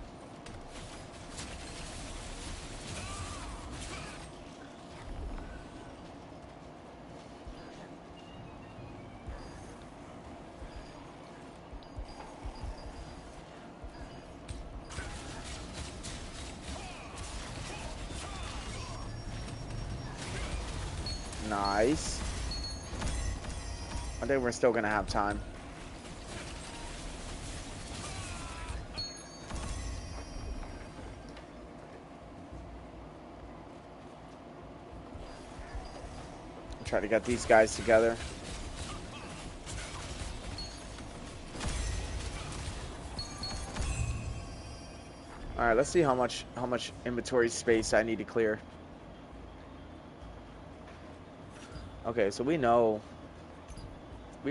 Nice. I think we're still gonna have time. Try to get these guys together. All right, let's see how much inventory space I need to clear. Okay, so we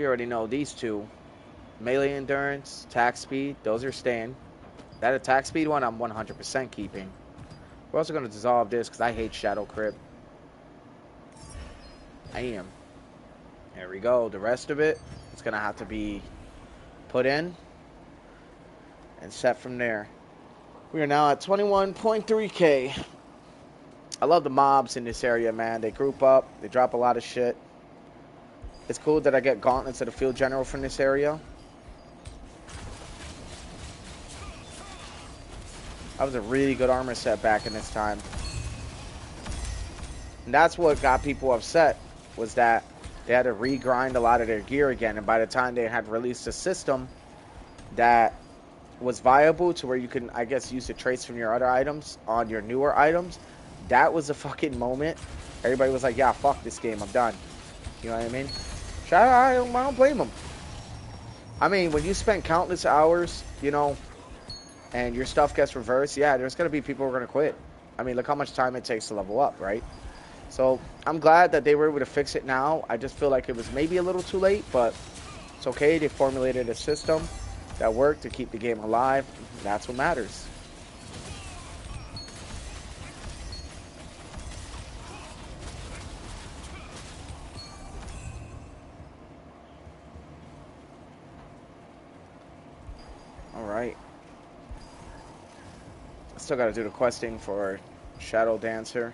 already know these two. Melee endurance, attack speed, those are staying. That attack speed one, I'm 100% keeping. We're also gonna dissolve this because I hate Shadow Crypt. I am. There we go. The rest of it, it's gonna have to be put in and set from there. We are now at 21.3k. I love the mobs in this area, man. They group up. They drop a lot of shit. It's cool that I get gauntlets of the field general from this area. That was a really good armor set back in this time. And that's what got people upset, was that they had to regrind a lot of their gear again. And by the time they had released a system that was viable to where you can, I guess, use the traits from your other items on your newer items, that was a fucking moment. Everybody was like, yeah, fuck this game, I'm done. You know what I mean? I don't blame them. I mean, when you spend countless hours, you know, and your stuff gets reversed, yeah, there's going to be people who are going to quit. I mean, look how much time it takes to level up, right? So I'm glad that they were able to fix it now. I just feel like it was maybe a little too late, but it's okay. They formulated a system that worked to keep the game alive. That's what matters. All right. I still got to do the questing for Shadow Dancer.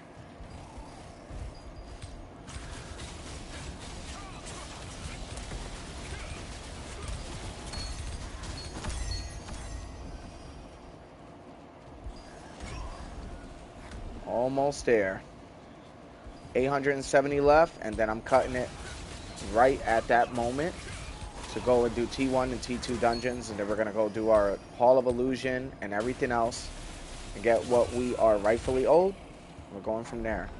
Almost there. 870 left, and then I'm cutting it right at that moment to go and do T1 and T2 dungeons, and then we're going to go do our Hall of Illusion and everything else and get what we are rightfully owed. We're going from there.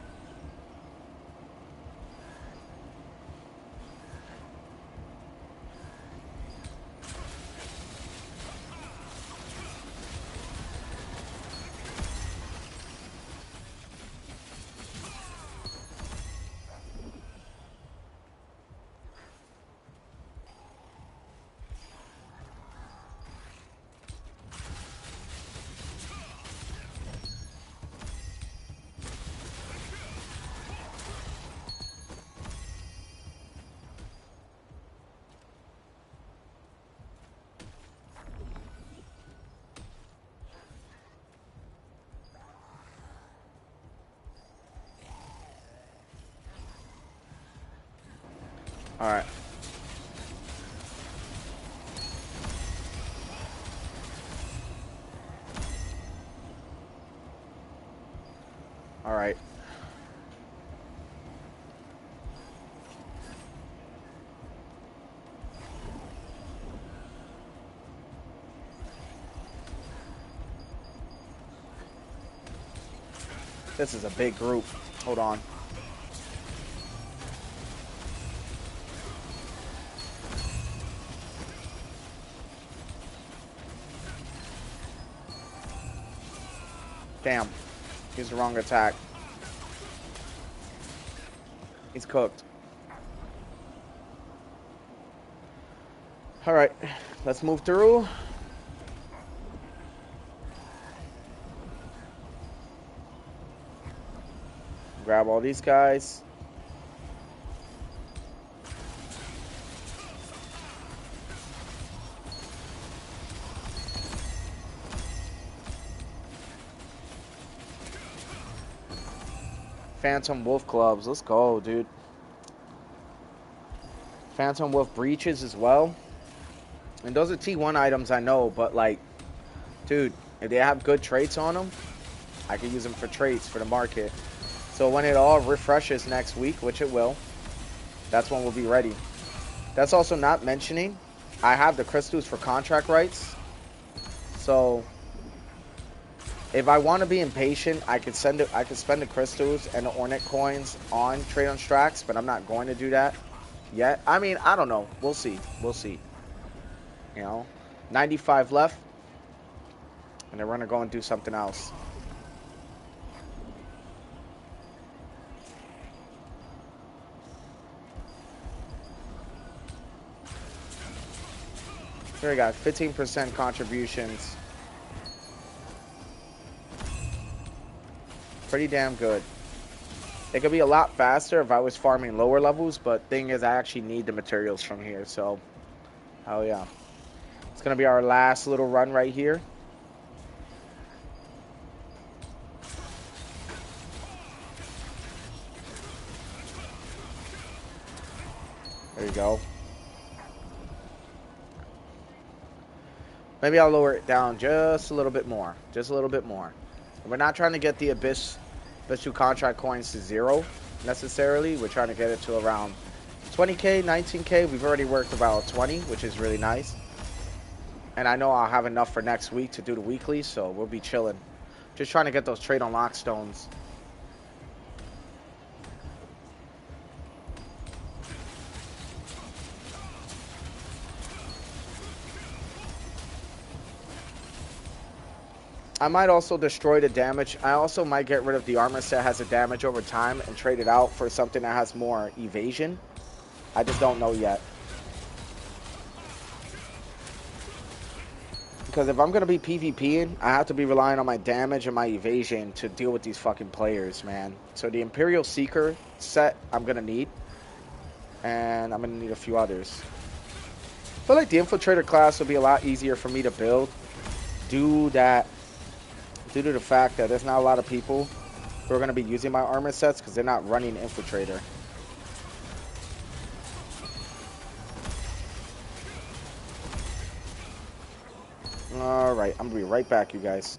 All right. All right. This is a big group. Hold on. Damn. He's the wrong attack. He's cooked. All right. Let's move through. Grab all these guys. Phantom Wolf Gloves. Let's go, dude. Phantom Wolf Breeches as well. And those are T1 items, I know, but like, dude, if they have good traits on them, I can use them for traits for the market. So when it all refreshes next week, which it will, that's when we'll be ready. That's also not mentioning, I have the crystals for contract rights. So if I want to be impatient, I could spend the crystals and the Ornate coins on trade on Strax, but I'm not going to do that yet. I mean, I don't know. We'll see. We'll see. You know, 95 left, and then we're gonna go and do something else. Here we got 15% contributions. Pretty damn good. It could be a lot faster if I was farming lower levels, but thing is, I actually need the materials from here, so hell yeah. It's gonna be our last little run right here. There you go. Maybe I'll lower it down just a little bit more. Just a little bit more. We're not trying to get the Abyss 2 contract coins to 0 necessarily. We're trying to get it to around 20k, 19k. We've already worked about 20, which is really nice. And I know I'll have enough for next week to do the weekly, so we'll be chilling. Just trying to get those trade unlock stones. I might also destroy the damage. I also might get rid of the armor set has a damage over time and trade it out for something that has more evasion. I just don't know yet. Because if I'm going to be PvPing, I have to be relying on my damage and my evasion to deal with these fucking players, man. So the Imperial Seeker set I'm going to need. And I'm going to need a few others. I feel like the Infiltrator class will be a lot easier for me to build. Due to the fact that there's not a lot of people who are going to be using my armor sets because they're not running Infiltrator. Alright, I'm going to be right back, you guys.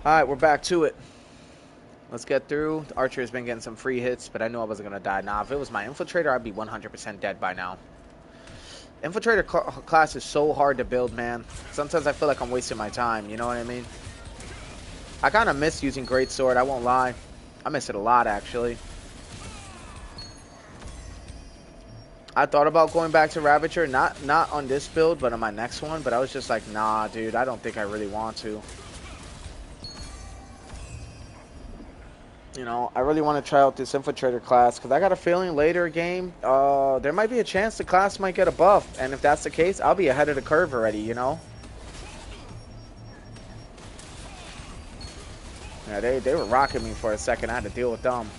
Alright, we're back to it. Let's get through. The Archer has been getting some free hits, but I knew I wasn't going to die. Nah, if it was my Infiltrator, I'd be 100% dead by now. Infiltrator class is so hard to build, man. Sometimes I feel like I'm wasting my time, you know what I mean? I kind of miss using Greatsword, I won't lie. I miss it a lot, actually. I thought about going back to Ravager, not on this build, but on my next one, but I was just like, nah, dude, I don't think I really want to. You know, I really want to try out this Infiltrator class, because I got a feeling later game, there might be a chance the class might get a buff, and if that's the case, I'll be ahead of the curve already, you know? Yeah, they were rocking me for a second, I had to deal with them.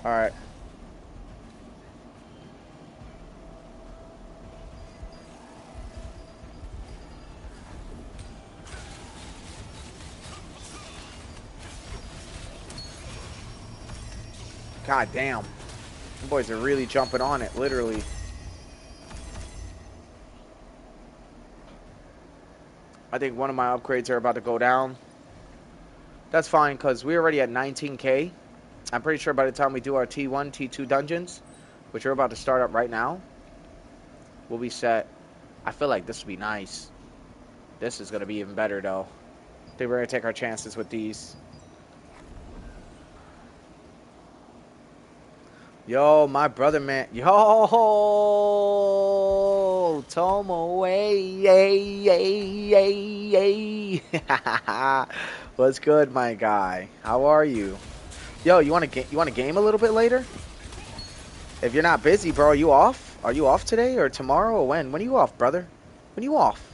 All right. God damn. The boys are really jumping on it, literally. I think one of my upgrades are about to go down. That's fine, because we're already at 19K. I'm pretty sure by the time we do our T1, T2 dungeons, which are about to start up right now, we'll be set. I feel like this will be nice. This is going to be even better, though. I think we're going to take our chances with these. Yo, my brother, man. Yo, Tomo, hey. What's good, my guy? How are you? Yo, you want to game a little bit later? If you're not busy, bro, are you off? Are you off today or tomorrow or when? When are you off, brother? When are you off?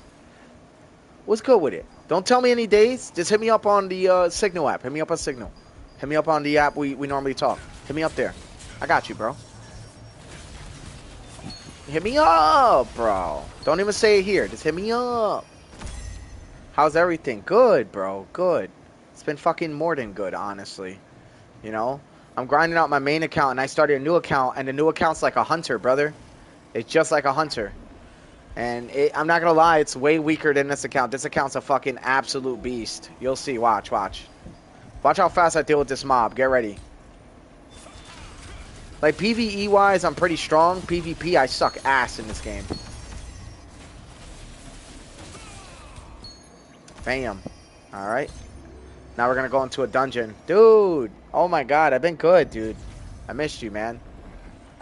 What's good with it? Don't tell me any days. Just hit me up on the Signal app. Hit me up on Signal. Hit me up on the app we normally talk. Hit me up there. I got you, bro. Hit me up, bro. Don't even say it here. Just hit me up. How's everything? Good, bro. Good. It's been fucking more than good, honestly. You know? I'm grinding out my main account, and I started a new account, and the new account's like a hunter, brother. It's just like a hunter. And I'm not going to lie, it's way weaker than this account. This account's a fucking absolute beast. You'll see. Watch, watch. Watch how fast I deal with this mob. Get ready. Like, PvE-wise, I'm pretty strong. PvP, I suck ass in this game. Bam. Alright. Now we're going to go into a dungeon. Dude. Oh, my God. I've been good, dude. I missed you, man.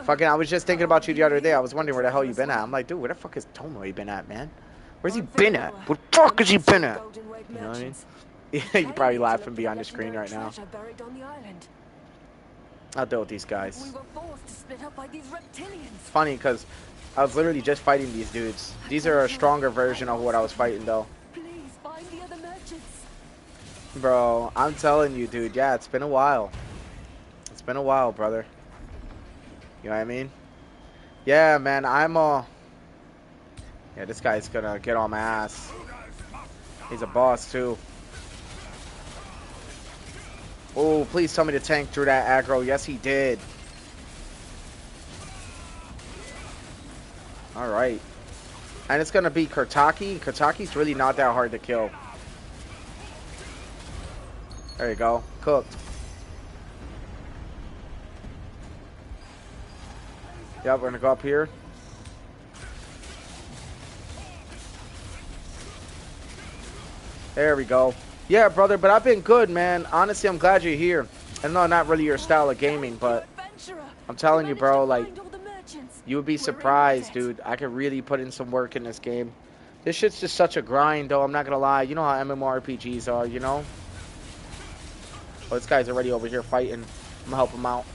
Fucking, I was just thinking about you the other day. I was wondering where the hell you been at. I'm like, dude, where the fuck is Tomo been at, man? Where's he been at? Where the fuck has he been at? You know what I mean? Yeah, you're probably laughing behind the screen right now. I'll deal with these guys. We were forced to split up by these reptilians. It's funny because I was literally just fighting these dudes. These are a stronger version of what I was fighting, though. Please find the other merchants. Bro, I'm telling you, dude. Yeah, it's been a while. It's been a while, brother. You know what I mean? Yeah, man, yeah, this guy's gonna get on my ass. He's a boss, too. Oh, please tell me the tank threw that aggro. Yes, he did. Alright. And it's gonna be Kurtaki. Kurtaki's really not that hard to kill. There you go. Cooked. Yep, we're gonna go up here. There we go. Yeah, brother, but I've been good, man. Honestly, I'm glad you're here. I know not really your style of gaming, but I'm telling you, bro, like, you would be surprised, dude. I could really put in some work in this game. This shit's just such a grind, though. I'm not gonna lie. You know how MMORPGs are, you know? Oh, this guy's already over here fighting. I'm gonna help him out.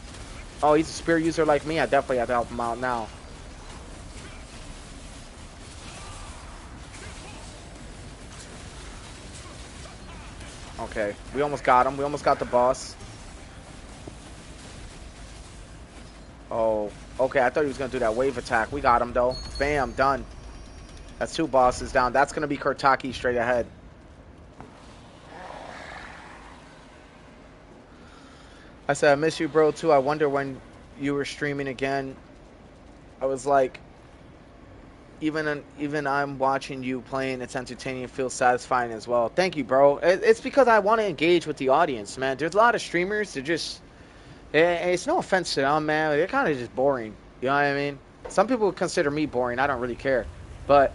Oh, he's a spear user like me. I definitely have to help him out now. Okay, we almost got him. We almost got the boss. Oh, okay. I thought he was going to do that wave attack. We got him, though. Bam, done. That's 2 bosses down. That's going to be Kurtaki straight ahead. I said, I miss you, bro, too. I wonder when you were streaming again. I was like, even I'm watching you playing, it's entertaining, it feels satisfying as well. Thank you, bro. It's because I want to engage with the audience, man. There's a lot of streamers that just, it's no offense to them, man. They're kind of just boring. You know what I mean? Some people would consider me boring. I don't really care. But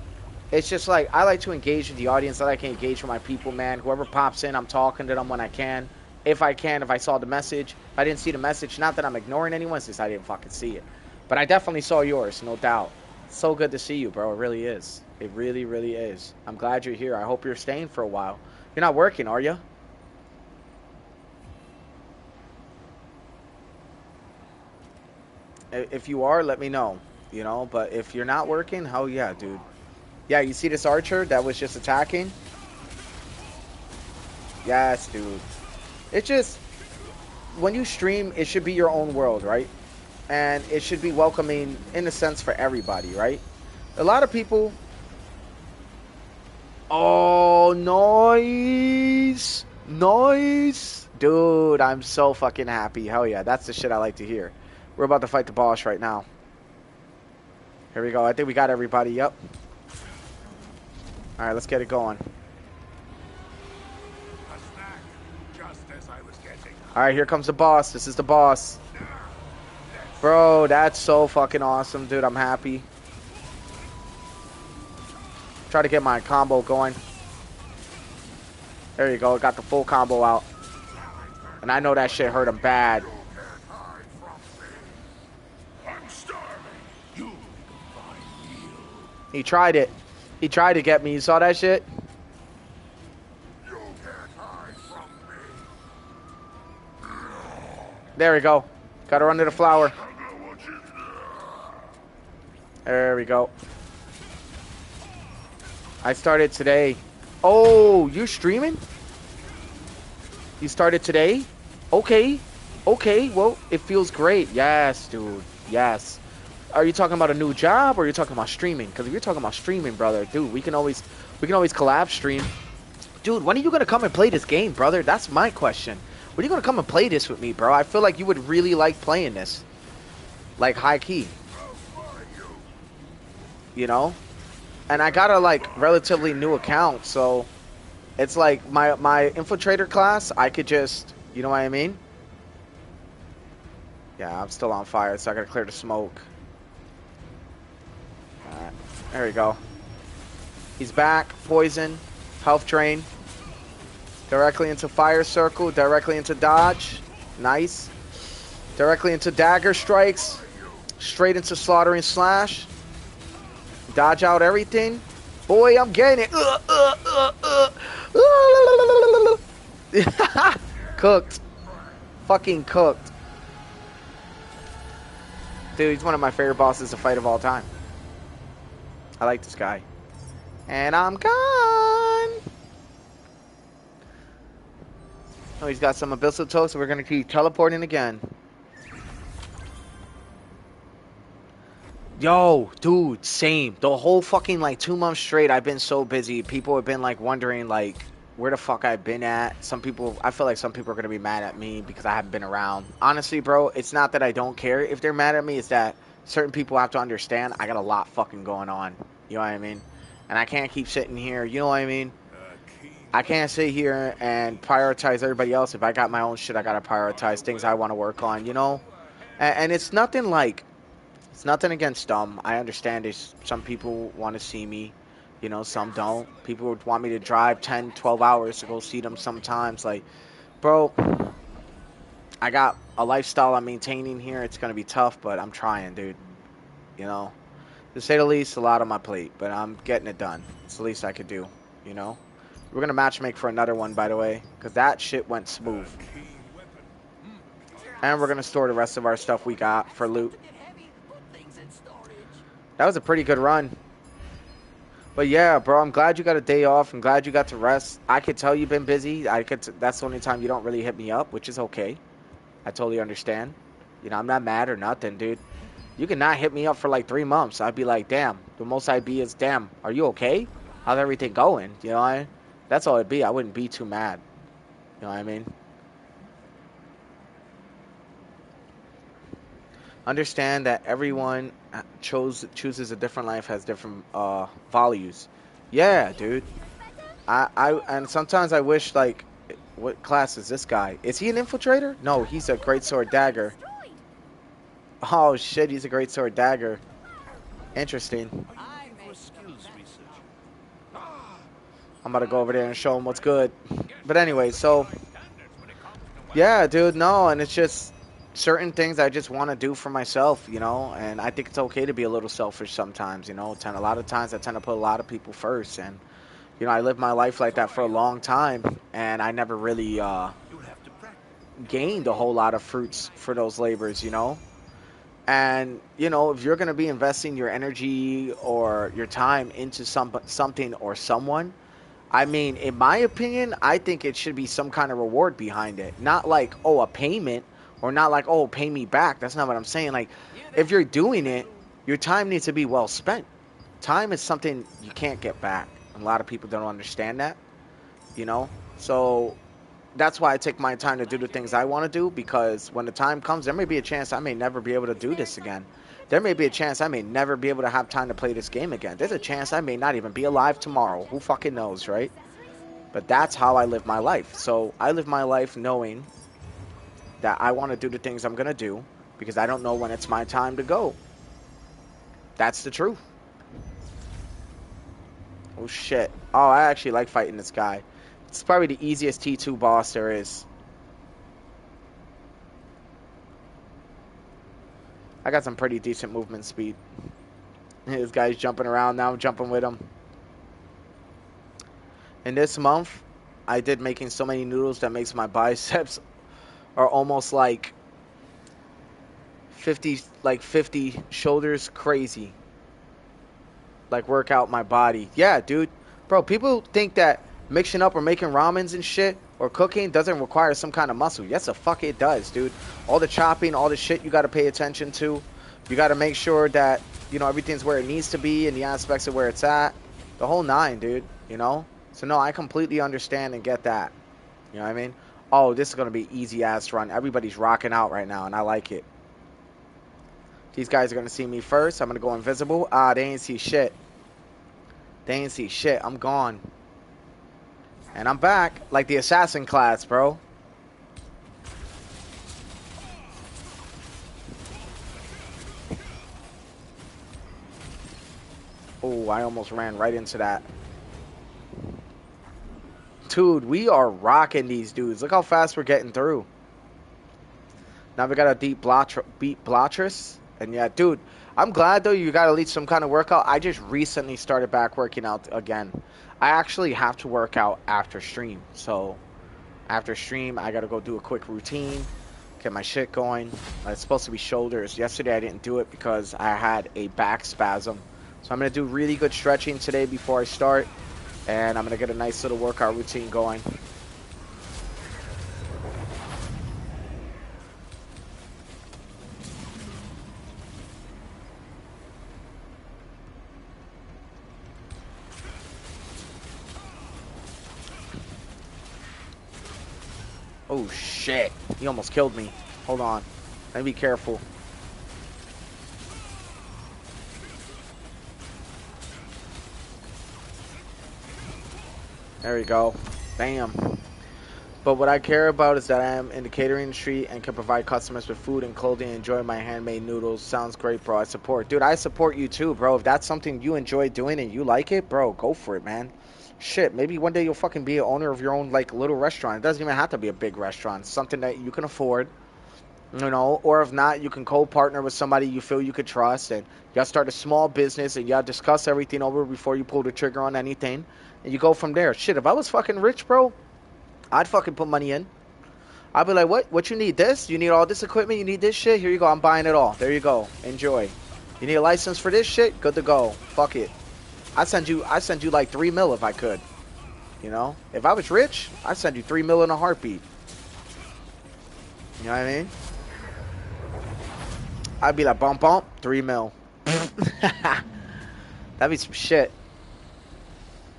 it's just like, I like to engage with the audience. I like to engage with my people, man. Whoever pops in, I'm talking to them when I can. If I can, if I saw the message. If I didn't see the message, not that I'm ignoring anyone, since I didn't fucking see it. But I definitely saw yours, no doubt. So good to see you, bro. It really is. It really, really is. I'm glad you're here. I hope you're staying for a while. You're not working, are you? If you are, let me know. You know, but if you're not working, hell yeah, dude. Yeah, you see this archer that was just attacking? Yes, dude. It just... when you stream, it should be your own world, right? And it should be welcoming in a sense for everybody, right? A lot of people. Oh, noise, noise, dude! I'm so fucking happy. Hell yeah, that's the shit I like to hear. We're about to fight the boss right now. Here we go. I think we got everybody. Yep. All right, let's get it going. A snack, just as I was getting. All right, here comes the boss. This is the boss. Bro, that's so fucking awesome, dude. I'm happy. Try to get my combo going. There you go. Got the full combo out. And I know that shit hurt him bad. I'm starving. You can find meal. He tried it. He tried to get me. You saw that shit? You can't hide from me. There we go. Got her under the flower. There we go. I started today. Oh, you're streaming? You started today? Okay. Okay, well, it feels great. Yes, dude. Yes. Are you talking about a new job or are you talking about streaming? Because if you're talking about streaming, brother, dude, we can always collab stream. Dude, when are you going to come and play this game, brother? That's my question. When are you going to come and play this with me, bro? I feel like you would really like playing this. Like, high key. You know? And I got a, like, relatively new account, so it's like my infiltrator class, I could just, you know what I mean? Yeah, I'm still on fire, so I gotta clear the smoke. Alright, there we go. He's back, poison, health drain. Directly into fire circle, directly into dodge. Nice. Directly into dagger strikes. Straight into slaughtering slash. Dodge out everything. Boy, I'm getting it. Cooked. Fucking cooked. Dude, he's one of my favorite bosses to fight of all time. I like this guy. And I'm gone. Oh, he's got some abyssal toe, so we're going to keep teleporting again. Yo, dude, same. The whole fucking, like, 2 months straight, I've been so busy. People have been, like, wondering, like, where the fuck I've been at. Some people, I feel like some people are going to be mad at me because I haven't been around. Honestly, bro, it's not that I don't care if they're mad at me. It's that certain people have to understand I got a lot fucking going on. You know what I mean? And I can't keep sitting here. You know what I mean? I can't sit here and prioritize everybody else. If I got my own shit, I got to prioritize things I want to work on, you know? And it's nothing like... It's nothing against them. I understand there's some people want to see me. You know, some don't. People would want me to drive 10, 12 hours to go see them sometimes. Like, bro, I got a lifestyle I'm maintaining here. It's going to be tough, but I'm trying, dude. You know? To say the least, a lot on my plate, but I'm getting it done. It's the least I could do, you know? We're going to matchmake for another one, by the way, because that shit went smooth. And we're going to store the rest of our stuff we got for loot. That was a pretty good run. But yeah, bro, I'm glad you got a day off. I'm glad you got to rest. I could tell you've been busy. That's the only time you don't really hit me up, which is okay. I totally understand. You know, I'm not mad or nothing, dude. You can not hit me up for like 3 months. I'd be like, damn. The most I'd be is, damn, are you okay? How's everything going? You know, that's all it'd be. I wouldn't be too mad. You know what I mean? Understand that everyone chooses a different life, has different values. Yeah, dude. And sometimes I wish, like, what class is this guy? Is he an infiltrator? No, he's a great sword dagger. Oh shit, he's a great sword dagger. Interesting. I'm about to go over there and show him what's good. But anyway, so yeah, dude, no, and it's just certain things I just want to do for myself, you know, and I think it's okay to be a little selfish sometimes, you know. A lot of times I tend to put a lot of people first, and you know, I lived my life like that for a long time, and I never really gained a whole lot of fruits for those labors, you know. And you know, if you're going to be investing your energy or your time into something or someone, I mean, in my opinion, I think it should be some kind of reward behind it. Not like, oh, a payment, or not like, oh, pay me back. That's not what I'm saying. Like, if you're doing it, your time needs to be well spent. Time is something you can't get back. A lot of people don't understand that, you know? So that's why I take my time to do the things I want to do, because when the time comes, there may be a chance I may never be able to do this again. There may be a chance I may never be able to have time to play this game again. There's a chance I may not even be alive tomorrow. Who fucking knows, right? But that's how I live my life. So I live my life knowing that I want to do the things I'm going to do because I don't know when it's my time to go. That's the truth. Oh, shit. Oh, I actually like fighting this guy. It's probably the easiest T2 boss there is. I got some pretty decent movement speed. This guy's jumping around now. I'm jumping with him. In this month, I did making so many noodles that makes my biceps are almost like 50 shoulders crazy. Like work out my body. Yeah, dude. Bro, people think that mixing up or making ramens and shit or cooking doesn't require some kind of muscle. Yes, the fuck it does, dude. All the chopping, all the shit you got to pay attention to. You got to make sure that, you know, everything's where it needs to be and the aspects of where it's at. The whole nine, dude, you know? So, no, I completely understand and get that. You know what I mean? Oh, this is going to be easy-ass run. Everybody's rocking out right now, and I like it. These guys are going to see me first. I'm going to go invisible. Ah, they ain't see shit. They ain't see shit. I'm gone. And I'm back like the assassin class, bro. Oh, I almost ran right into that. Dude, we are rocking these dudes. Look how fast we're getting through. Now we got a deep beat Blotris. And yeah, dude, I'm glad, though, you got at least some kind of workout. I just recently started back working out again. I actually have to work out after stream. So after stream, I got to go do a quick routine, get my shit going. It's supposed to be shoulders. Yesterday, I didn't do it because I had a back spasm. So I'm going to do really good stretching today before I start. And I'm going to get a nice little workout routine going. Oh, shit. He almost killed me. Hold on. Let me be careful. There we go. Bam. But what I care about is that I am in the catering industry and can provide customers with food and clothing and enjoy my handmade noodles. Sounds great, bro. I support. Dude, I support you too, bro. If that's something you enjoy doing and you like it, bro, go for it, man. Shit, maybe one day you'll fucking be an owner of your own, like, little restaurant. It doesn't even have to be a big restaurant. Something that you can afford, you know, or if not, you can co-partner with somebody you feel you could trust, and y'all start a small business, and y'all discuss everything over before you pull the trigger on anything, and you go from there. Shit, if I was fucking rich, bro, I'd fucking put money in. I'd be like, what you need? This? You need all this equipment? You need this shit? Here you go. I'm buying it all. There you go. Enjoy. You need a license for this shit? Good to go. Fuck it. I send you like 3 mil if I could. You know? If I was rich, I'd send you 3 mil in a heartbeat. You know what I mean? I'd be like, bump, 3 mil. That'd be some shit.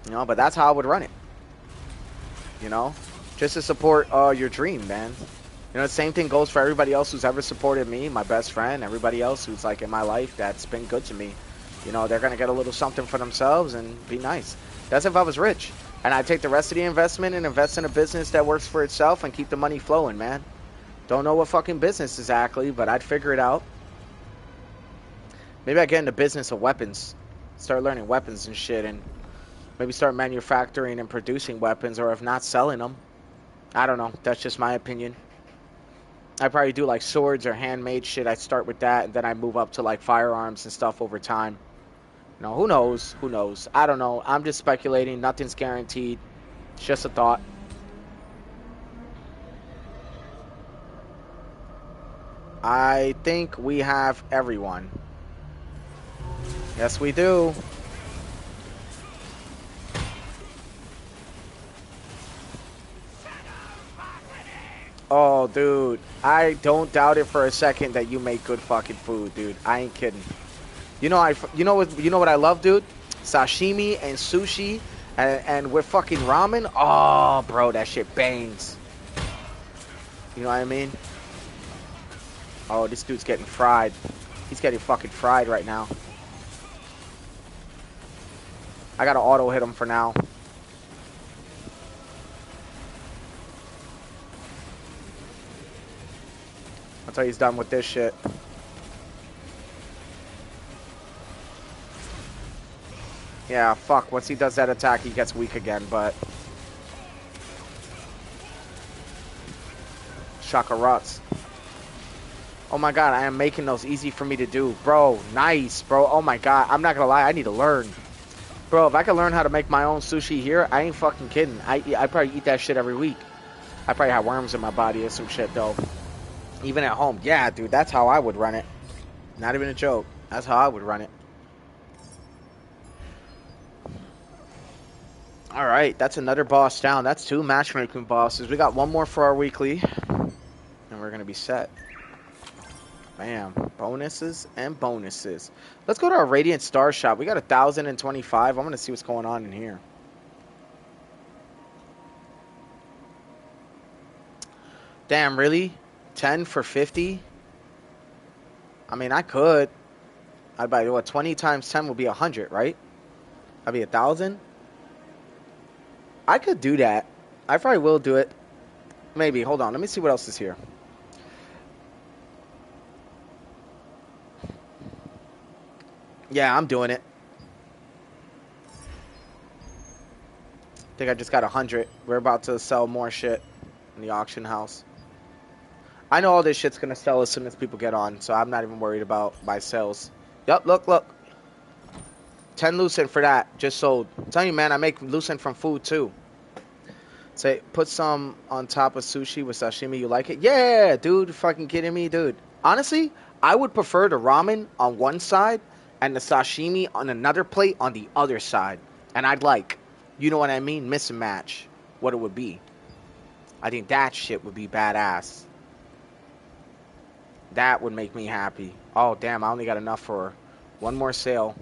You know, but that's how I would run it. You know? Just to support your dream, man. You know, the same thing goes for everybody else who's ever supported me, my best friend, everybody else who's, like, in my life that's been good to me. You know, they're going to get a little something for themselves and be nice. That's if I was rich. And I'd take the rest of the investment and invest in a business that works for itself and keep the money flowing, man. Don't know what fucking business exactly, but I'd figure it out. Maybe I'd get into business of weapons. Start learning weapons and shit, and maybe start manufacturing and producing weapons, or if not, selling them. I don't know. That's just my opinion. I'd probably do like swords or handmade shit. I'd start with that, and then I'd move up to like firearms and stuff over time. You know, who knows? Who knows? I don't know. I'm just speculating. Nothing's guaranteed. It's just a thought. I think we have everyone. Yes, we do. Oh, dude. I don't doubt it for a second that you make good fucking food, dude. I ain't kidding. You know what I love, dude? Sashimi and sushi and with fucking ramen. Oh, bro, that shit bangs. You know what I mean? Oh, this dude's getting fried. He's getting fucking fried right now. I gotta auto hit him for now. Until he's done with this shit. Yeah, fuck. Once he does that attack, he gets weak again, but... Shaka Ruts. Oh my god, I am making those easy for me to do. Bro, nice, bro. Oh my god, I'm not gonna lie, I need to learn. Bro, if I could learn how to make my own sushi here, I ain't fucking kidding. I probably eat that shit every week. I probably have worms in my body or some shit, though. Even at home. Yeah, dude, that's how I would run it. Not even a joke. That's how I would run it. All right, that's another boss down. That's 2 matchmaking bosses. We got 1 more for our weekly, and we're going to be set. Bam. Bonuses and bonuses. Let's go to our Radiant Star shop. We got 1,025. I'm going to see what's going on in here. Damn, really? 10 for 50? I mean, I could. I'd buy, what, 20 times 10 would be 100, right? That'd be 1,000? I could do that. I probably will do it. Maybe. Hold on. Let me see what else is here. Yeah, I'm doing it. I think I just got 100. We're about to sell more shit in the auction house. I know all this shit's going to sell as soon as people get on, so I'm not even worried about my sales. Yup, look. 10 lucent for that. Just sold. I'm telling you, man, I make lucent from food, too. Say, put some on top of sushi with sashimi. You like it? Yeah, dude. Fucking kidding me, dude. Honestly, I would prefer the ramen on one side and the sashimi on another plate on the other side. And I'd like, you know what I mean? Miss and match what it would be. I think that shit would be badass. That would make me happy. Oh, damn. I only got enough for 1 more sale.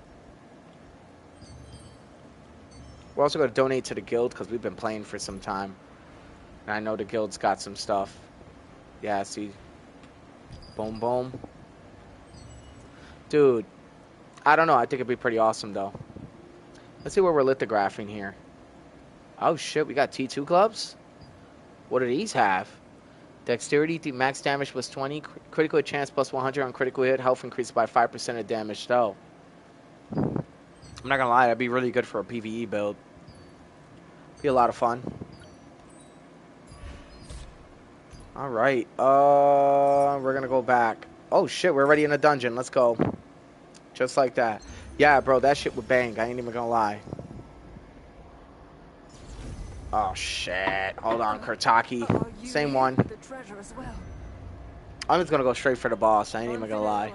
We're also going to donate to the guild because we've been playing for some time. And I know the guild's got some stuff. Yeah, see. Boom, boom. Dude. I don't know. I think it'd be pretty awesome, though. Let's see where we're lithographing here. Oh, shit. We got T2 gloves? What do these have? Dexterity, max damage plus 20. Critical chance plus 100 on critical hit. Health increased by 5% of damage, though. I'm not gonna lie, that'd be really good for a PvE build. Be a lot of fun. Alright, we're gonna go back. Oh shit, we're already in a dungeon. Let's go. Just like that. Yeah, bro, that shit would bang. I ain't even gonna lie. Oh shit. Hold on, Kurtaki. Same one. The treasure as well. I'm just gonna go straight for the boss. I ain't even gonna lie.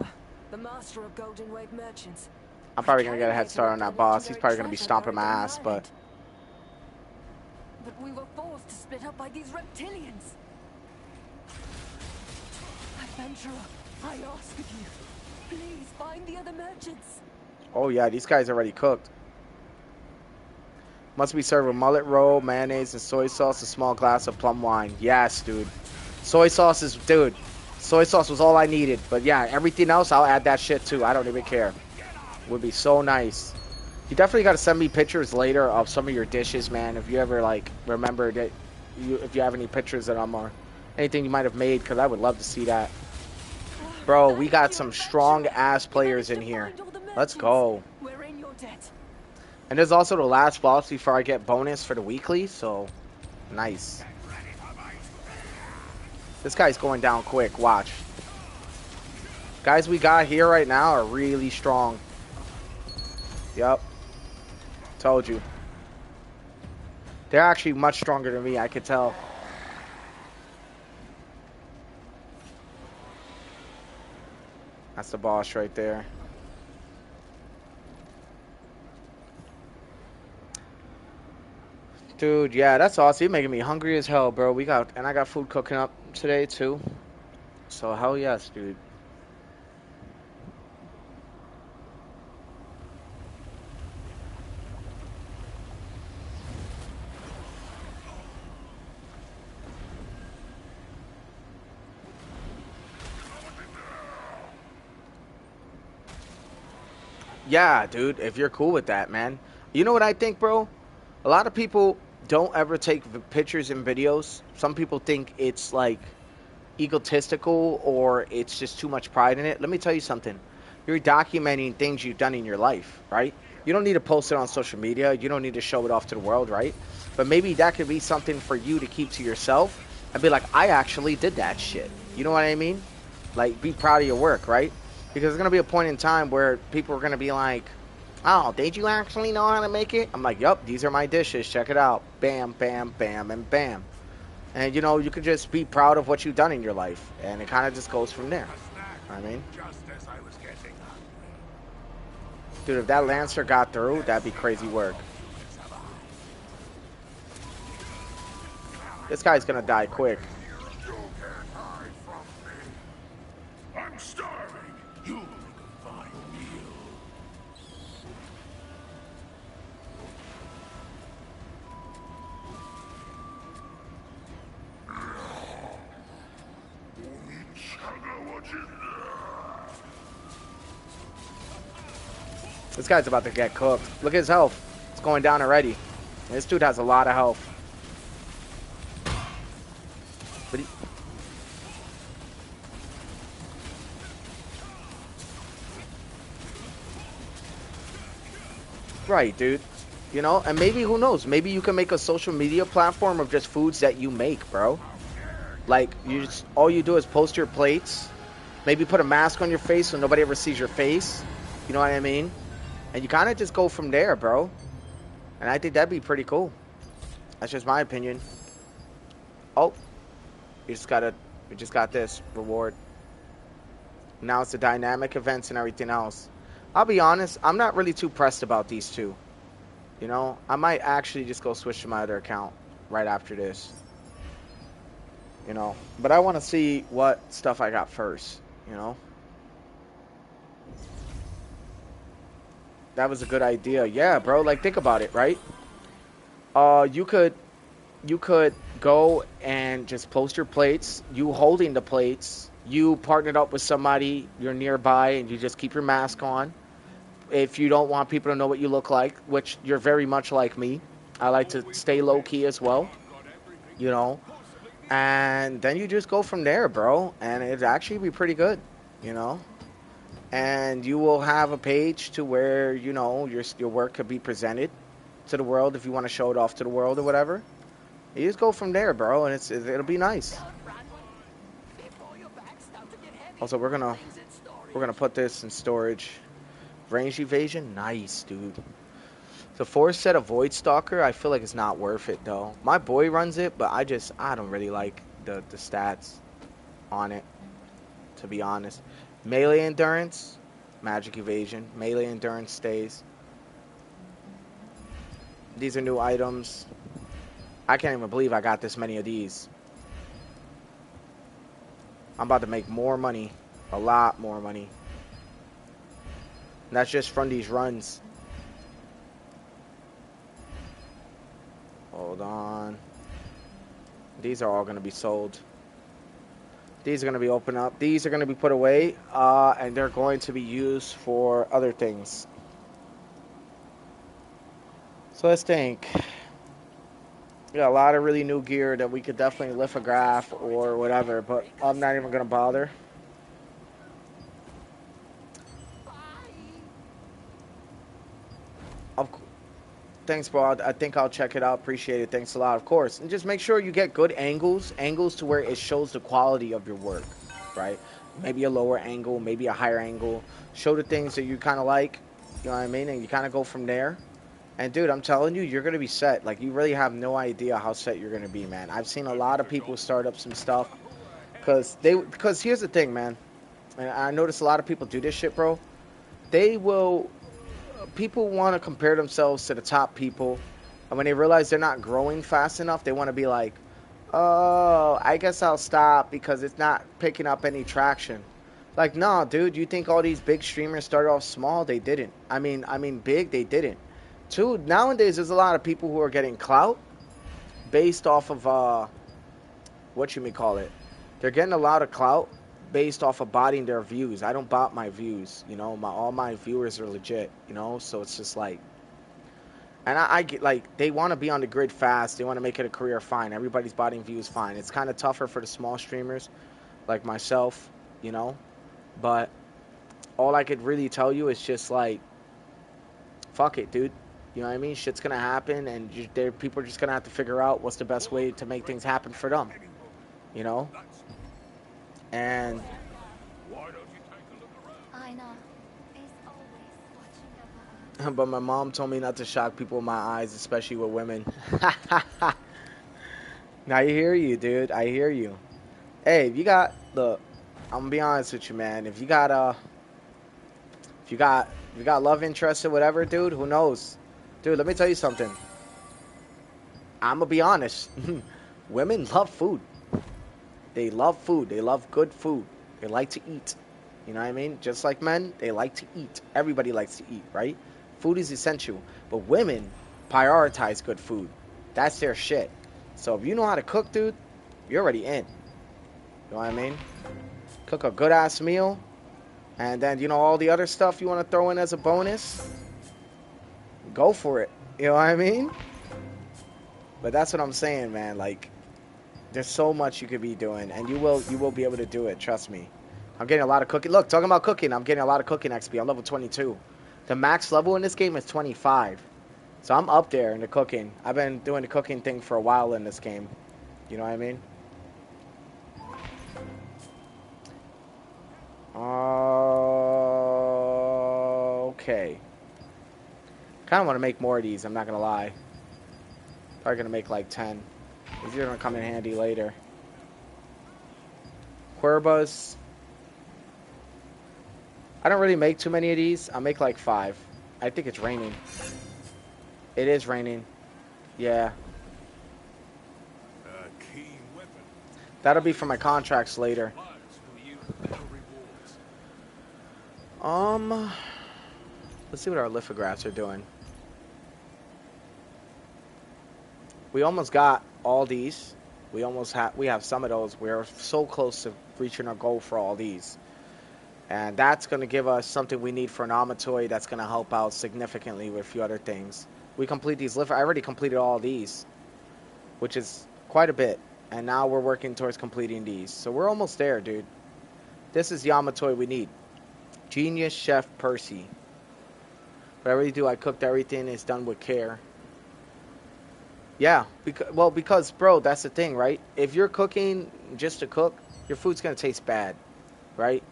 The master of Golden Wave merchants. I'm probably gonna get a head start on that boss. He's probably gonna be stomping my ass, but... But we were forced to split up by these reptilians. Adventurer, I ask of you, please find the other merchants. Oh yeah, these guys already cooked. Must be served with mullet roll, mayonnaise, and soy sauce, a small glass of plum wine. Yes, dude. Soy sauce is... Dude, soy sauce was all I needed. But yeah, everything else, I'll add that shit too. I don't even care. Would be so nice. You definitely got to send me pictures later of some of your dishes, man. If you ever, like, remember that... if you have any pictures that I'm... or anything you might have made, because I would love to see that. Bro, we got some strong-ass players in here. Let's go. We're in your debt. And there's also the last boss before I get bonus for the weekly, so nice. This guy's going down quick, watch. Guys we got here right now are really strong. Yep. Told you. They're actually much stronger than me, I could tell. That's the boss right there. Dude, yeah, that's awesome. You're making me hungry as hell, bro. I got food cooking up today too. So hell yes, dude. Yeah, dude, if you're cool with that, man. You know what I think, bro? A lot of people don't ever take pictures and videos. Some people think it's like egotistical or it's just too much pride in it. Let me tell you something. You're documenting things you've done in your life, right? You don't need to post it on social media. You don't need to show it off to the world, right? But maybe that could be something for you to keep to yourself and be like, I actually did that shit. You know what I mean? Like, be proud of your work, right? Because there's going to be a point in time where people are going to be like, oh, did you actually know how to make it? I'm like, yup, these are my dishes. Check it out. Bam, bam, bam, and bam. And, you know, you could just be proud of what you've done in your life. And it kind of just goes from there. A snack, I mean, just as I was getting hungry. dude, if that Lancer got through, that'd be crazy work. This guy's going to die quick. You can't hide from me. I'm starving. You'll make a fine meal. This guy's about to get cooked. Look at his health. It's going down already. This dude has a lot of health. But he... Right, dude. You know, and maybe, who knows, maybe you can make a social media platform of just foods that you make, bro. Like, you just, all you do is post your plates. Maybe put a mask on your face so nobody ever sees your face. You know what I mean? And you kind of just go from there, bro. And I think that'd be pretty cool. That's just my opinion. Oh. We just got this reward. Now it's the dynamic events and everything else. I'll be honest, I'm not really too pressed about these two. You know, I might actually just go switch to my other account right after this. You know, but I want to see what stuff I got first, you know. That was a good idea. Yeah, bro, like think about it, right? You could go and just post your plates, you holding the plates, you partnered up with somebody, you're nearby, and you just keep your mask on. If you don't want people to know what you look like, which you're very much like me, I like to stay low-key as well, you know, and then you just go from there, bro, and it'd actually be pretty good, you know, and you will have a page to where, you know, your work could be presented to the world if you want to show it off to the world or whatever. You just go from there, bro, and it'll be nice. Also, we're gonna put this in storage. Range evasion, nice, dude. The 4-set of Void Stalker, I feel like it's not worth it though. My boy runs it, but I don't really like the stats on it, to be honest. Melee endurance, magic evasion. Melee endurance stays. These are new items. I can't even believe I got this many of these. I'm about to make more money. A lot more money. And that's just from these runs. Hold on. These are all going to be sold. These are going to be opened up. These are going to be put away. And they're going to be used for other things. So let's think. We got a lot of really new gear that we could definitely lithograph or whatever, but I'm not even going to bother. Thanks, bro. I think I'll check it out. Appreciate it. Thanks a lot, of course. And just make sure you get good angles to where it shows the quality of your work, right? Maybe a lower angle, maybe a higher angle. Show the things that you kind of like, you know what I mean? And you kind of go from there. And, dude, I'm telling you, you're going to be set. Like, you really have no idea how set you're going to be, man. I've seen a lot of people start up some stuff. Because here's the thing, man. And I notice a lot of people do this shit, bro. People want to compare themselves to the top people And when they realize they're not growing fast enough, they want to be like, oh, I guess I'll stop because it's not picking up any traction. Like, nah, dude, you think all these big streamers started off small? They didn't. I mean, big, they didn't. Two, nowadays there's a lot of people who are getting clout based off of what you may call it. They're getting a lot of clout based off of botting their views. I don't bot my views, you know. All my viewers are legit, you know. So it's just like, and I get like they want to be on the grid fast. They want to make it a career. Fine, everybody's botting views. Fine. It's kind of tougher for the small streamers like myself, you know. But all I could really tell you is just like, fuck it, dude. You know what I mean? Shit's gonna happen, and people are just gonna have to figure out what's the best way to make things happen for them. You know? And Why don't you take a look around? I know. Is always watching over. but my mom told me not to shock people in my eyes, especially with women. Now I hear you, dude. I hear you. Hey, if you got look, I'm gonna be honest with you, man. If you got love interest or whatever, dude, who knows? Dude, let me tell you something. I'm gonna be honest. Women love food. They love food. They love good food. They like to eat. You know what I mean? Just like men, they like to eat. Everybody likes to eat, right? Food is essential. But women prioritize good food. That's their shit. So if you know how to cook, dude, you're already in. You know what I mean? Cook a good ass meal. And then, you know, all the other stuff you want to throw in as a bonus, go for it. You know what I mean? But that's what I'm saying, man. Like, there's so much you could be doing, and you will be able to do it. Trust me. I'm getting a lot of cooking. Look, talking about cooking, I'm getting a lot of cooking XP. I'm level 22. The max level in this game is 25. So I'm up there in the cooking. I've been doing the cooking thing for a while in this game. You know what I mean? Okay. Kind of want to make more of these, I'm not going to lie. Probably going to make like 10. These are going to come in handy later. Cuervas. I don't really make too many of these. I make like 5. I think it's raining. It is raining. Yeah. Keen weapon. That'll be for my contracts later. Lives for you, no rewards. Let's see what our lithographs are doing. We almost got all these. We have some of those. We're so close to reaching our goal for all these. And that's going to give us something we need for an Amatoy that's going to help out significantly with a few other things. We complete these I already completed all these, which is quite a bit. And now we're working towards completing these. So we're almost there, dude. This is the Amatoy we need. Genius Chef Percy. What I really do, I cooked everything. It's done with care. Yeah, because, bro, that's the thing, right? If you're cooking just to cook, your food's going to taste bad, right?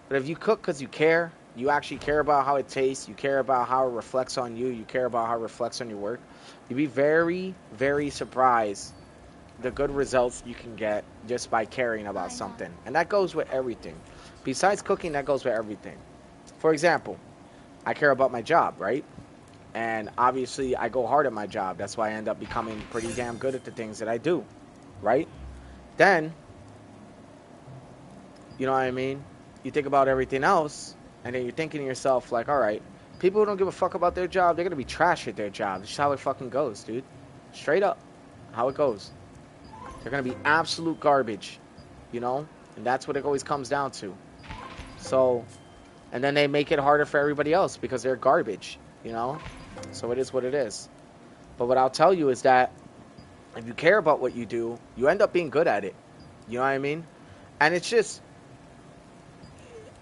But if you cook because you care, you actually care about how it tastes, you care about how it reflects on you, you care about how it reflects on your work, you'd be very, very surprised the good results you can get just by caring about something. And that goes with everything. Besides cooking, that goes with everything. For example, I care about my job, right? And obviously, I go hard at my job. That's why I end up becoming pretty damn good at the things that I do, right? Then, you know what I mean? You think about everything else, and then you're thinking to yourself, like, all right, people who don't give a fuck about their job, they're going to be trash at their job. That's just how it fucking goes, dude. Straight up. How it goes. They're going to be absolute garbage, you know? And that's what it always comes down to. So, and then they make it harder for everybody else because they're garbage, you know? So it is what it is. But what I'll tell you is that if you care about what you do, you end up being good at it. You know what I mean? And it's just,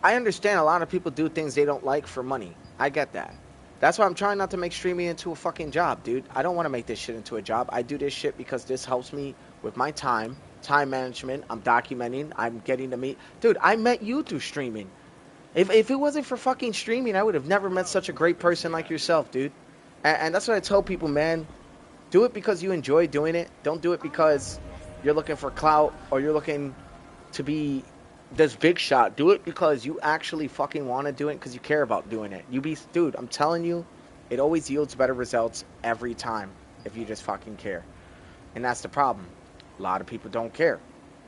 I understand a lot of people do things they don't like for money. I get that. That's why I'm trying not to make streaming into a fucking job, dude. I don't want to make this shit into a job. I do this shit because this helps me with my time management. I'm documenting. I'm getting to meet. Dude, I met you through streaming. If it wasn't for fucking streaming, I would have never met such a great person like yourself, dude. And that's what I tell people, man. Do it because you enjoy doing it. Don't do it because you're looking for clout or you're looking to be this big shot. Do it because you actually fucking want to do it because you care about doing it. Dude, I'm telling you, it always yields better results every time. if you just fucking care. And that's the problem. A lot of people don't care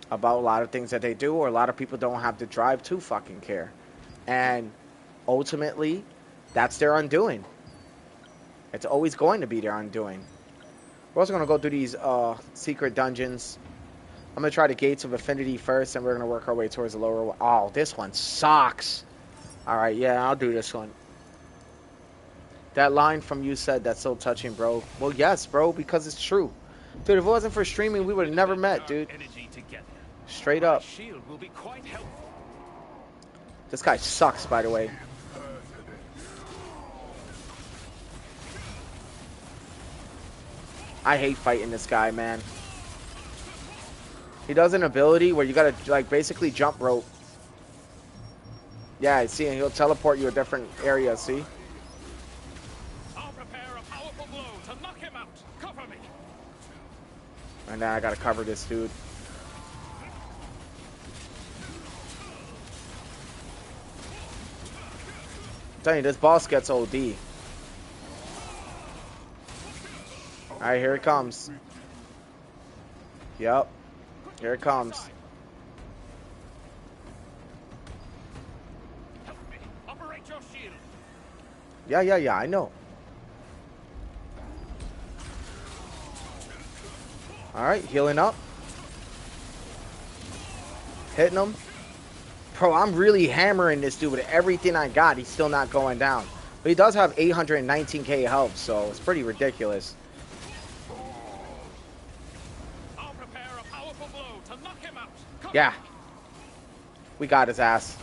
about a lot of things that they do, or a lot of people don't have the drive to fucking care. And ultimately, that's their undoing. It's always going to be their undoing. We're also going to go through these secret dungeons. I'm going to try the Gates of Affinity first, and we're going to work our way towards the lower one. Oh, this one sucks. Alright, yeah, I'll do this one. That line from you said, that's so touching, bro. Well, yes, bro, because it's true. Dude, if it wasn't for streaming, we would have never met, dude. Straight up. This guy sucks, by the way. I hate fighting this guy, man. He does an ability where you gotta, like, basically jump rope. Yeah, see, and he'll teleport you a different area, see? I'll prepare a powerful blow to knock him out. Cover me. And then I gotta cover this dude. I'm telling you, this boss gets OD. Alright, here it comes. Yep. Here it comes. Operate your shield. Yeah, I know. Alright, healing up. Hitting him. Bro, I'm really hammering this dude with everything I got. He's still not going down. But he does have 819k health, so it's pretty ridiculous. I'll prepare a powerful blow to knock him out. Yeah. We got his ass.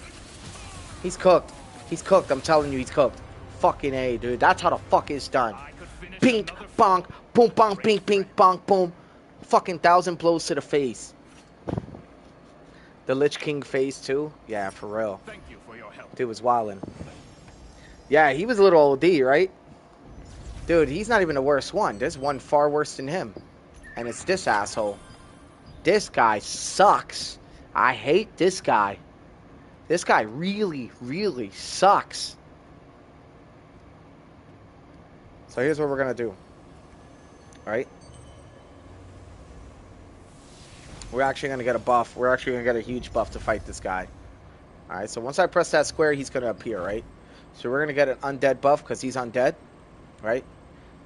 He's cooked. He's cooked. I'm telling you, he's cooked. Fucking A, dude. That's how the fuck it's done. Pink, bonk, boom, bonk, pink, pink, bonk, boom. Fucking 1,000 blows to the face. The Lich King face, too? Yeah, for real. Thank you for your help. Dude was wildin'. Yeah, he was a little OD, right? Dude, he's not even the worst one. There's one far worse than him. And it's this asshole. This guy sucks. I hate this guy. This guy really, really sucks. So here's what we're going to do. Right? We're actually going to get a buff. We're actually going to get a huge buff to fight this guy. Alright, so once I press that square, he's going to appear, right? So we're going to get an undead buff because he's undead. Right?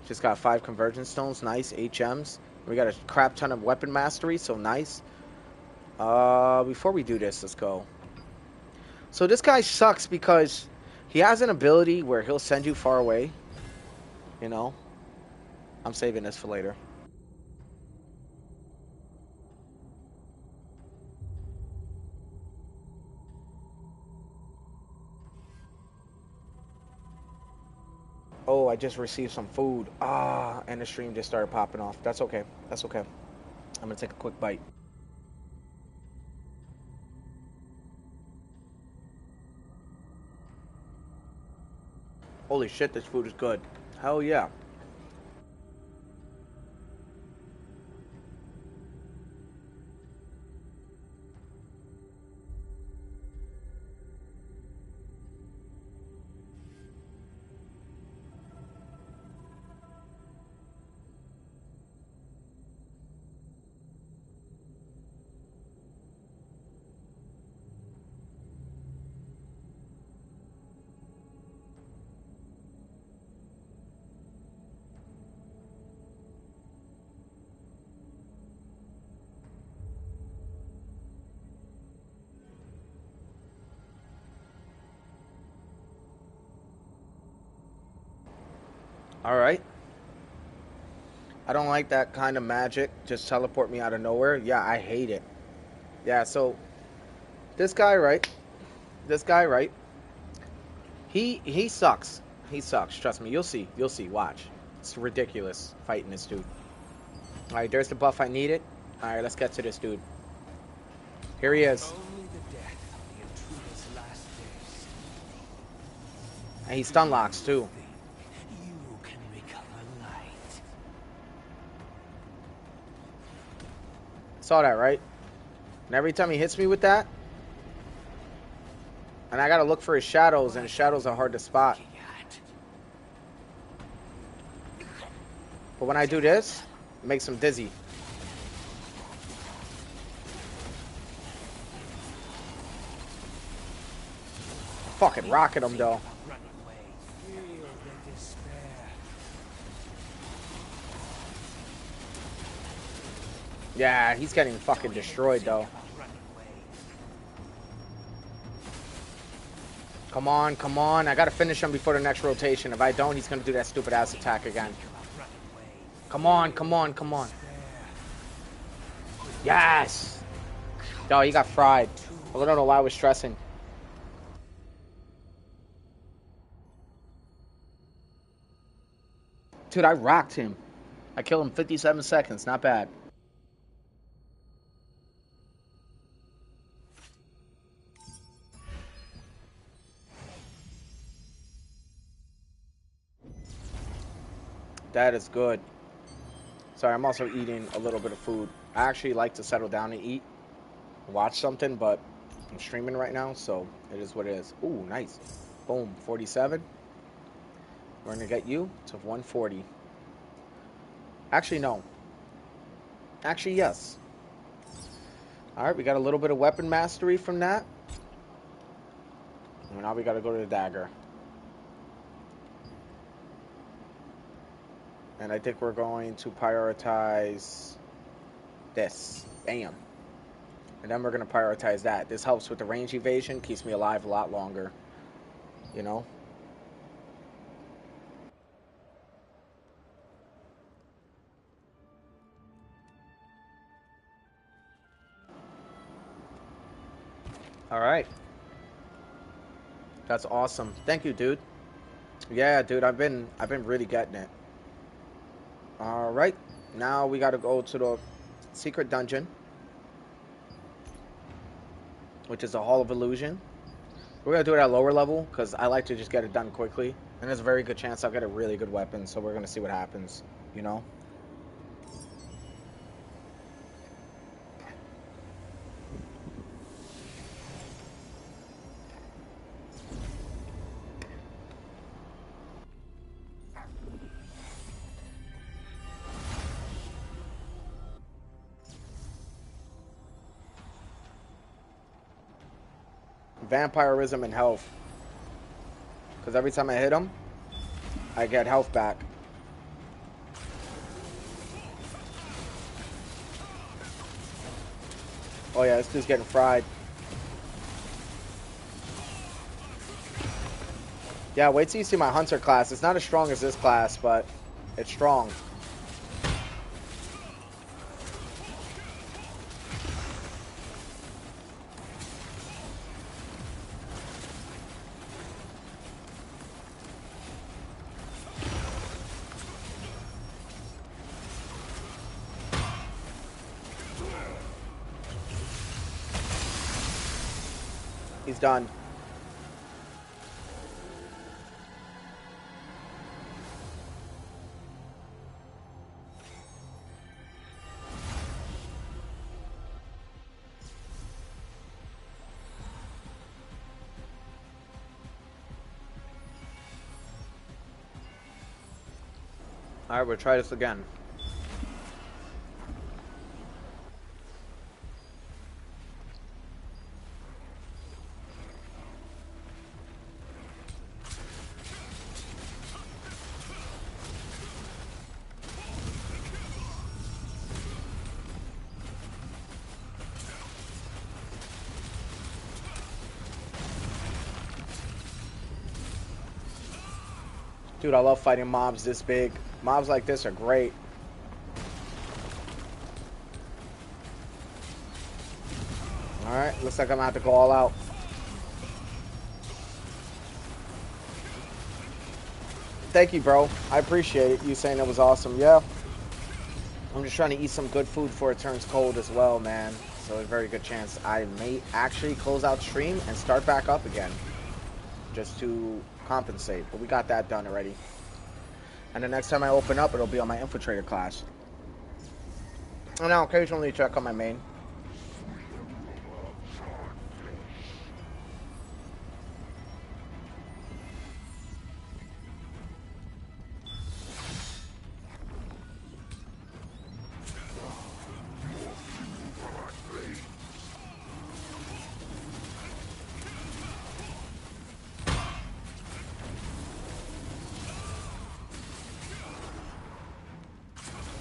Just got 5 conversion stones. Nice. 8 gems. We got a crap ton of weapon mastery, so nice. Before we do this, let's go. So this guy sucks because he has an ability where he'll send you far away. You know? I'm saving this for later. Oh, I just received some food. And the stream just started popping off. That's okay. That's okay. I'm gonna take a quick bite. Holy shit, this food is good. Hell yeah. Alright. I don't like that kind of magic. Just teleport me out of nowhere. Yeah, I hate it. Yeah, so this guy, right? This guy, right? He sucks. He sucks. Trust me. You'll see. You'll see. Watch. It's ridiculous fighting this dude. Alright, there's the buff I needed. Alright, let's get to this dude. Here he is. Only the death of the intruder's last days. And he stun locks too. You can recover light. Saw that, right? And every time he hits me with that, and I gotta look for his shadows, and his shadows are hard to spot. But when I do this, it makes him dizzy. Fucking rocket him though. Running away. Feel the despair. Yeah, he's getting fucking destroyed though. Running away. Come on, come on. I gotta finish him before the next rotation. If I don't, he's gonna do that stupid ass attack again. Running away. Come on, come on, come on. Yes! Yo, he got fried. I don't know why I was stressing. Dude, I rocked him. I killed him 57 seconds. Not bad. That is good. Sorry, I'm also eating a little bit of food. I actually like to settle down and eat, watch something, but I'm streaming right now, so it is what it is. Ooh, nice. Boom, 47. We're gonna get you to 140. Actually, no. Actually, yes. Alright, we got a little bit of weapon mastery from that. And now we gotta go to the dagger. And I think we're going to prioritize this. Bam. And then we're going to prioritize that. This helps with the range evasion, keeps me alive a lot longer. You know? Alright. That's awesome. Thank you, dude. Yeah, dude, I've been really getting it. Alright. Now we gotta go to the secret dungeon, which is the Hall of Illusion. We're gonna do it at lower level because I like to just get it done quickly. And there's a very good chance I'll get a really good weapon, so we're gonna see what happens, you know? Vampirism and health. Because every time I hit him, I get health back. Oh yeah, this dude's getting fried. Yeah, wait till you see my hunter class. It's not as strong as this class, but it's strong. He's done. Alright, we'll try this again. Dude, I love fighting mobs this big. Mobs like this are great. Alright, looks like I'm gonna have to go all out. Thank you, bro. I appreciate it. You saying it was awesome. Yeah. I'm just trying to eat some good food before it turns cold as well, man. So a very good chance I may actually close out stream and start back up again. Just to compensate. But we got that done already. And the next time I open up, it'll be on my infiltrator class. And I'll occasionally check on my main.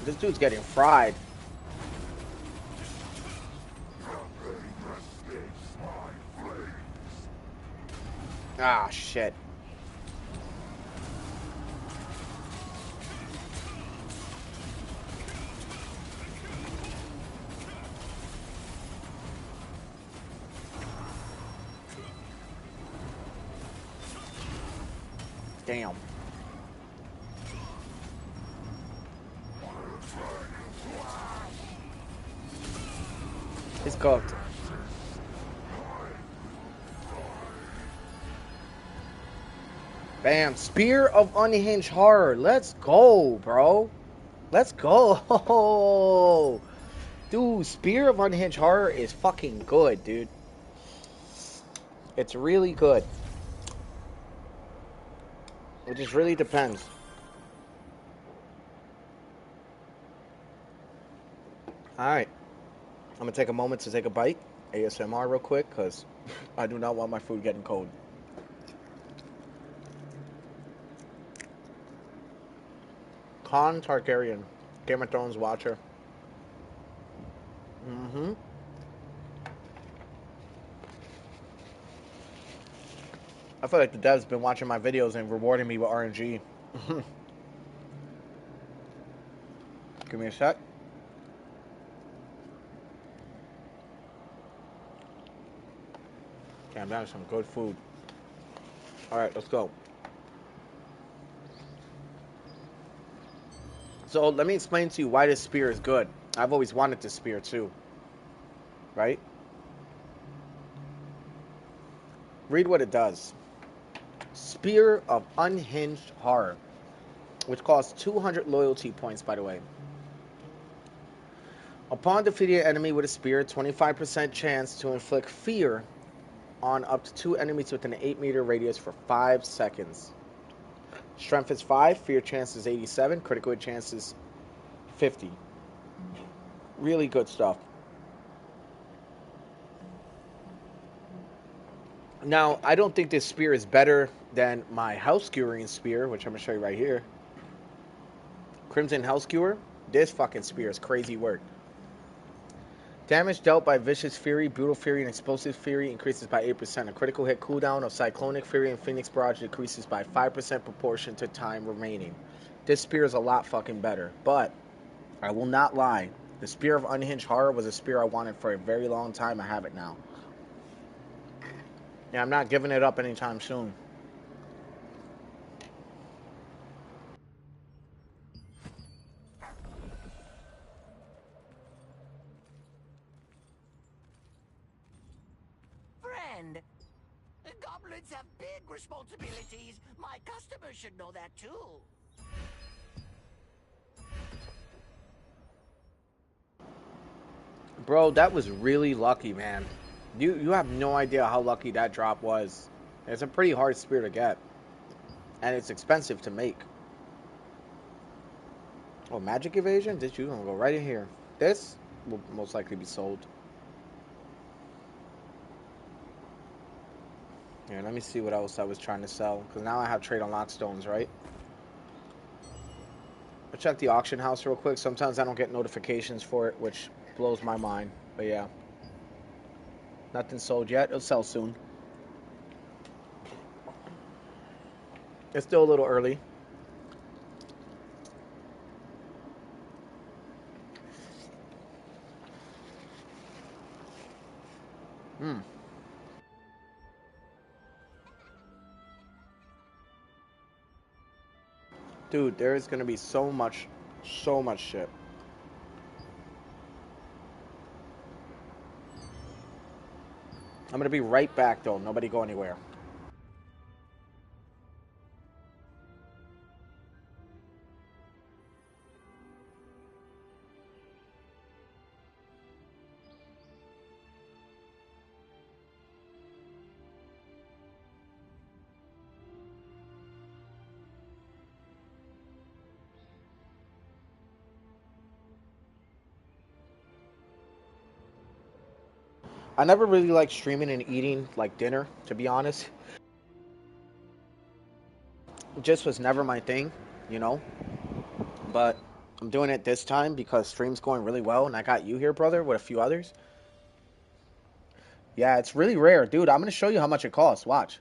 This dude's getting fried. Ah, shit. Damn. He's cooked. Bam. Spear of Unhinged Horror. Let's go, bro. Let's go. Dude, Spear of Unhinged Horror is fucking good, dude. It's really good. It just really depends. Alright. I'm going to take a moment to take a bite. ASMR real quick, because I do not want my food getting cold. Khan Targaryen. Game of Thrones watcher. Mm-hmm. I feel like the devs been watching my videos and rewarding me with RNG. Give me a sec. Damn, that is some good food. Alright, let's go. So, let me explain to you why this spear is good. I've always wanted this spear too. Right? Read what it does. Spear of Unhinged Horror, which costs 200 loyalty points, by the way. Upon defeating an enemy with a spear, 25% chance to inflict fear on up to 2 enemies within an 8-meter radius for 5 seconds. Strength is 5, fear chance is 87, critical hit chance is 50. Really good stuff. Now, I don't think this spear is better than my House Skewering spear, which I'm going to show you right here. Crimson House Skewer. This fucking spear is crazy work. Damage dealt by Vicious Fury, Brutal Fury, and Explosive Fury increases by 8%. A critical hit cooldown of Cyclonic Fury and Phoenix Barrage decreases by 5% proportion to time remaining. This spear is a lot fucking better, but I will not lie. The Spear of Unhinged Horror was a spear I wanted for a very long time. I have it now. Yeah, I'm not giving it up anytime soon. Friend, goblins have big responsibilities. My customers should know that too. Bro, that was really lucky, man. You have no idea how lucky that drop was. It's a pretty hard spear to get. And it's expensive to make. Oh, magic evasion? This you gonna go right in here. This will most likely be sold. Here, let me see what else I was trying to sell. Because now I have trade on lockstones, right? I'll check the auction house real quick. Sometimes I don't get notifications for it, which blows my mind. But yeah. Nothing sold yet. It'll sell soon. It's still a little early. Dude, there is going to be so much shit. I'm going to be right back, though. Nobody go anywhere. I never really liked streaming and eating like dinner, to be honest. It just was never my thing, you know? But I'm doing it this time because stream's going really well, and I got you here, brother, with a few others. Yeah, it's really rare. Dude, I'm going to show you how much it costs. Watch.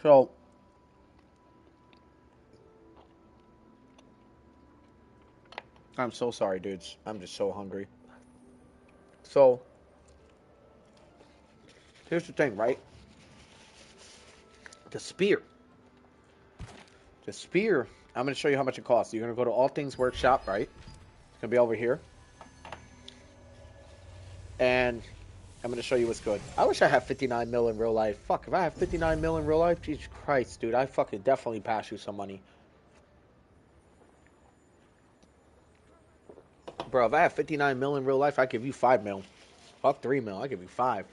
So, I'm so sorry, dudes. I'm just so hungry. So, here's the thing, right? The spear. The spear, I'm going to show you how much it costs. You're going to go to All Things Workshop, right? It's going to be over here. And I'm going to show you what's good. I wish I had 59 mil in real life. Fuck, if I have 59 mil in real life, Jesus Christ, dude, I fucking definitely pass you some money. Bro, if I have 59 mil in real life, I give you 5 mil. Fuck 3 mil, I give you 5.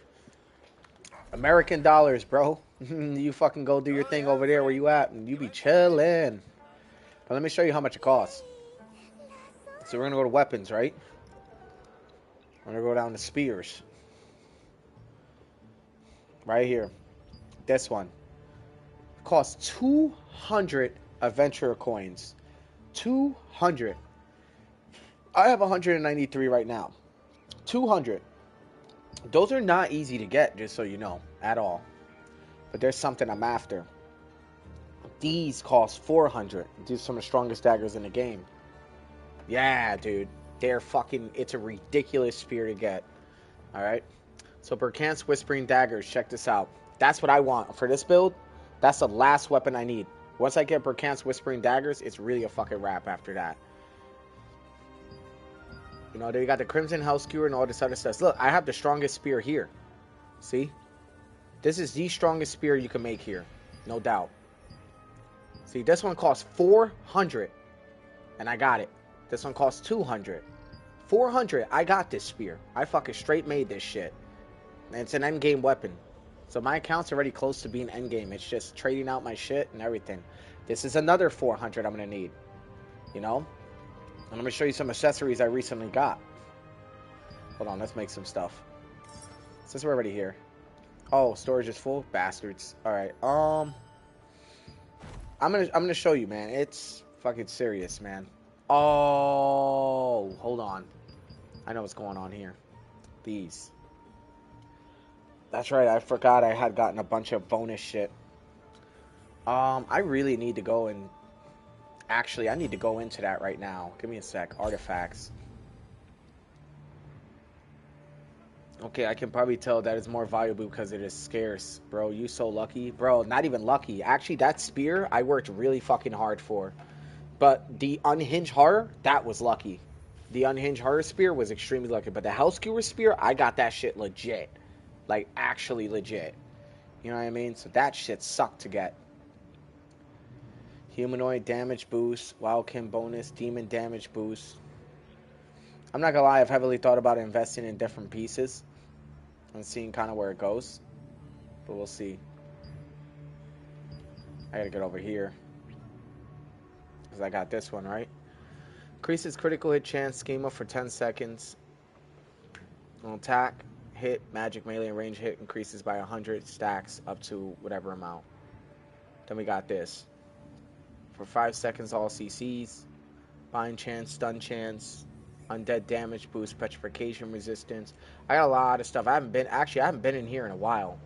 American dollars, bro. You fucking go do your thing over there where you at, and you be chilling. But let me show you how much it costs. So we're gonna go to weapons, right? We're gonna go down to spears. Right here. This one. It costs 200 adventurer coins. 200. I have 193 right now. 200. Those are not easy to get, just so you know, at all. But there's something I'm after. These cost 400. These are some of the strongest daggers in the game. Yeah, dude. They're fucking... It's a ridiculous spear to get. Alright? So, Berkant's Whispering Daggers. Check this out. That's what I want. For this build, that's the last weapon I need. Once I get Berkant's Whispering Daggers, it's really a fucking wrap after that. You know, they got the Crimson Hell Skewer and all this other stuff. Look, I have the strongest spear here. See? This is the strongest spear you can make here. No doubt. See, this one costs 400. And I got it. This one costs 200. 400. I got this spear. I fucking straight made this shit. And it's an endgame weapon. So my account's already close to being endgame. It's just trading out my shit and everything. This is another 400 I'm going to need. You know? And I'm going to show you some accessories I recently got. Hold on, let's make some stuff. Since we're already here. Oh, storage is full? Bastards. Alright, I'm gonna show you, man. It's fucking serious, man. Oh, hold on. I know what's going on here. These. That's right, I forgot I had gotten a bunch of bonus shit. I really need to go and... Actually, I need to go into that right now. Give me a sec. Artifacts. Okay, I can probably tell that it's more valuable because it is scarce. Bro, you so lucky. Bro, not even lucky. Actually, that spear, I worked really fucking hard for. But the Unhinged Horror, that was lucky. The Unhinged Horror spear was extremely lucky. But the Hell Skewer spear, I got that shit legit. Like, actually legit. You know what I mean? So that shit sucked to get. Humanoid damage boost, Wildkin bonus, demon damage boost. I'm not gonna lie, I've heavily thought about investing in different pieces and seeing kind of where it goes. But we'll see. I gotta get over here. Because I got this one, right? Increases critical hit chance schema for 10 seconds. Attack, hit, magic, melee, and range hit increases by 100 stacks up to whatever amount. Then we got this. For 5 seconds, all CCs. Bind chance, stun chance, undead damage boost, petrification resistance. I got a lot of stuff. I haven't been in here in a while.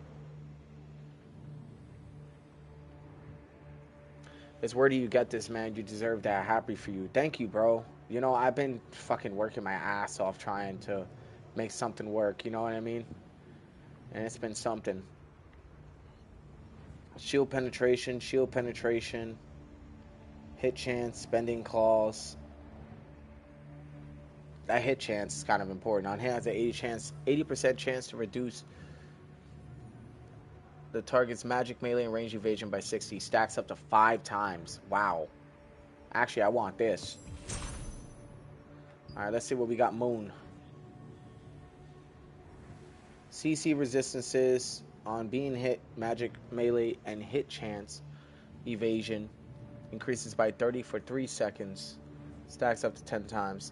It's where do you get this, man? You deserve that. Happy for you. Thank you, bro. You know, I've been fucking working my ass off trying to make something work. You know what I mean? And it's been something. Shield penetration, hit chance, bending claws. That hit chance is kind of important. On hand has an 80% chance to reduce the target's magic, melee, and range evasion by 60. Stacks up to 5 times. Wow. Actually, I want this. Alright, let's see what we got. Moon. CC resistances on being hit, magic, melee, and hit chance evasion increases by 30 for 3 seconds. Stacks up to 10 times.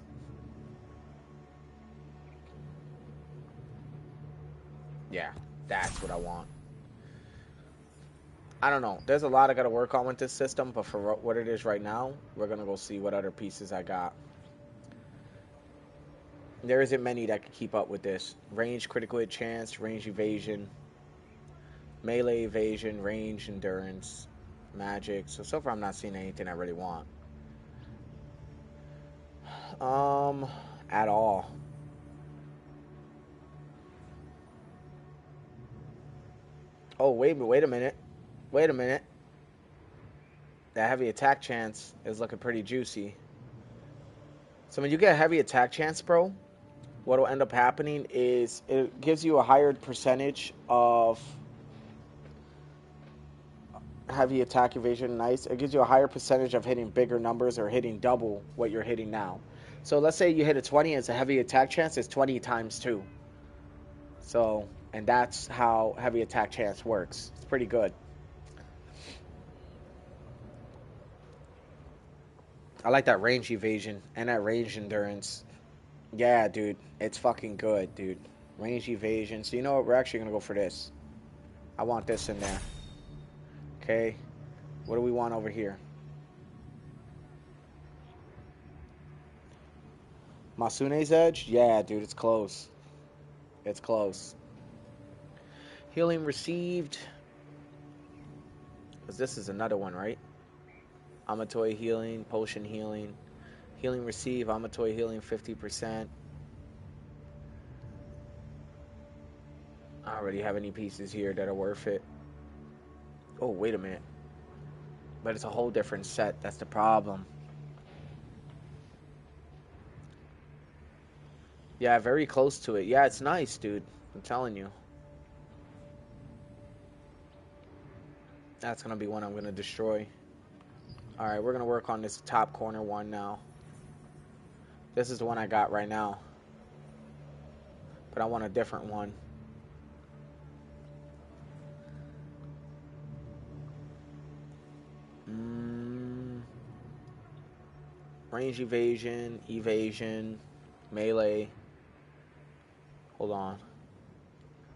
Yeah, that's what I want. I don't know. There's a lot I got to work on with this system, but for what it is right now, we're going to go see what other pieces I got. There isn't many that can keep up with this. Range, critical hit chance, range evasion, melee evasion, range endurance, magic. So far I'm not seeing anything I really want. At all. Oh, wait a minute. Wait a minute. That heavy attack chance is looking pretty juicy. So when you get a heavy attack chance, bro, what will end up happening is it gives you a higher percentage of heavy attack evasion. Nice. It gives you a higher percentage of hitting bigger numbers or hitting double what you're hitting now. So let's say you hit a 20 and it's a heavy attack chance, it's 20 times 2. So, and that's how heavy attack chance works. It's pretty good. I like that range evasion and that range endurance. Yeah, dude. It's fucking good, dude. Range evasion. So you know what? We're actually going to go for this. I want this in there. Okay. What do we want over here? Masune's Edge? Yeah, dude. It's close. It's close. Healing received. Because this is another one, right? Amatoy healing, potion healing. Healing received, Amatoy healing 50%. I don't already have any pieces here that are worth it. Oh, wait a minute. But it's a whole different set. That's the problem. Yeah, very close to it. Yeah, it's nice, dude. I'm telling you. That's going to be one I'm going to destroy. Alright, we're going to work on this top corner one now. This is the one I got right now. But I want a different one. Range evasion, evasion, melee. Hold on.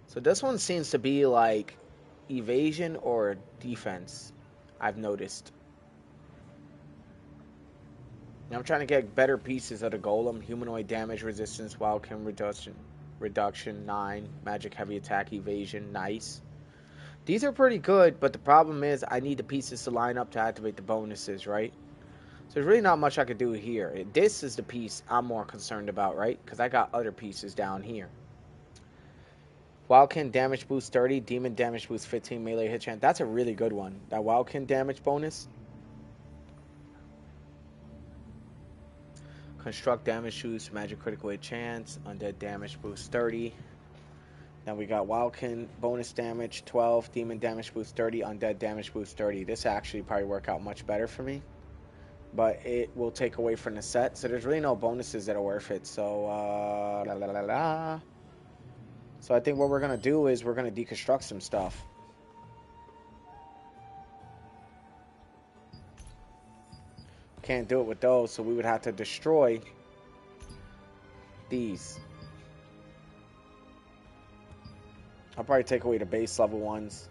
So this one seems to be like evasion or defense, I've noticed. Now I'm trying to get better pieces of the golem. Humanoid damage resistance, wild kill reduction 9, magic heavy attack evasion, nice. These are pretty good, but the problem is I need the pieces to line up to activate the bonuses, right? So there's really not much I could do here. This is the piece I'm more concerned about, right? Because I got other pieces down here. Wildkin damage boost 30, demon damage boost 15, melee hit chance. That's a really good one. That Wildkin damage bonus. Construct damage boost, magic critical hit chance, undead damage boost 30. Then we got Wildkin bonus damage 12, demon damage boost 30, undead damage boost 30. This actually probably work out much better for me. But it will take away from the set. So there's really no bonuses that are worth it. So, So I think what we're going to do is we're going to deconstruct some stuff. Can't do it with those, so we would have to destroy these. I'll probably take away the base level ones.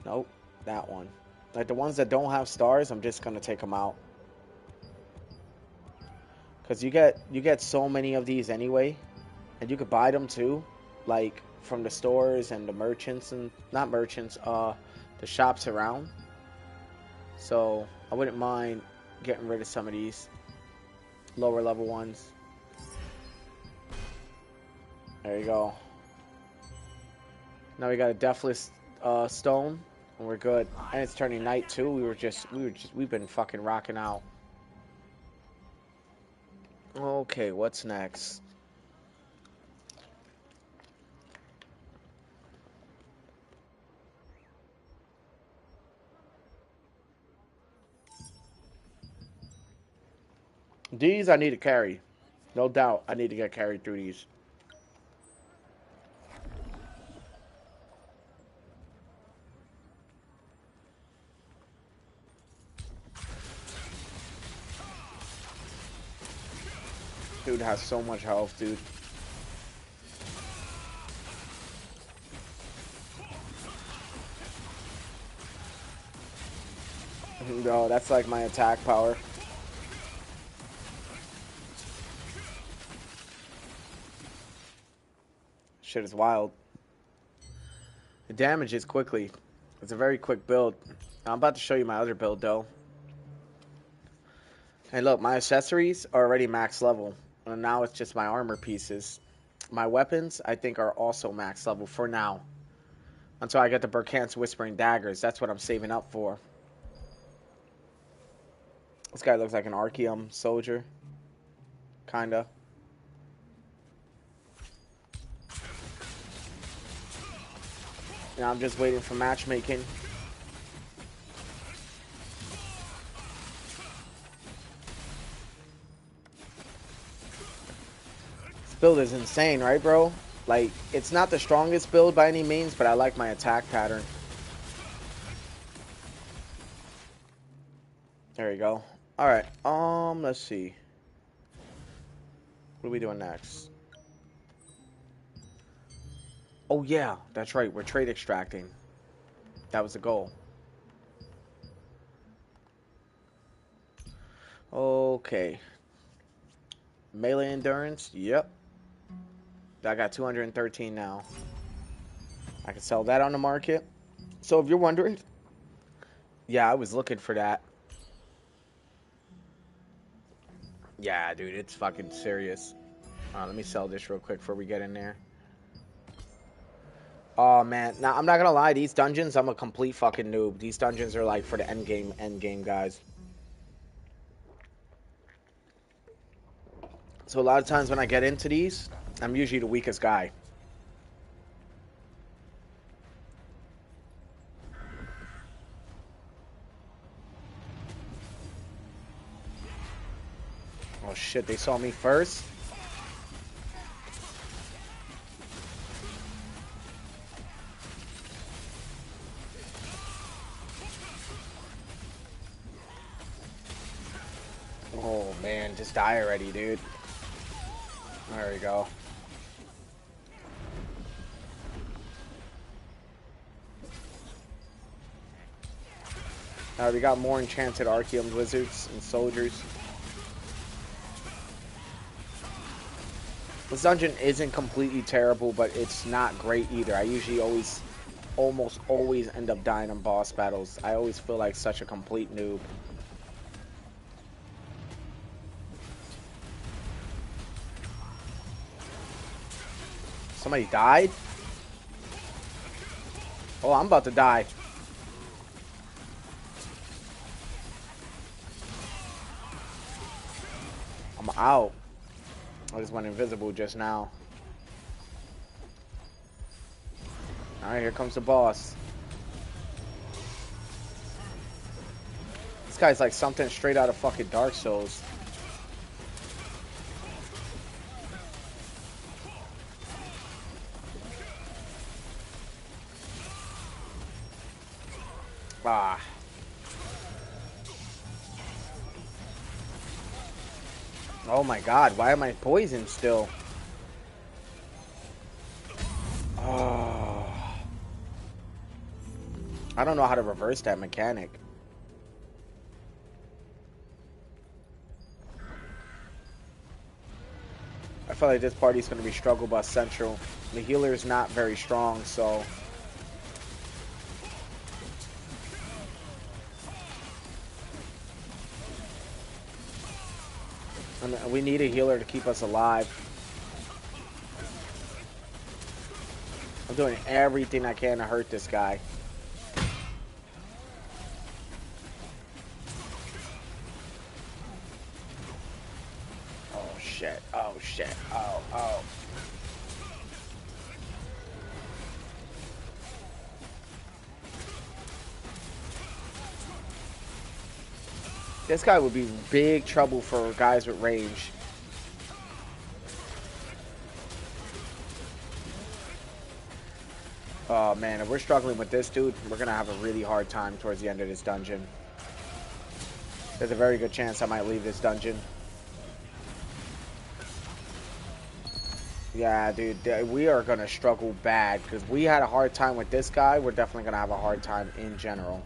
Nope, that one. Like the ones that don't have stars, I'm just gonna take them out. Cause you get so many of these anyway, and you could buy them too, like from the stores and the merchants and not merchants, the shops around. So I wouldn't mind getting rid of some of these lower level ones. There you go. Now we got a Deathless Stone, and we're good. And it's turning night too. We've been fucking rocking out. Okay, what's next? These I need to carry. No doubt I need to get carried through these. Dude has so much health, dude. No, that's like my attack power. Shit is wild. It damages quickly. It's a very quick build. I'm about to show you my other build though. Hey look, my accessories are already max level. And now it's just my armor pieces. My weapons, I think, are also max level for now. Until I get the Burkant's Whispering Daggers. That's what I'm saving up for. This guy looks like an Archeum soldier. Kinda. Now I'm just waiting for matchmaking. This build is insane, right, bro? Like, it's not the strongest build by any means, but I like my attack pattern. There you go. Alright, let's see. What are we doing next? Oh yeah, that's right, we're trade extracting. That was the goal. Okay. Melee endurance, yep. I got 213 now. I can sell that on the market. So if you're wondering, yeah, I was looking for that. Yeah, dude, it's fucking serious. Let me sell this real quick before we get in there. Oh, man. Now, I'm not gonna lie. These dungeons, I'm a complete fucking noob. These dungeons are, like, for the end game guys. So a lot of times when I get into these, I'm usually the weakest guy. Oh, shit. They saw me first? Oh, man. Just die already, dude. There we go. Alright, we got more enchanted Archeum wizards and soldiers. This dungeon isn't completely terrible, but it's not great either. I usually almost always end up dying in boss battles. I always feel like such a complete noob. Somebody died? Oh, I'm about to die. I'm out. I just went invisible just now. Alright, here comes the boss. This guy's like something straight out of fucking Dark Souls. Ah. Oh my god, why am I poisoned still? Oh. I don't know how to reverse that mechanic. I feel like this party's going to be struggle bus central. The healer is not very strong, so... And we need a healer to keep us alive. I'm doing everything I can to hurt this guy. Oh shit, oh shit, oh. This guy would be big trouble for guys with range. Oh man, if we're struggling with this dude, we're gonna have a really hard time towards the end of this dungeon. There's a very good chance I might leave this dungeon. Yeah, dude, we are gonna struggle bad because we had a hard time with this guy. We're definitely gonna have a hard time in general.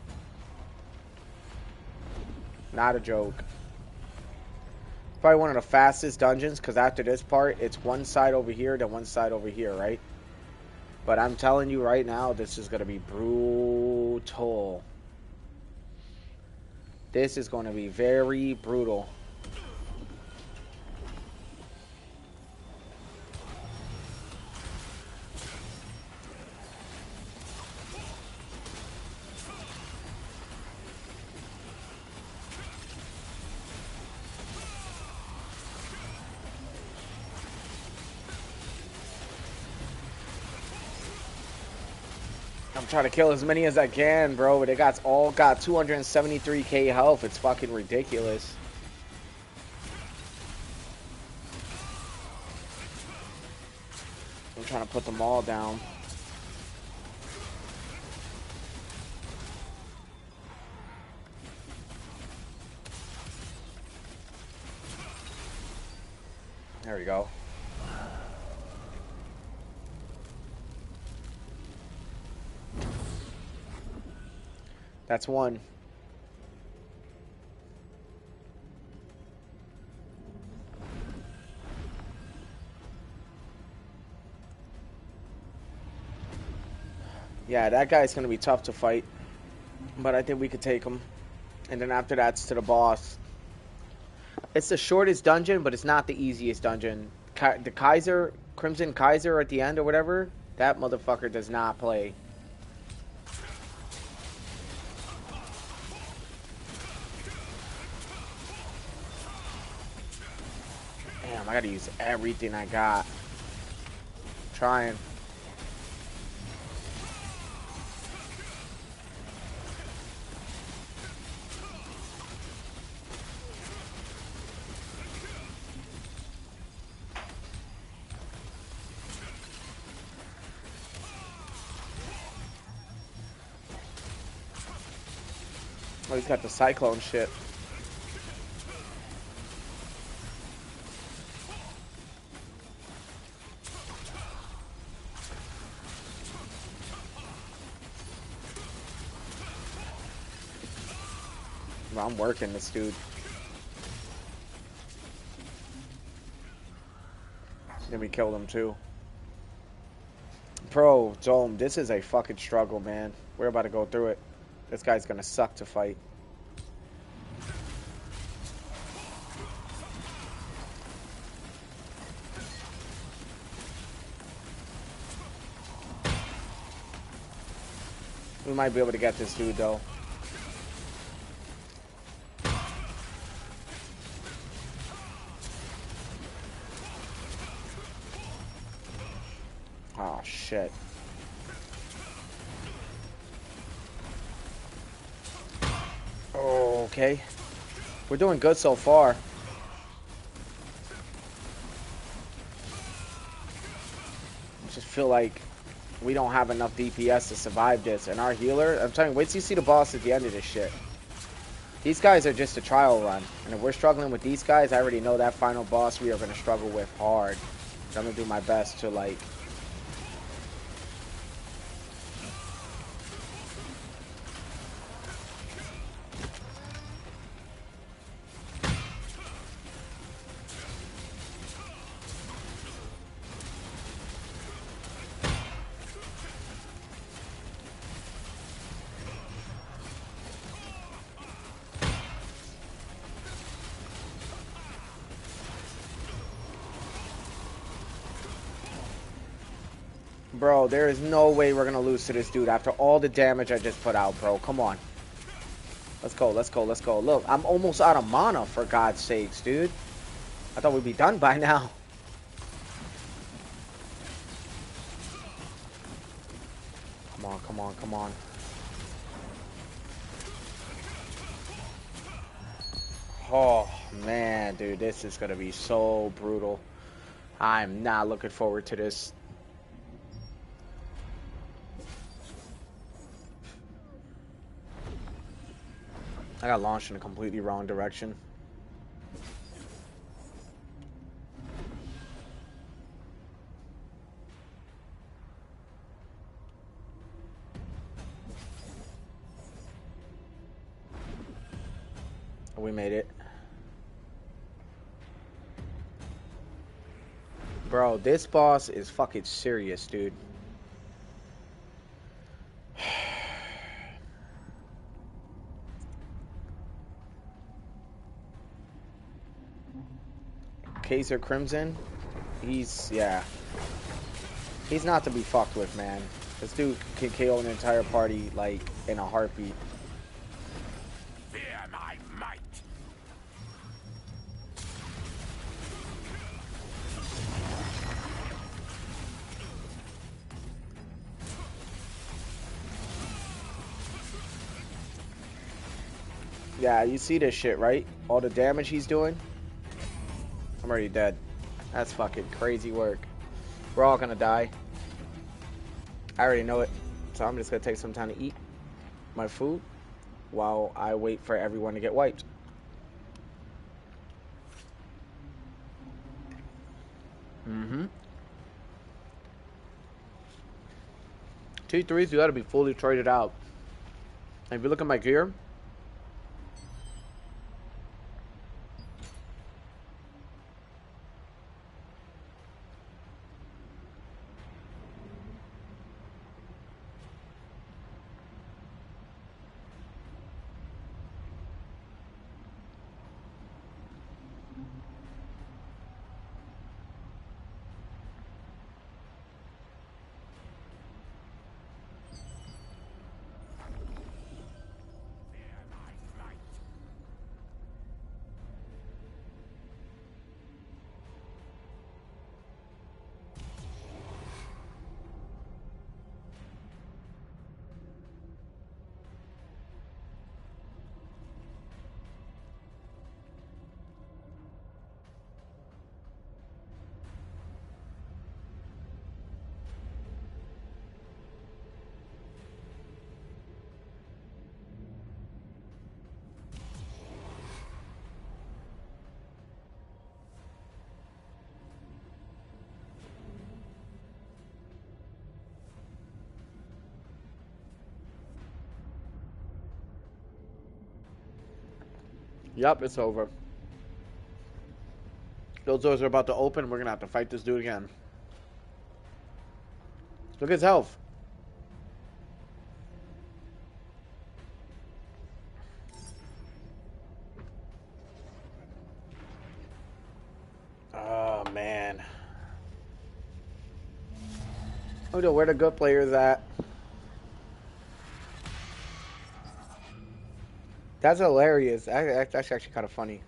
Not a joke. Probably one of the fastest dungeons, because after this part, it's one side over here, then one side over here, right? But I'm telling you right now, this is going to be brutal. This is going to be very brutal. I'm trying to kill as many as I can, bro. But they all got 273k health. It's fucking ridiculous. I'm trying to put them all down. There we go. That's one. Yeah, that guy's going to be tough to fight. But I think we could take him. And then after that's to the boss. It's the shortest dungeon, but it's not the easiest dungeon. The Kaiser, Crimson Kaiser at the end or whatever, that motherfucker does not play. Damn, I gotta use everything I got. Trying. Oh, he's got the cyclone shit. Well, I'm working this dude. Then we killed him too. Pro, Dome, this is a fucking struggle, man. We're about to go through it. This guy's gonna suck to fight. We might be able to get this dude, though. Oh, shit. Oh, okay. We're doing good so far. I just feel like we don't have enough DPS to survive this. And our healer, I'm telling you, wait till you see the boss at the end of this shit. These guys are just a trial run. And if we're struggling with these guys, I already know that final boss we are going to struggle with hard. So I'm going to do my best to, like... Bro, there is no way we're going to lose to this dude after all the damage I just put out, bro. Come on. Let's go, let's go, let's go. Look, I'm almost out of mana, for God's sakes, dude. I thought we'd be done by now. Come on, come on, come on. Oh, man, dude, this is going to be so brutal. I'm not looking forward to this. I got launched in a completely wrong direction. We made it. Bro, this boss is fucking serious, dude. Kaiser Crimson, yeah. He's not to be fucked with, man. This dude can KO an entire party, like, in a heartbeat. Fear my might. Yeah, you see this shit, right? All the damage he's doing? I'm already dead. That's fucking crazy work. We're all gonna die. I already know it. So I'm just gonna take some time to eat my food while I wait for everyone to get wiped. Mm-hmm. T3s, you gotta be fully traded out. And if you look at my gear, yep, it's over. Those doors are about to open. We're gonna have to fight this dude again. Look at his health. Oh, man. Oh, no, where the good players at? That's hilarious. That's actually kind of funny.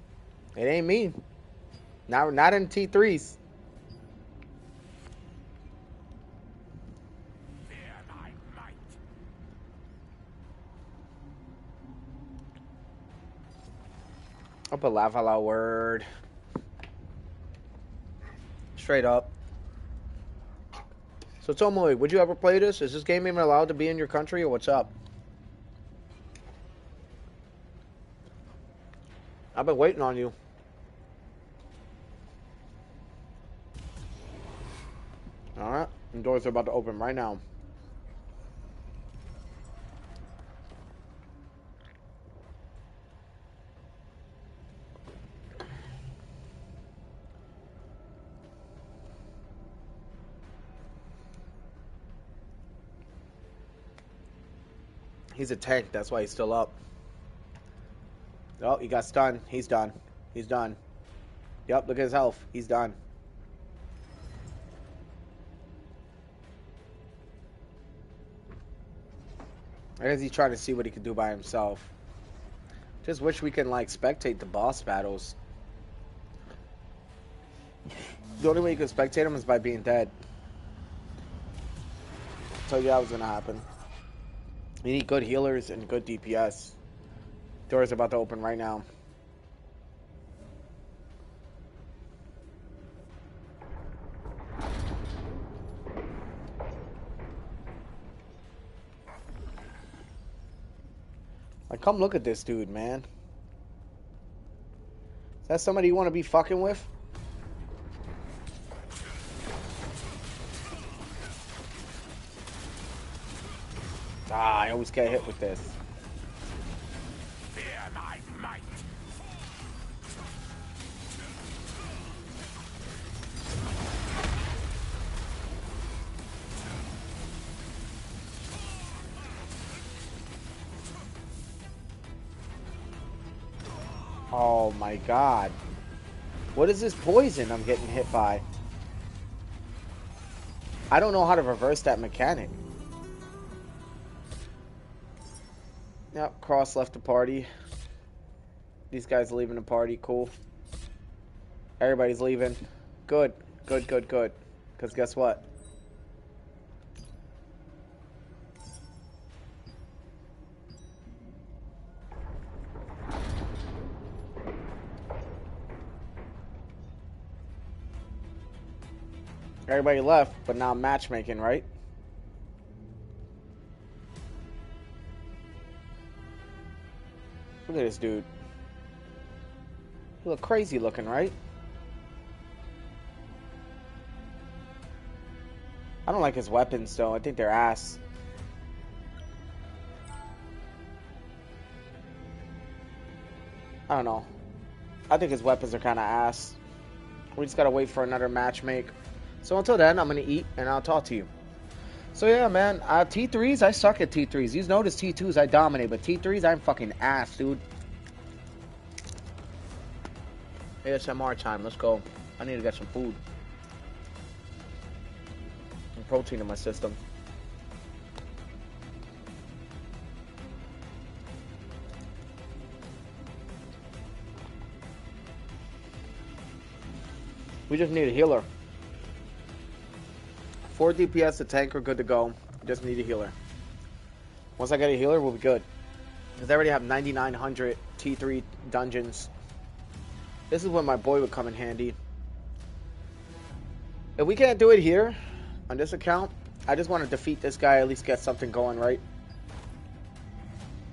It ain't me. Not in T3s. Fear my might. I'll put laugh out loud word. Straight up. So Tomoe, would you ever play this? Is this game even allowed to be in your country, or what's up? I've been waiting on you. Alright. The doors are about to open right now. He's a tank, that's why he's still up. Oh, he got stunned. He's done. He's done. Yep, look at his health. He's done. I guess he's trying to see what he can do by himself. Just wish we can, like, spectate the boss battles. The only way you can spectate them is by being dead. I told you that was going to happen. We need good healers and good DPS. Door's about to open right now. Like, come look at this dude, man. Is that somebody you want to be fucking with? Ah, I always get hit with this. Fear my might. Oh my god. What is this poison I'm getting hit by? I don't know how to reverse that mechanic. Yep, Cross left the party. These guys leaving the party. Cool. Everybody's leaving. Good. Good, good, good. Because guess what? Everybody left, but now matchmaking, right? Look at this dude. He look crazy looking, right? I don't like his weapons, though. I think they're ass. I don't know. I think his weapons are kind of ass. We just gotta wait for another matchmake. So until then, I'm gonna eat, and I'll talk to you. So yeah, man, T3s, I suck at T3s. You notice T2s, I dominate, but T3s, I'm fucking ass, dude. ASMR time, let's go. I need to get some food. Some protein in my system. We just need a healer. 4 DPS, a tank, we're good to go. We just need a healer. Once I get a healer, we'll be good. Because I already have 9,900 T3 dungeons. This is when my boy would come in handy. If we can't do it here, on this account, I just want to defeat this guy, at least get something going, right?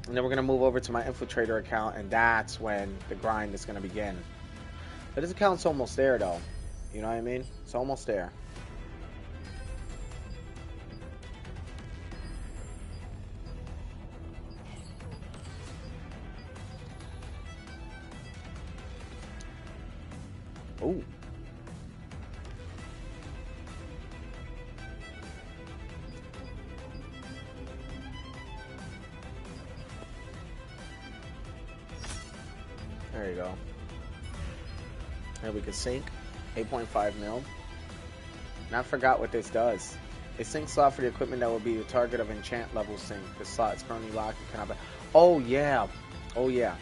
And then we're going to move over to my Infiltrator account, and that's when the grind is going to begin. But this account's almost there, though. You know what I mean? It's almost there. Ooh. There you go. And we can sync 8.5 mil. And I forgot what this does. A sync slot for the equipment that will be the target of enchant level sync. The slot is currently locked and cannot be... Oh yeah. Oh yeah.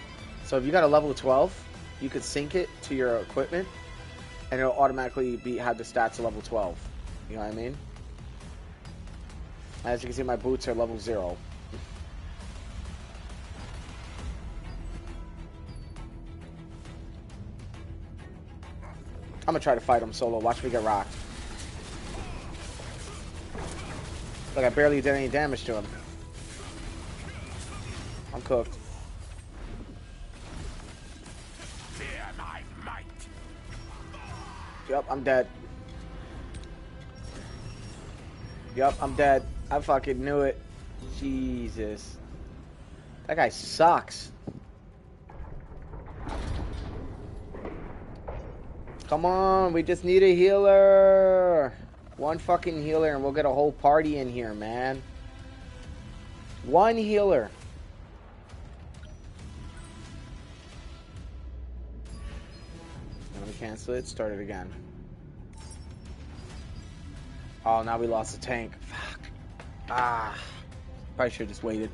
So if you got a level 12, you could sync it to your equipment and it'll automatically have the stats of level 12. You know what I mean? As you can see, my boots are level 0. I'm gonna try to fight him solo. Watch me get rocked. Look, I barely did any damage to him. I'm cooked. Yep, I'm dead. Yep, I'm dead. I fucking knew it. Jesus. That guy sucks. Come on, we just need a healer. One fucking healer and we'll get a whole party in here, man. One healer. Let me cancel it, start it again. Oh, now we lost the tank. Fuck. Ah. Probably should have just waited.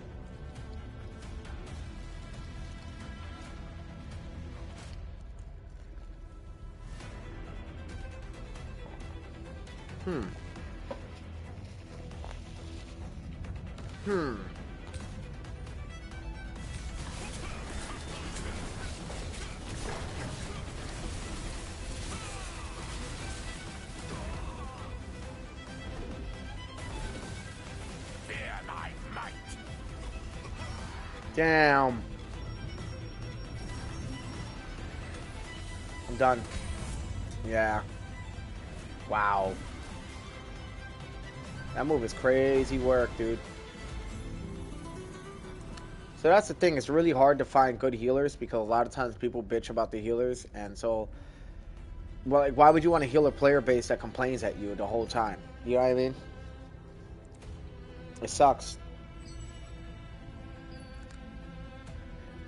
Damn. I'm done. Yeah. Wow. That move is crazy work, dude. So that's the thing. It's really hard to find good healers because a lot of times people bitch about the healers. And so, well, like, why would you want to heal a player base that complains at you the whole time? You know what I mean? It sucks.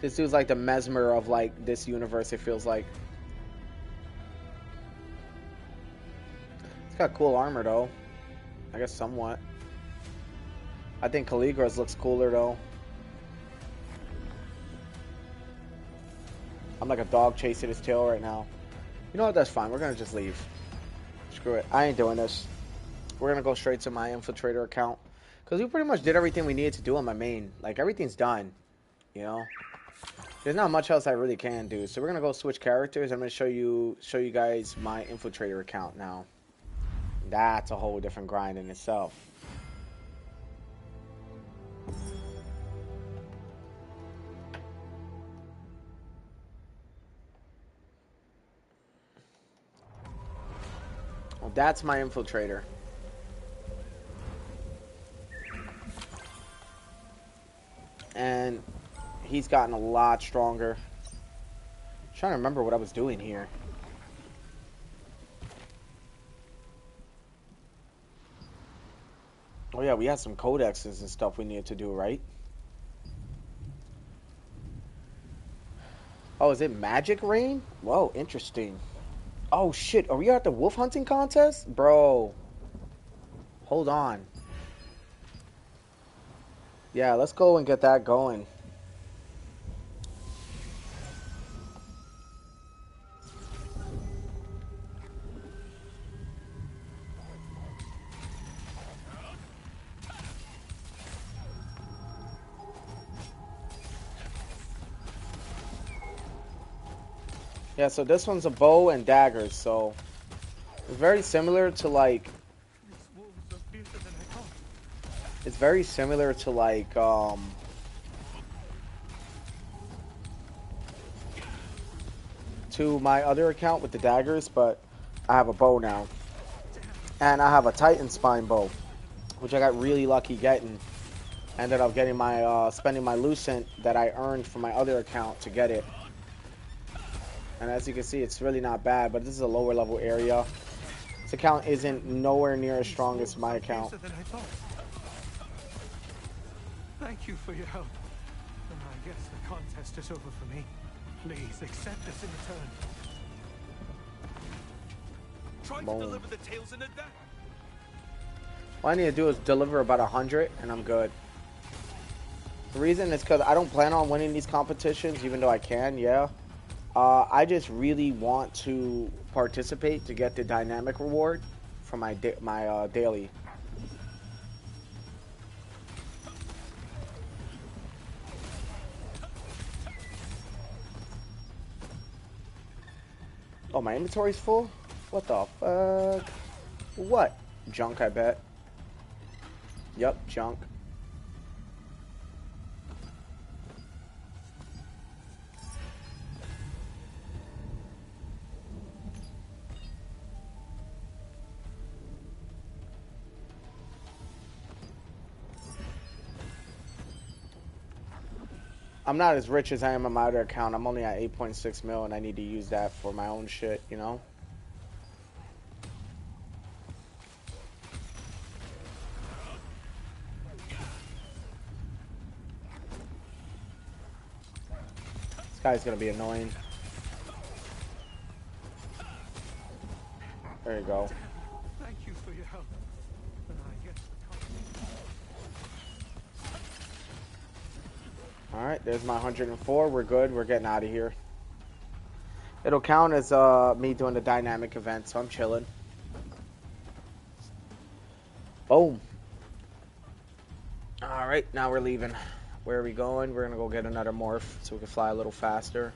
This dude's like the Mesmer of like this universe, it feels like. It's got cool armor though. I guess somewhat. I think Caligra's looks cooler though. I'm like a dog chasing his tail right now. You know what? That's fine. We're gonna just leave. Screw it. I ain't doing this. We're gonna go straight to my infiltrator account because we pretty much did everything we needed to do on my main. Like everything's done. You know, there's not much else I really can do. So we're gonna go switch characters. I'm gonna show you guys my infiltrator account now. That's a whole different grind in itself. Well, that's my infiltrator. And he's gotten a lot stronger. I'm trying to remember what I was doing here. Oh yeah, we had some codexes and stuff we needed to do, right? Oh, is it Magic Rain? Whoa, interesting. Oh shit, are we at the wolf hunting contest? Bro. Hold on. Yeah, let's go and get that going. Yeah, so this one's a bow and daggers, so it's very similar to like it's very similar to like to my other account with the daggers, but I have a bow now. And I have a Titan spine bow, which I got really lucky getting. Ended up getting my spending my lucent that I earned from my other account to get it. And as you can see, it's really not bad, but this is a lower level area. This account isn't nowhere near as strong as my account. Thank you for your help. And I guess the contest is over for me. Please accept this in return. Try to deliver the tales in a day. All I need to do is deliver about 100 and I'm good. The reason is because I don't plan on winning these competitions, even though I can, yeah. I just really want to participate to get the dynamic reward for my daily. Oh, my inventory's full? What the fuck? What? Junk, I bet. Yup, junk. I'm not as rich as I am on my other account. I'm only at 8.6 mil, and I need to use that for my own shit, you know? This guy's gonna be annoying. There you go. Thank you for your help. And I guess the Alright, there's my 104. We're good. We're getting out of here. It'll count as me doing the dynamic event, so I'm chilling. Boom. Alright, now we're leaving. Where are we going? We're gonna go get another morph so we can fly a little faster.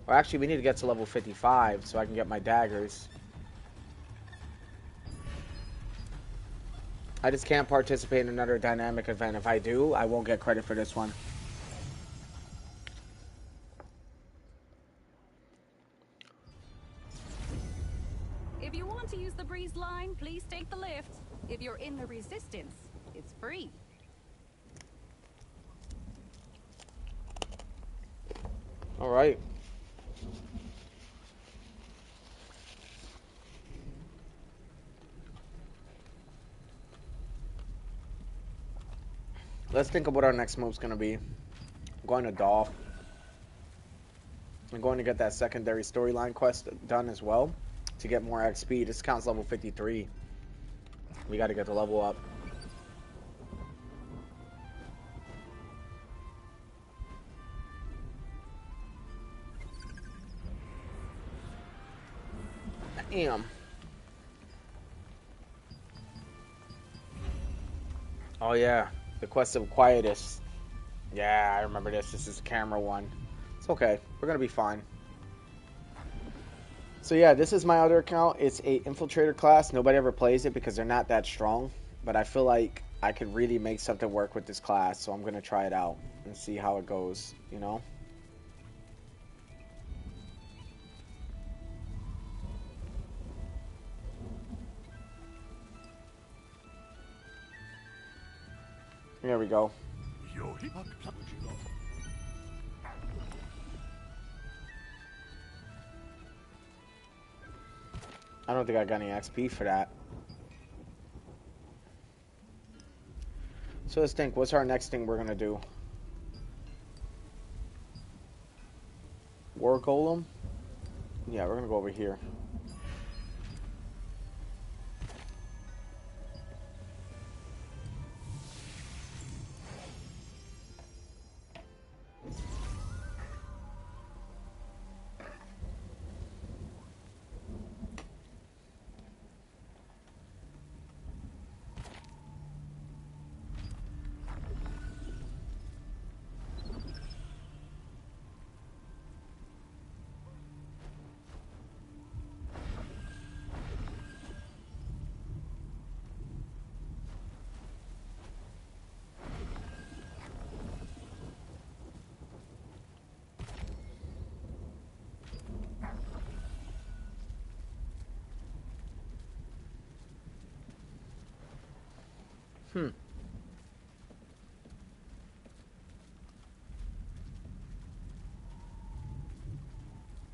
Or actually, we need to get to level 55 so I can get my daggers. I just can't participate in another dynamic event. If I do, I won't get credit for this one. If you want to use the breeze line, please take the lift. If you're in the resistance, it's free. All right. Let's think of what our next move's gonna be. I'm going to Dolph. I'm going to get that secondary storyline quest done as well to get more XP. This counts level 53. We got to get the level up. Damn. Oh yeah, the quest of Quietus. Yeah, I remember this. This is the camera one. It's okay. We're gonna be fine. So yeah, this is my other account. It's a infiltrator class. Nobody ever plays it because they're not that strong. But I feel like I could really make something work with this class. So I'm gonna try it out and see how it goes. You know. There we go. I don't think I got any XP for that. So let's think. What's our next thing we're gonna do? War Golem? Yeah, we're gonna go over here.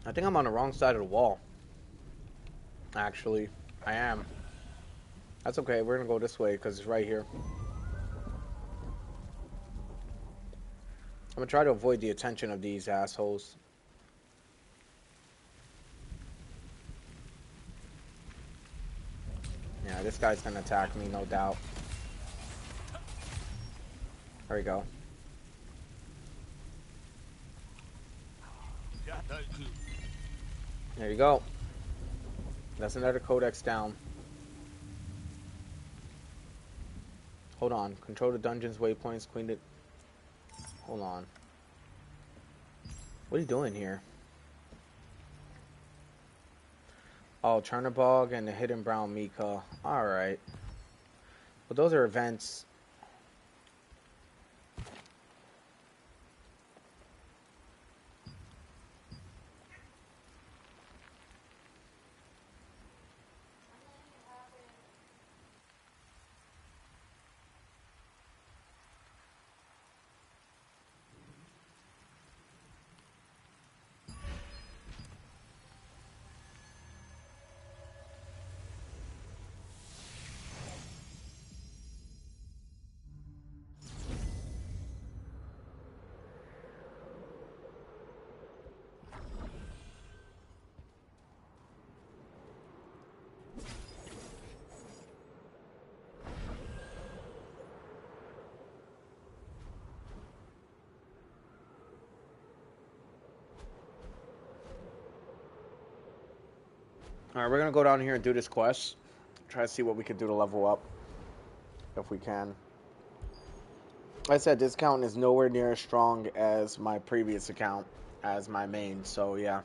I think I'm on the wrong side of the wall. Actually, I am. That's okay. We're gonna go this way because it's right here. I'm gonna try to avoid the attention of these assholes. Yeah, this guy's gonna attack me, no doubt. There we go. There you go. That's another codex down. Hold on. Control the dungeon's waypoints. Queen it. Hold on. What are you doing here? Oh, Chernobog and the Hidden Brown Mika. Alright. Well, those are events. Alright, we're gonna go down here and do this quest. Try to see what we can do to level up. If we can. Like I said, this account is nowhere near as strong as my previous account as my main, so yeah.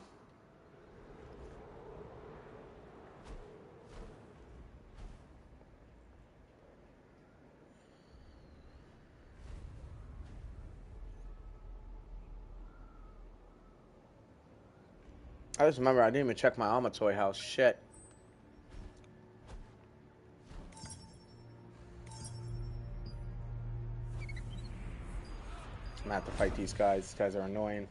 I just remember I didn't even check my Amatoy house. Shit. I'm gonna have to fight these guys. These guys are annoying.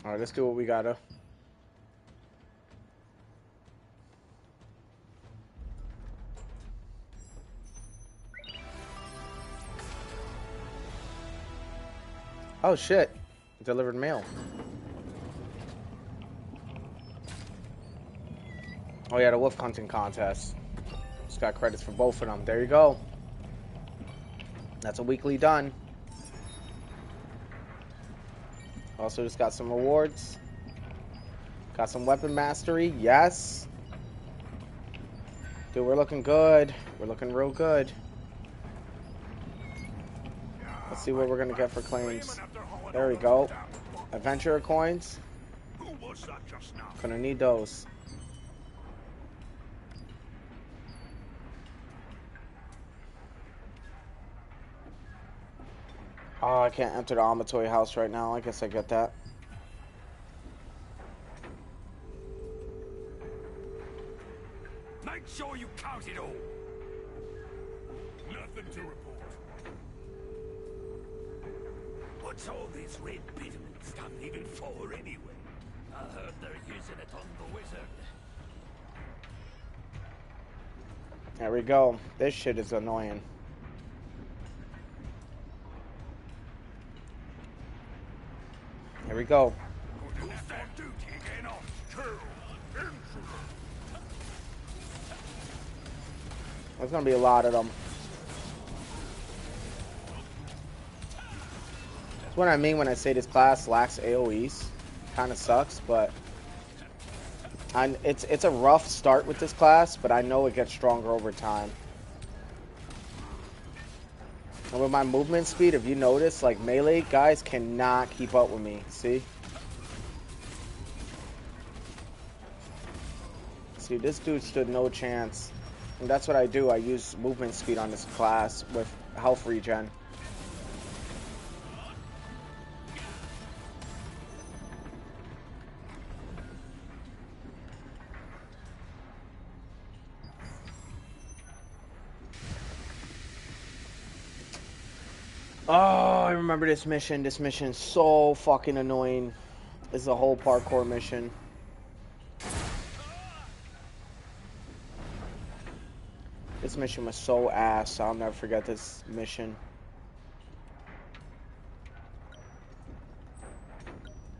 Alright, let's do what we gotta. Oh shit. Delivered mail. Oh yeah, the wolf hunting contest. Just got credits for both of them. There you go. That's a weekly done. Also just got some rewards. Got some weapon mastery. Yes. Dude, we're looking good. We're looking real good. Let's see what we're gonna get for claims. There we go. Adventurer coins. Who was that just now? Gonna need those. Oh, I can't enter the Amatoy house right now. I guess I get that. Make sure you count it all. Nothing to report. What's all this red bitumen stuff even for anyway? I heard they're using it on the wizard. There we go. This shit is annoying. Here we go. Who's that duty again on? Kill. Intruder. There's gonna be a lot of them. That's what I mean when I say this class lacks AoEs. Kind of sucks, but it's a rough start with this class, but I know it gets stronger over time. And with my movement speed, if you notice, like melee guys cannot keep up with me. See? See, this dude stood no chance. And that's what I do. I use movement speed on this class with health regen. Oh, I remember this mission. This mission's so fucking annoying. It's a whole parkour mission. This mission was so ass. I'll never forget this mission.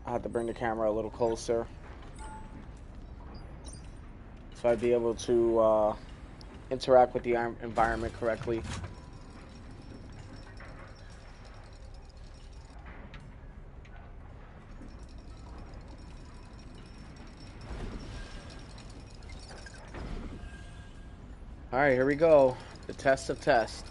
I had to bring the camera a little closer so I'd be able to interact with the environment correctly. Alright, here we go. The test of tests.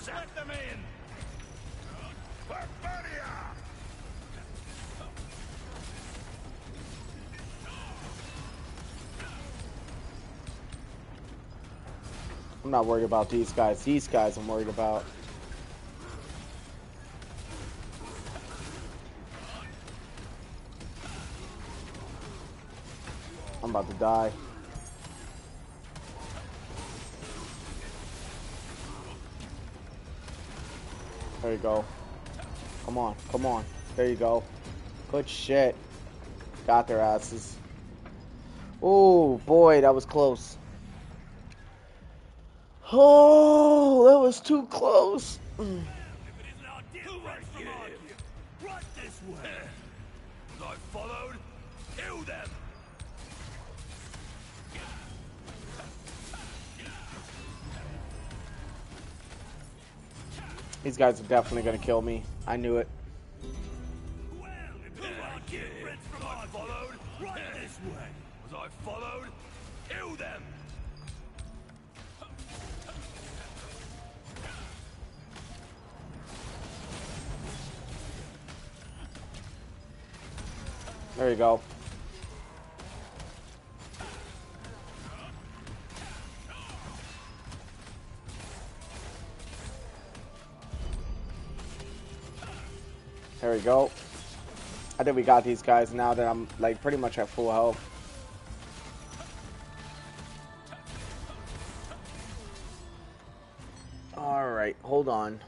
Let them in! Barbaria! I'm not worried about these guys. These guys I'm worried about. I'm about to die. There you go. Come on, come on. There you go. Good shit. Got their asses. Oh boy, that was close. Oh, that was too close. If it isn't our deal, right from argue. Right this way. As I followed, kill them. These guys are definitely gonna kill me. I knew it. Well, if you like it, as I followed, right this way. As I followed, kill them. There you go. There we go. I think we got these guys now that I'm like pretty much at full health. Alright, hold on.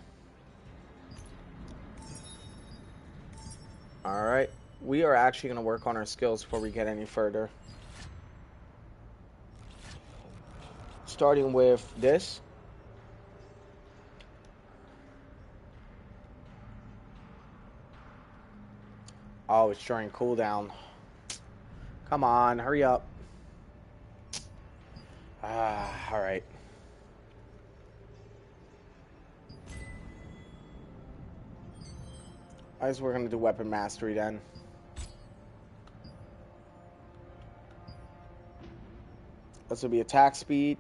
Alright. We are actually going to work on our skills before we get any further. Starting with this. Oh, it's during cooldown. Come on, hurry up. Alright. I guess we're going to do weapon mastery then. This will be attack speed.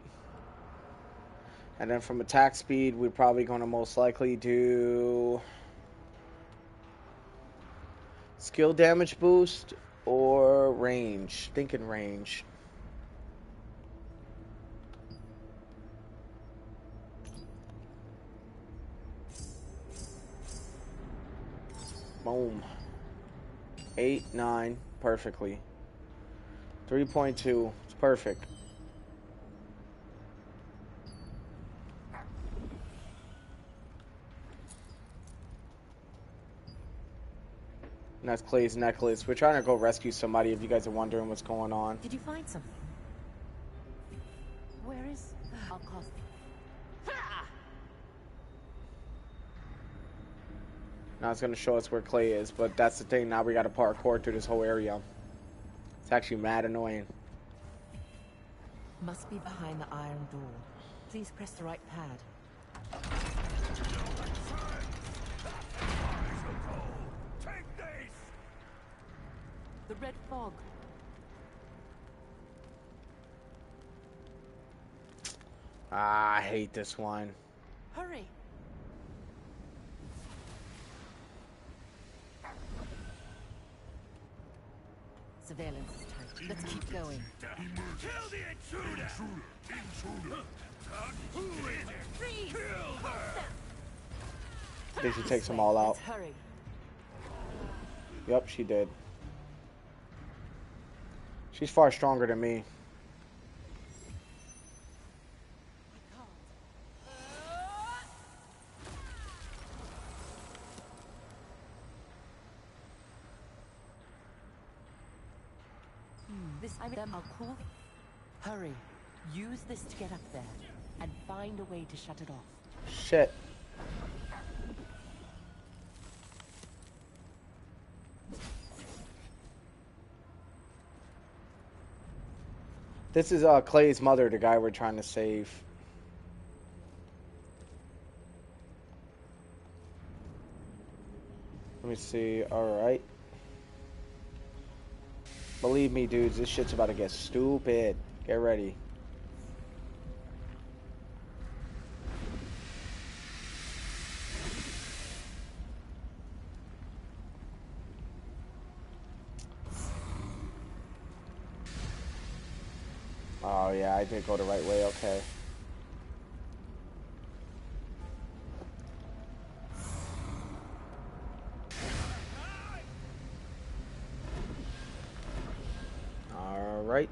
And then from attack speed, we're probably going to most likely do skill damage boost or range. Thinking range. Boom. 8, 9, perfectly. 3.2, it's perfect. And that's Clay's necklace. We're trying to go rescue somebody if you guys are wondering what's going on. Did you find something? Where is... I'll call... Now it's going to show us where Clay is, but that's the thing. Now we got to parkour through this whole area. It's actually mad annoying. Must be behind the iron door. Please press the right pad. Take this! The red fog. Ah, I hate this one. Hurry! Surveillance is tight. Let's keep going. Kill the intruder! Intruder! Who is it? Freeze! Kill her! I think she takes them all out. Let's hurry. Yep, she did. She's far stronger than me. This I'm them. I'll cool. Hurry. Use this to get up there, and find a way to shut it off. Shit. This is Clay's mother, the guy we're trying to save. Let me see. Alright. Believe me, dudes, this shit's about to get stupid. Get ready. Oh, yeah, I did go the right way. Okay. All right.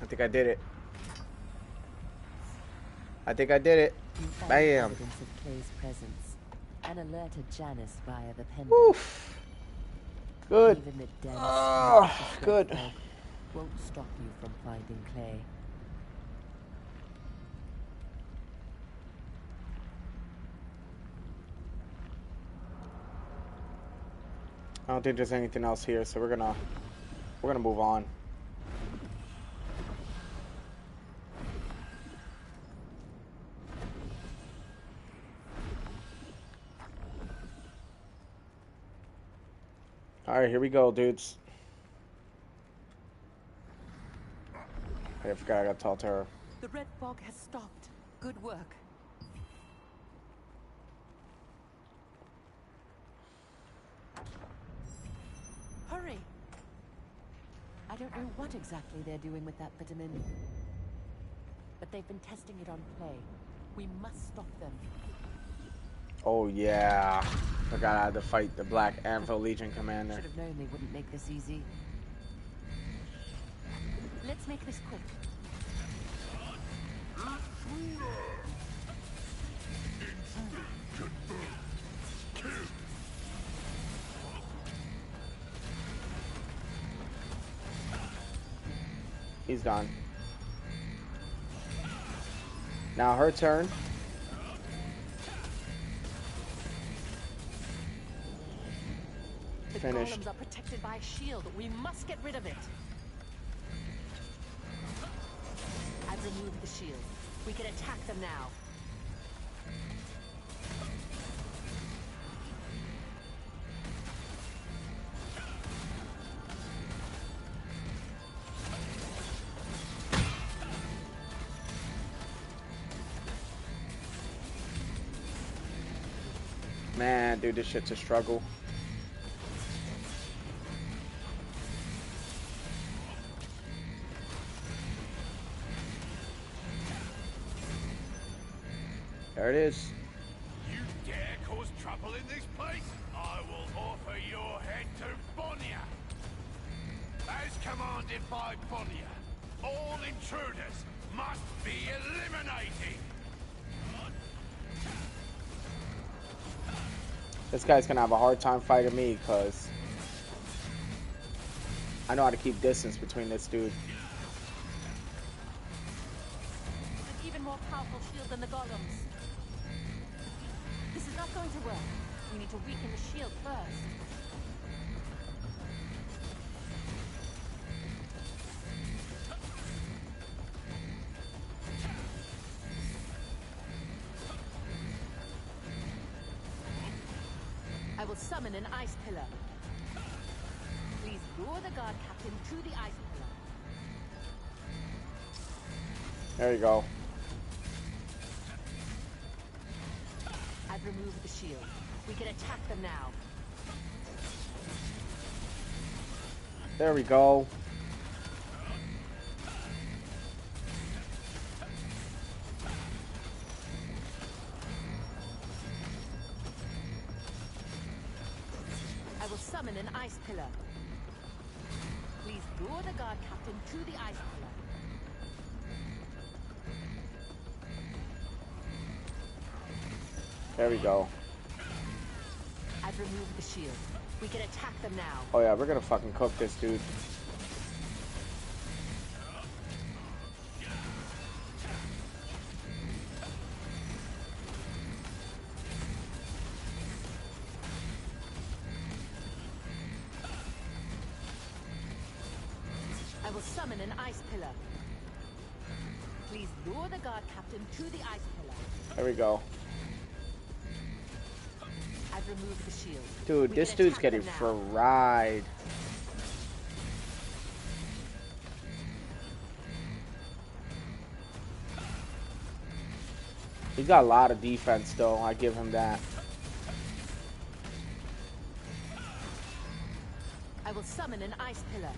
I think I did it. I think I did it. You found Bam. evidence of Clay's presence and alerted Janice via the pendant. Oof. Good. Even the dense Ah, smoke of good. red fog won't stop you from finding Clay. I don't think there's anything else here, so we're gonna move on. All right, here we go, dudes. Hey, I forgot I got to talk to her. The red fog has stopped. Good work. I don't know what exactly they're doing with that vitamin. But they've been testing it on prey. We must stop them. Oh yeah. Forgot I had to fight the Black Anvil Legion commander. Should have known they wouldn't make this easy. Let's make this quick. He's gone. Now her turn. The Finished. golems are protected by a shield. We must get rid of it. I've removed the shield. We can attack them now. Man, dude, this shit's a struggle. There it is. You dare cause trouble in this place? I will offer your head to Bonia. As commanded by Bonia, all intruders must be eliminated. This guy's gonna have a hard time fighting me because I know how to keep distance between this dude. An even more powerful shield than the golems. This is not going to work. We need to weaken the shield first. I will summon an ice pillar. Please lure the guard captain to the ice pillar. There you go. I've removed the shield. We can attack them now. There we go. I will summon an ice pillar. Please lure the guard captain to the ice pillar. There we go. I've removed the shield. We can attack them now. Oh yeah, we're gonna fucking cook this dude. I will summon an ice pillar. Please lure the guard captain to the ice pillar. There we go. I've removed the shield. Dude, We this can dude's attack getting them now. fried. He's got a lot of defense though, I give him that. I will summon an ice pillar.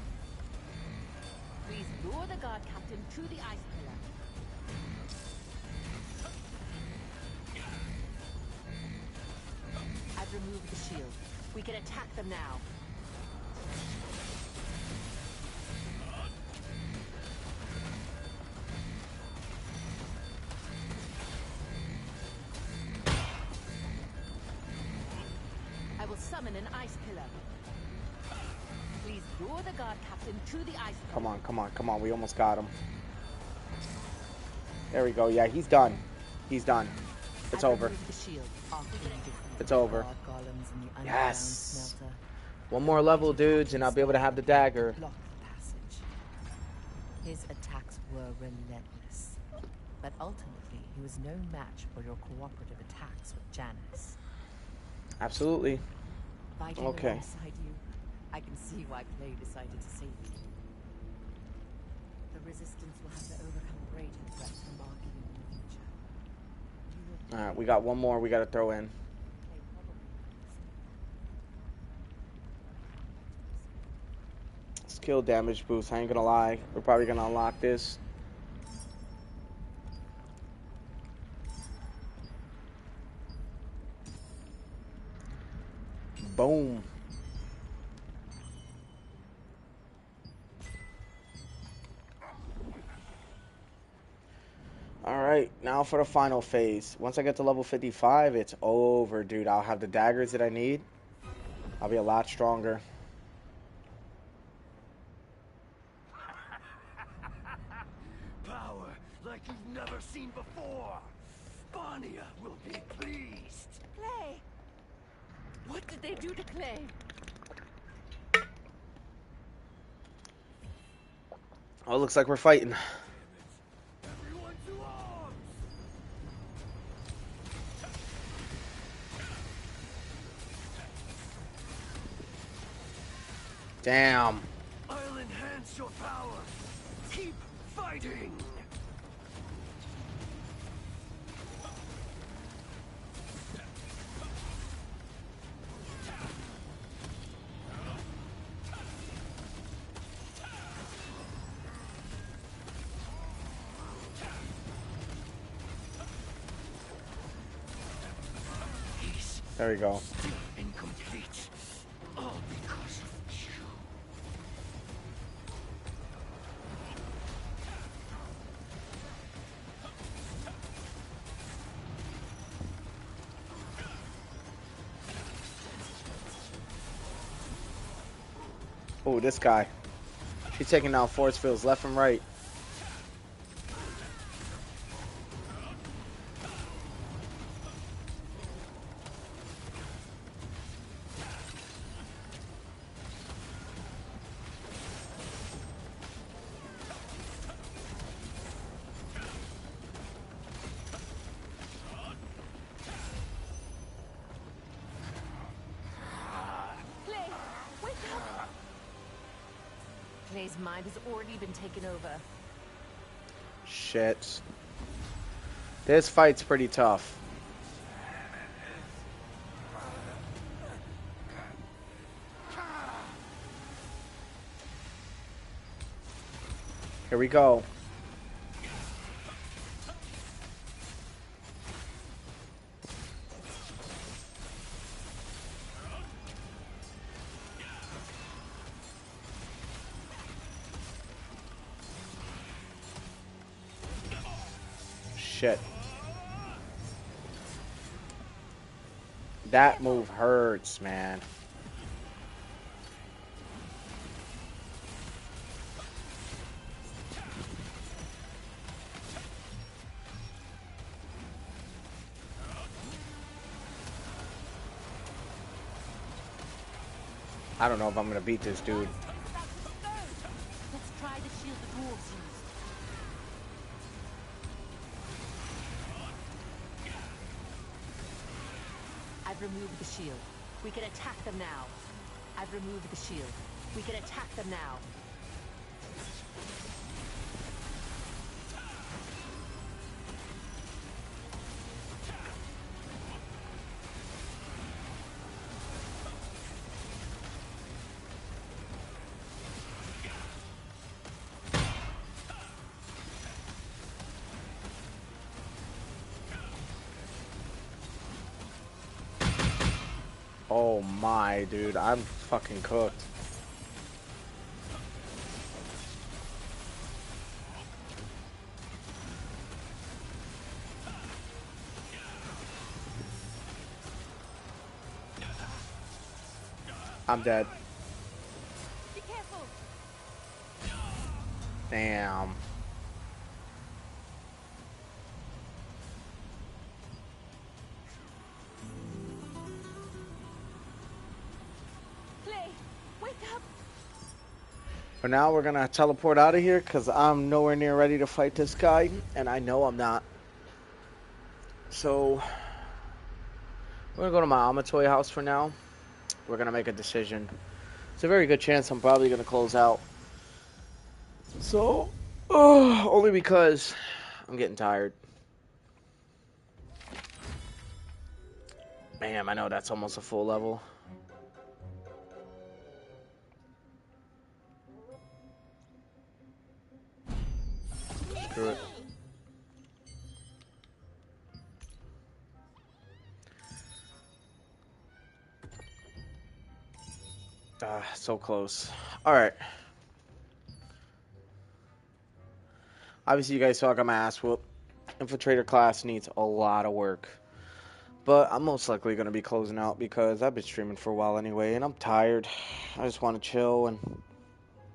Please lure the guard captain to the ice pillar. I've removed the shield. We can attack them now. I will summon an ice pillar. Please lure the guard captain to the ice pillar. Come on, come on, come on. We almost got him. There we go. Yeah, he's done. He's done. It's I've over. removed the shield. It's over. Golems in the underground Yes. smelter. One more level, dudes, and I'll be able to have the dagger. Block the passage. His attacks were relentless. But ultimately, he was no match for your cooperative attacks with Janice. Absolutely. Fighting Okay. alongside you, I can see why Clay decided to save you. The Resistance will have to overcome greater threats from Arcane in the future. You will Alright, we got one more we gotta throw in. Clay probably Let's skill damage boost. I ain't gonna lie. We're probably gonna unlock this. Boom. Alright, now for the final phase. Once I get to level 55, it's over, dude. I'll have the daggers that I need. I'll be a lot stronger. Power like you've never seen before. Barnia will be pleased. Clay! What did they do to Clay? Oh, it looks like we're fighting. Everyone to arms! Damn. I'll enhance your power. Keep fighting. There we go. Still incomplete. All because of you. Oh, this guy. She's taking out force fields left and right. Clay, wake up! Clay's mind has already been taken over. Shit. This fight's pretty tough. Here we go. Shit. That move hurts, man. I don't know if I'm gonna beat this dude. Let's try the shield the dwarves used. I've removed the shield. We can attack them now. I've removed the shield. We can attack them now. Oh my, dude. I'm fucking cooked. I'm dead. Be careful! Damn. Clay, wake up! For now, we're gonna teleport out of here because I'm nowhere near ready to fight this guy, and I know I'm not. So, we're gonna go to my Amatoy house for now. We're gonna make a decision. It's a very good chance I'm probably gonna close out. So, only because I'm getting tired. Damn, I know that's almost a full level. Screw it. So close. All right. Obviously, you guys saw I got my ass whooped. Infiltrator class needs a lot of work. But I'm most likely going to be closing out because I've been streaming for a while anyway, and I'm tired. I just want to chill and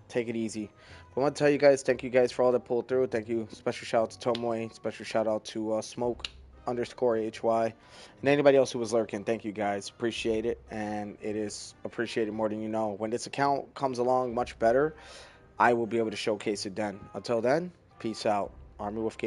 take it easy. But I want to tell you guys, thank you guys for all that pulled through. Thank you. Special shout out to Tomoe. Special shout out to Smoke_HY. And anybody else who was lurking, thank you guys. Appreciate it. And it is appreciated more than you know. When this account comes along much better, I will be able to showcase it then. Until then, peace out. Army Wolf Game.